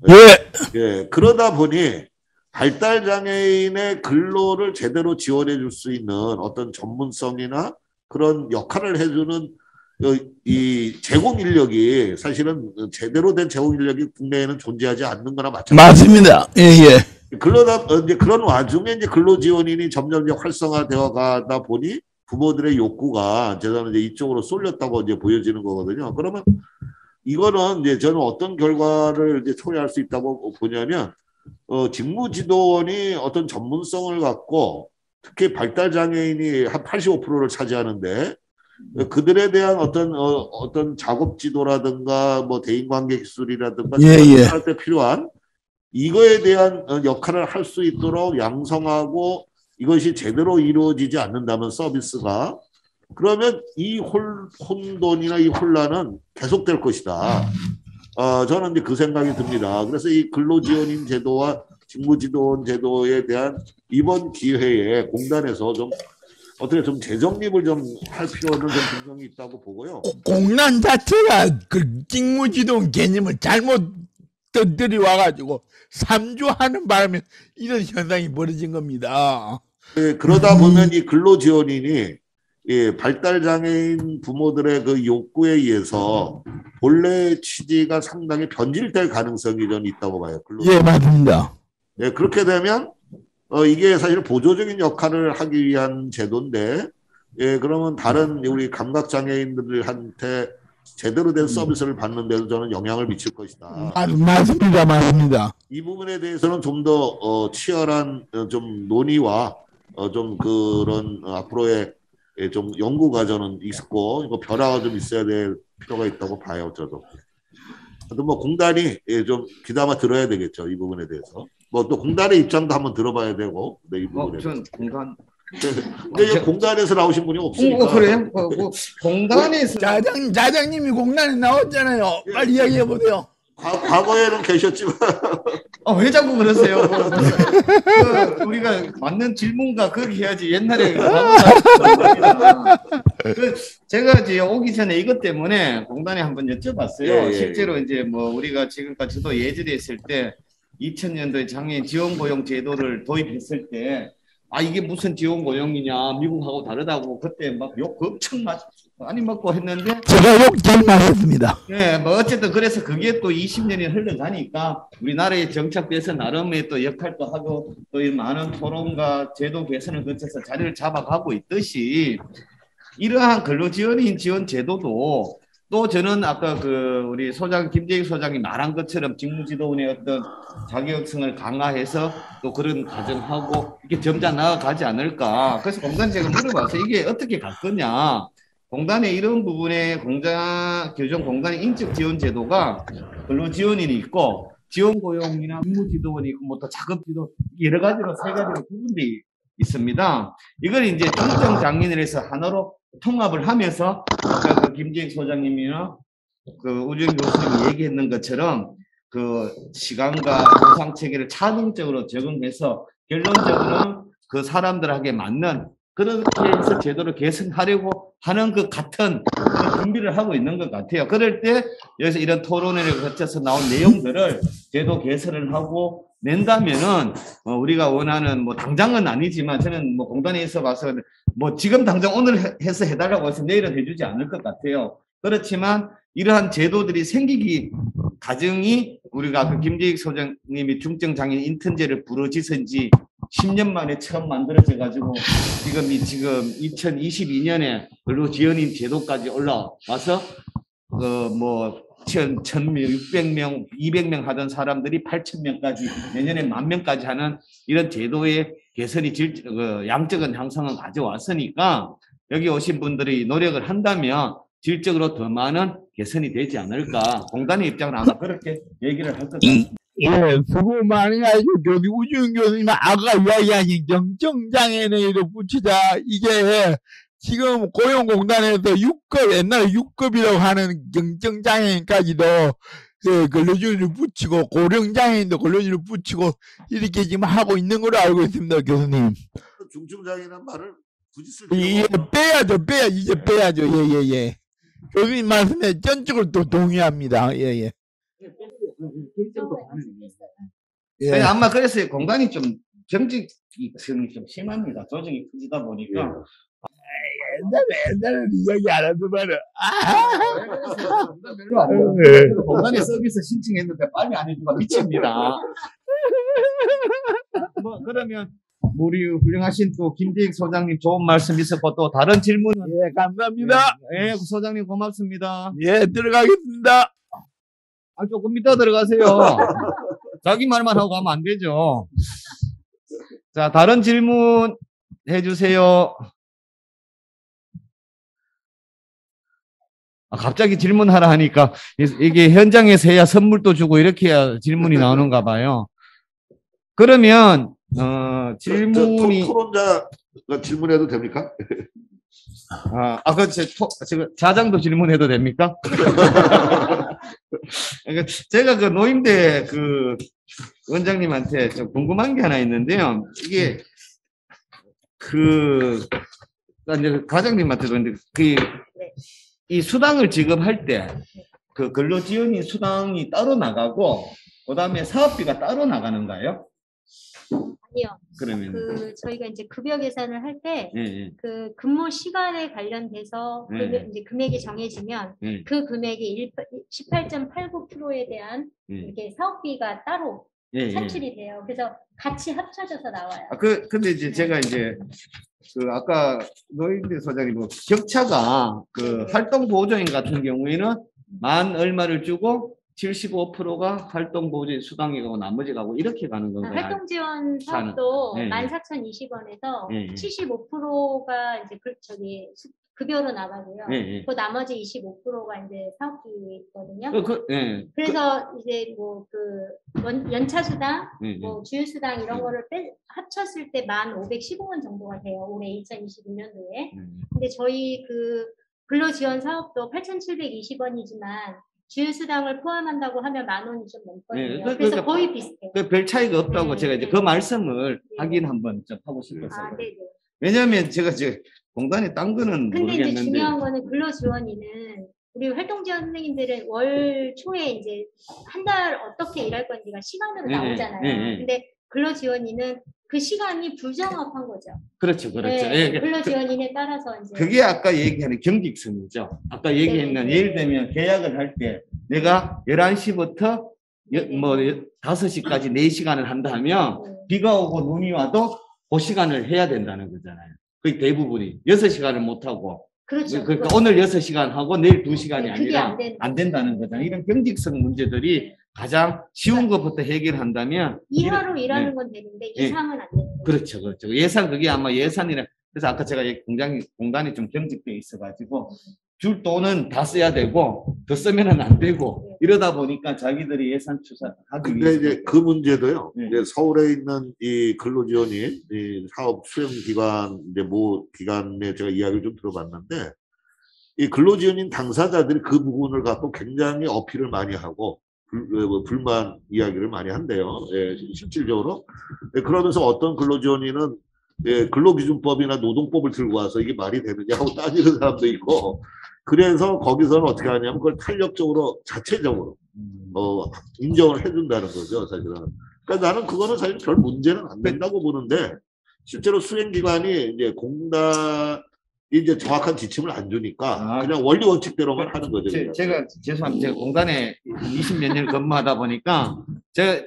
그러다 보니 발달 장애인의 근로를 제대로 지원해 줄 수 있는 어떤 전문성이나 그런 역할을 해주는 이 제공 인력이 사실은 제대로 된 제공 인력이 국내에는 존재하지 않는 거나 마찬가지입니다. 맞습니다. 그러다 이제 그런 와중에 이제 근로지원인이 점점 이제 활성화되어 가다 보니 부모들의 욕구가 저는 이제 이쪽으로 쏠렸다고 이제 보여지는 거거든요. 그러면 이거는 이제 저는 어떤 결과를 이제 초래할 수 있다고 보냐면 직무지도원이 어떤 전문성을 갖고 특히 발달 장애인이 한 85%를 차지하는데 그들에 대한 어떤 작업 지도라든가 뭐 대인관계 기술이라든가 할 때 필요한 이거에 대한 역할을 할 수 있도록 양성하고 이것이 제대로 이루어지지 않는다면 서비스가 그러면 이 혼돈이나 이 혼란은 계속될 것이다. 저는 이제 그 생각이 듭니다. 그래서 이 근로지원인 제도와 직무지도원 제도에 대한 이번 기회에 공단에서 좀 어떻게 좀 재정립을 좀 할 필요는 좀 분명히 있다고 보고요. 공단 자체가 그 직무지도원 개념을 잘못 들이와가지고 삼조하는 바람에 이런 현상이 벌어진 겁니다. 그러다 보면 이 근로지원인이 발달장애인 부모들의 그 욕구에 의해서 본래 취지가 상당히 변질될 가능성이 좀 있다고 봐요. 예, 맞습니다. 그렇게 되면 이게 사실 보조적인 역할을 하기 위한 제도인데, 그러면 다른 우리 감각장애인들한테 제대로 된 서비스를 받는 데도 저는 영향을 미칠 것이다. 맞습니다. 이 부분에 대해서는 좀 더 치열한 좀 논의와 좀 그런 앞으로의 좀 연구 과정은 있고 이거 변화가 좀 있어야 될 필요가 있다고 봐요. 저도. 뭐 공단이 좀 귀담아 들어야 되겠죠. 이 부분에 대해서. 뭐 또 공단의 입장도 한번 들어봐야 되고. 네, 이 부분에. 전 공단. 근데 공단에서 나오신 분이 없으니까. 그래요? 뭐 공단에서 자장님이 공단에 나왔잖아요. 빨리 이야기해 보세요. 과거에는 계셨지만 왜 자꾸 그러세요? 우리가 맞는 질문과 그렇게 해야지. 옛날에 제가 이제 오기 전에 이것 때문에 공단에 한번 여쭤봤어요. 실제로 이제 뭐 우리가 지금까지 저도 예전에 했을 때 2000년도에 장애인 지원 고용 제도를 도입했을 때 이게 무슨 지원 고용이냐, 미국하고 다르다고 그때 막 욕 엄청 많이 먹고 했는데 제가 욕 잘 많았습니다. 네, 뭐 어쨌든 그래서 그게 또 20년이 흘러가니까 우리나라에 정착돼서 나름의 또 역할도 하고 또 이 많은 토론과 제도 개선을 거쳐서 자리를 잡아가고 있듯이 이러한 근로지원인 지원 제도도 또 저는 아까 그 우리 김재익 소장이 말한 것처럼 직무지도원의 어떤 자격성을 강화해서 또 그런 과정하고 이렇게 점차 나아가지 않을까. 그래서 공단 제가 물어봐서 이게 어떻게 갈 거냐. 공단의 이런 부분에 교정 공단의 인적 지원 제도가 근로지원인이 있고 지원 고용이나 직무지도원이 있고 뭐 또 작업지도 여러 가지로 세 가지로 구분되어 있습니다. 이걸 이제 중증 장애인을 해서 하나로 통합을 하면서 아까 그 김재익 소장님이나 그 우정 교수님이 얘기했는 것처럼 그 시간과 보상 체계를 차등적으로 적용해서 결론적으로는 그 사람들에게 맞는 그렇게 해서 제도를 개선하려고 하는 그 같은 그런 준비를 하고 있는 것 같아요. 그럴 때 여기서 이런 토론회를 거쳐서 나온 내용들을 제도 개선을 하고 낸다면은 우리가 원하는 뭐 당장은 아니지만 저는 뭐 공단에서 봐서 뭐 지금 당장 오늘 해서 해달라고 해서 내일은 해주지 않을 것 같아요. 그렇지만 이러한 제도들이 생기기 과정이 우리가 그 김재익 소장님이 중증장애인 인턴제를 부르짖은 지 10년 만에 처음 만들어져 가지고 지금 2022년에 근로지원인 제도까지 올라와서 뭐 1,000명, 600명, 200명 하던 사람들이 8,000명까지 내년에 10,000명까지 하는 이런 제도의 개선이 양적인 향상을 가져왔으니까 여기 오신 분들이 노력을 한다면 질적으로 더 많은 개선이 되지 않을까. 공단의 입장은 아마 그렇게 얘기를 할 것 같습니다. 예, 수고 많이 하시고 우준 교수님 아까 이야기하신 경청장애인으로 붙이자 이게 지금 고용공단에서 6급 옛날에 6급이라고 하는 경청장애인까지도 근로지원을 붙이고 고령장애인도 근로지원을 붙이고 이렇게 지금 하고 있는 걸로 알고 있습니다, 교수님. 중증장애인은 말을 굳이 쓸 필요가 이제 빼야죠. 예. 교수님 말씀에 전적으로 또 동의합니다. 예. 예. 아마 그래서 공간이 좀 정직성이 좀 심합니다. 조정이 커지다 보니까. 옛날에는 이야기 안 하더만은. 공간에 서비스 신청했는데 빨리 안 해주고 미칩니다. 뭐 그러면 우리 훌륭하신 또 김재익 소장님 좋은 말씀 있었고 또 다른 질문은 예, 감사합니다. 예, 소장님 고맙습니다. 예, 들어가겠습니다. 조금 이따 들어가세요. 자기 말만 하고 가면 안 되죠. 자, 다른 질문 해주세요. 갑자기 질문하라 하니까 이게 현장에서 해야 선물도 주고 이렇게 해야 질문이 나오는가 봐요. 그러면 질문이 토론자가 질문해도 됩니까? 아까 지금 자장도 질문해도 됩니까? 그러니까 제가 그 노임대 그 원장님한테 좀 궁금한 게 하나 있는데요. 이게 그 이제 과장님한테도 근데 이 수당을 지급할 때 그 근로지원인 수당이 따로 나가고 그다음에 사업비가 따로 나가는가요? 아니요. 그러면 저희가 이제 급여 계산을 할 때 예. 근무 시간에 관련돼서 이제 금액이 정해지면 그 금액이 18.89%에 대한 이렇게 사업비가 따로 산출이 돼요. 그래서 같이 합쳐져서 나와요. 근데 이제 제가 이제 그 아까 노인대 소장님 격차가 그 활동보조인 같은 경우에는 만 얼마를 주고 75%가 활동보조인 수당이 가고 나머지 가고 이렇게 가는 건가요? 활동지원 사업도 예. 14,020원에서 예. 75%가 이제 급여로 나가고요. 예. 그 나머지 25%가 이제 사업비거든요. 그래서 이제 뭐 연차수당, 예. 뭐 주휴수당 이런 거를 합쳤을 때 1,515원 정도가 돼요. 올해 2021년도에. 근데 저희 근로지원 사업도 8,720원이지만 주휴수당을 포함한다고 하면 10,000원이 좀 넘거든요. 그래서 거의 비슷해요. 별 차이가 없다고 제가 이제 그 말씀을 하긴 한번 좀 하고 싶었어요. 네네. 왜냐하면 제가 이제 공단에 딴 거는 근데 모르겠는데. 이제 중요한 거는 근로지원인은 우리 활동지원 선생님들은 월 초에 이제 한 달 어떻게 일할 건지가 시간으로 나오잖아요. 근데 근로지원인은 그 시간이 불정확한 거죠. 그렇죠. 근로지원인에 따라서 이제 그게 아까 얘기하는 경직성이죠. 아까 얘기했는 예를 들면 계약을 할 때 내가 11시부터 뭐 5시까지 4시간을 한다 하면 비가 오고 눈이 와도 그 시간을 해야 된다는 거잖아요. 거의 대부분이 6시간을 못 하고 그렇죠. 그러니까 오늘 6시간 하고 내일 2시간이 아니라 안 된다는 거잖아요. 이런 경직성 문제들이 가장 쉬운 것부터 해결한다면 이하로 일하는 건 되는데 이상은 안 되는 거죠. 그렇죠. 예산 그게 아마 예산이라 그래서 아까 제가 공단이 좀 경직돼 있어가지고 줄 돈은 다 써야 되고 더 쓰면은 안 되고 이러다 보니까 자기들이 예산 추산하기 근데 이제 그 문제도요. 이제 서울에 있는 이 근로지원인 이 사업 수행 기관 이제 모 기관에 제가 이야기를 좀 들어봤는데 이 근로지원인 당사자들이 그 부분을 갖고 굉장히 어필을 많이 하고 불만 이야기를 많이 한대요. 실질적으로. 그러면서 어떤 근로지원인은 근로기준법이나 노동법을 들고 와서 이게 말이 되느냐 하고 따지는 사람도 있고 그래서 거기서는 어떻게 하냐면 그걸 탄력적으로 자체적으로 인정을 해준다는 거죠, 사실은. 그러니까 나는 그거는 사실 별 문제는 안 된다고 보는데 실제로 수행기관이 이제 공단이 이제 정확한 지침을 안 주니까 그냥 원리 원칙대로만 하는 거죠. 제가 죄송합니다. 제가 공단에 20몇 년 근무하다 보니까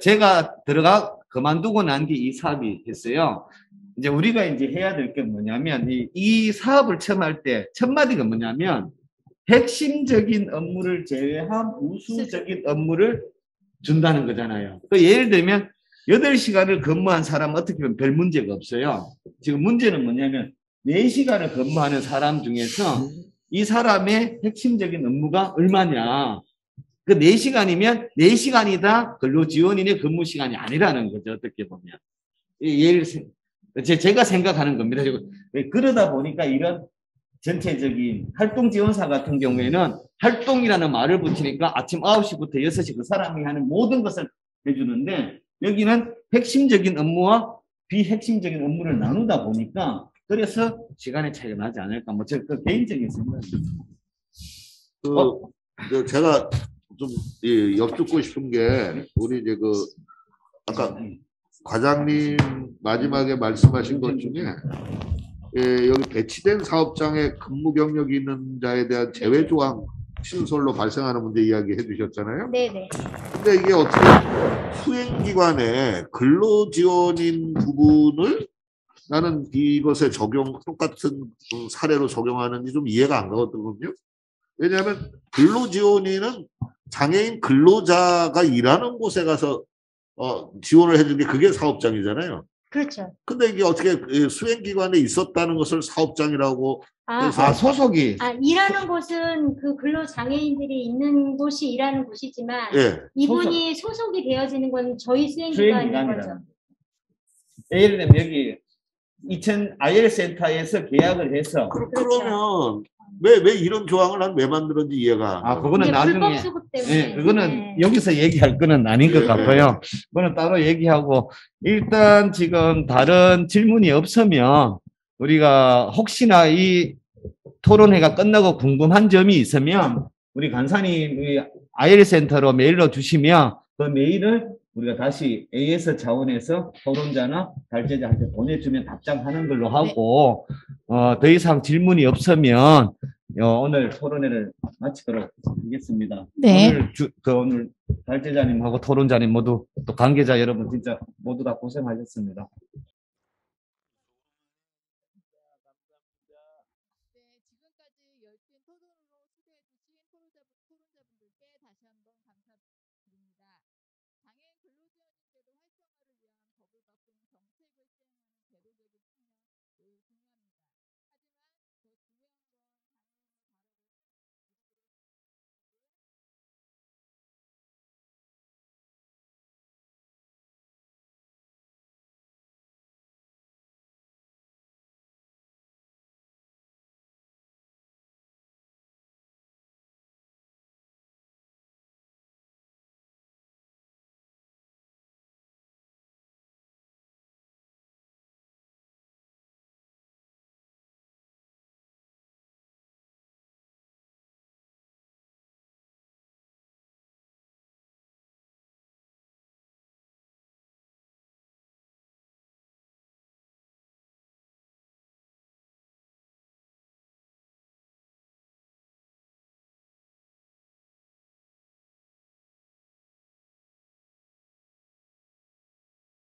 제가 그만두고 난 뒤 이 사업이 됐어요. 이제 우리가 이제 해야 될 게 뭐냐면 이 사업을 처음 할 때 첫 마디가 뭐냐면 핵심적인 업무를 제외한 우수적인 업무를 준다는 거잖아요. 예를 들면 8시간을 근무한 사람은 어떻게 보면 별 문제가 없어요. 지금 문제는 뭐냐면 4시간을 근무하는 사람 중에서 이 사람의 핵심적인 업무가 얼마냐. 그 4시간이면 4시간이 다 근로지원인의 근무 시간이 아니라는 거죠. 어떻게 보면. 제가 생각하는 겁니다. 그러다 보니까 이런 전체적인 활동지원사 같은 경우에는 활동이라는 말을 붙이니까 아침 9시부터 6시 그 사람이 하는 모든 것을 해주는데 여기는 핵심적인 업무와 비핵심적인 업무를 나누다 보니까 그래서 시간의 차이가 나지 않을까. 뭐 제 개인적인 생각입니다. 제가 좀 여쭙고 싶은 게 우리 이제 아까 과장님 마지막에 말씀하신 것 중에 여기 배치된 사업장에 근무 경력이 있는 자에 대한 제외 조항 신설로 발생하는 문제 이야기 해주셨잖아요. 네네. 근데 이게 어떻게 수행기관의 근로지원인 부분을 나는 이것에 똑같은 사례로 적용하는지 좀 이해가 안 가거든요. 왜냐하면 근로지원인은 장애인 근로자가 일하는 곳에 가서 지원을 해주는 게 그게 사업장이잖아요. 그렇죠. 근데 이게 어떻게 수행기관에 있었다는 것을 사업장이라고 해서 소속이 일하는 곳은 그 근로장애인들이 있는 곳이 일하는 곳이지만 이분이 소속이 되어지는 건 저희 수행기관인 거죠. 예를 들면 여기 IL 센터에서 계약을 해서 그러면 왜 이런 조항을 왜 만들었는지 이해가 안 돼. 그거는 이제 나중에 불법 수급 때문에. 그거는 네. 여기서 얘기할 거는 아닌 것 네. 같고요. 그거는 따로 얘기하고 일단 지금 다른 질문이 없으면 우리가 혹시나 이 토론회가 끝나고 궁금한 점이 있으면 우리 간사님이 IL 센터로 메일로 주시면 그 메일을 우리가 다시 AS 차원에서 토론자나 발제자한테 보내주면 답장하는 걸로 하고 더 이상 질문이 없으면 오늘 토론회를 마치도록 하겠습니다. 네. 오늘 발제자님하고 토론자님 모두 또 관계자 여러분 진짜 모두 다 고생하셨습니다. 지금까지 열띤 토론으로 수고해주신 토론자분들께 다시 한번 감사드립니다. 장애인 근로지원제도 활성화를 위한 법을 바꾸는 정책을 시행하는 제도적인 측면 매우 중요합니다.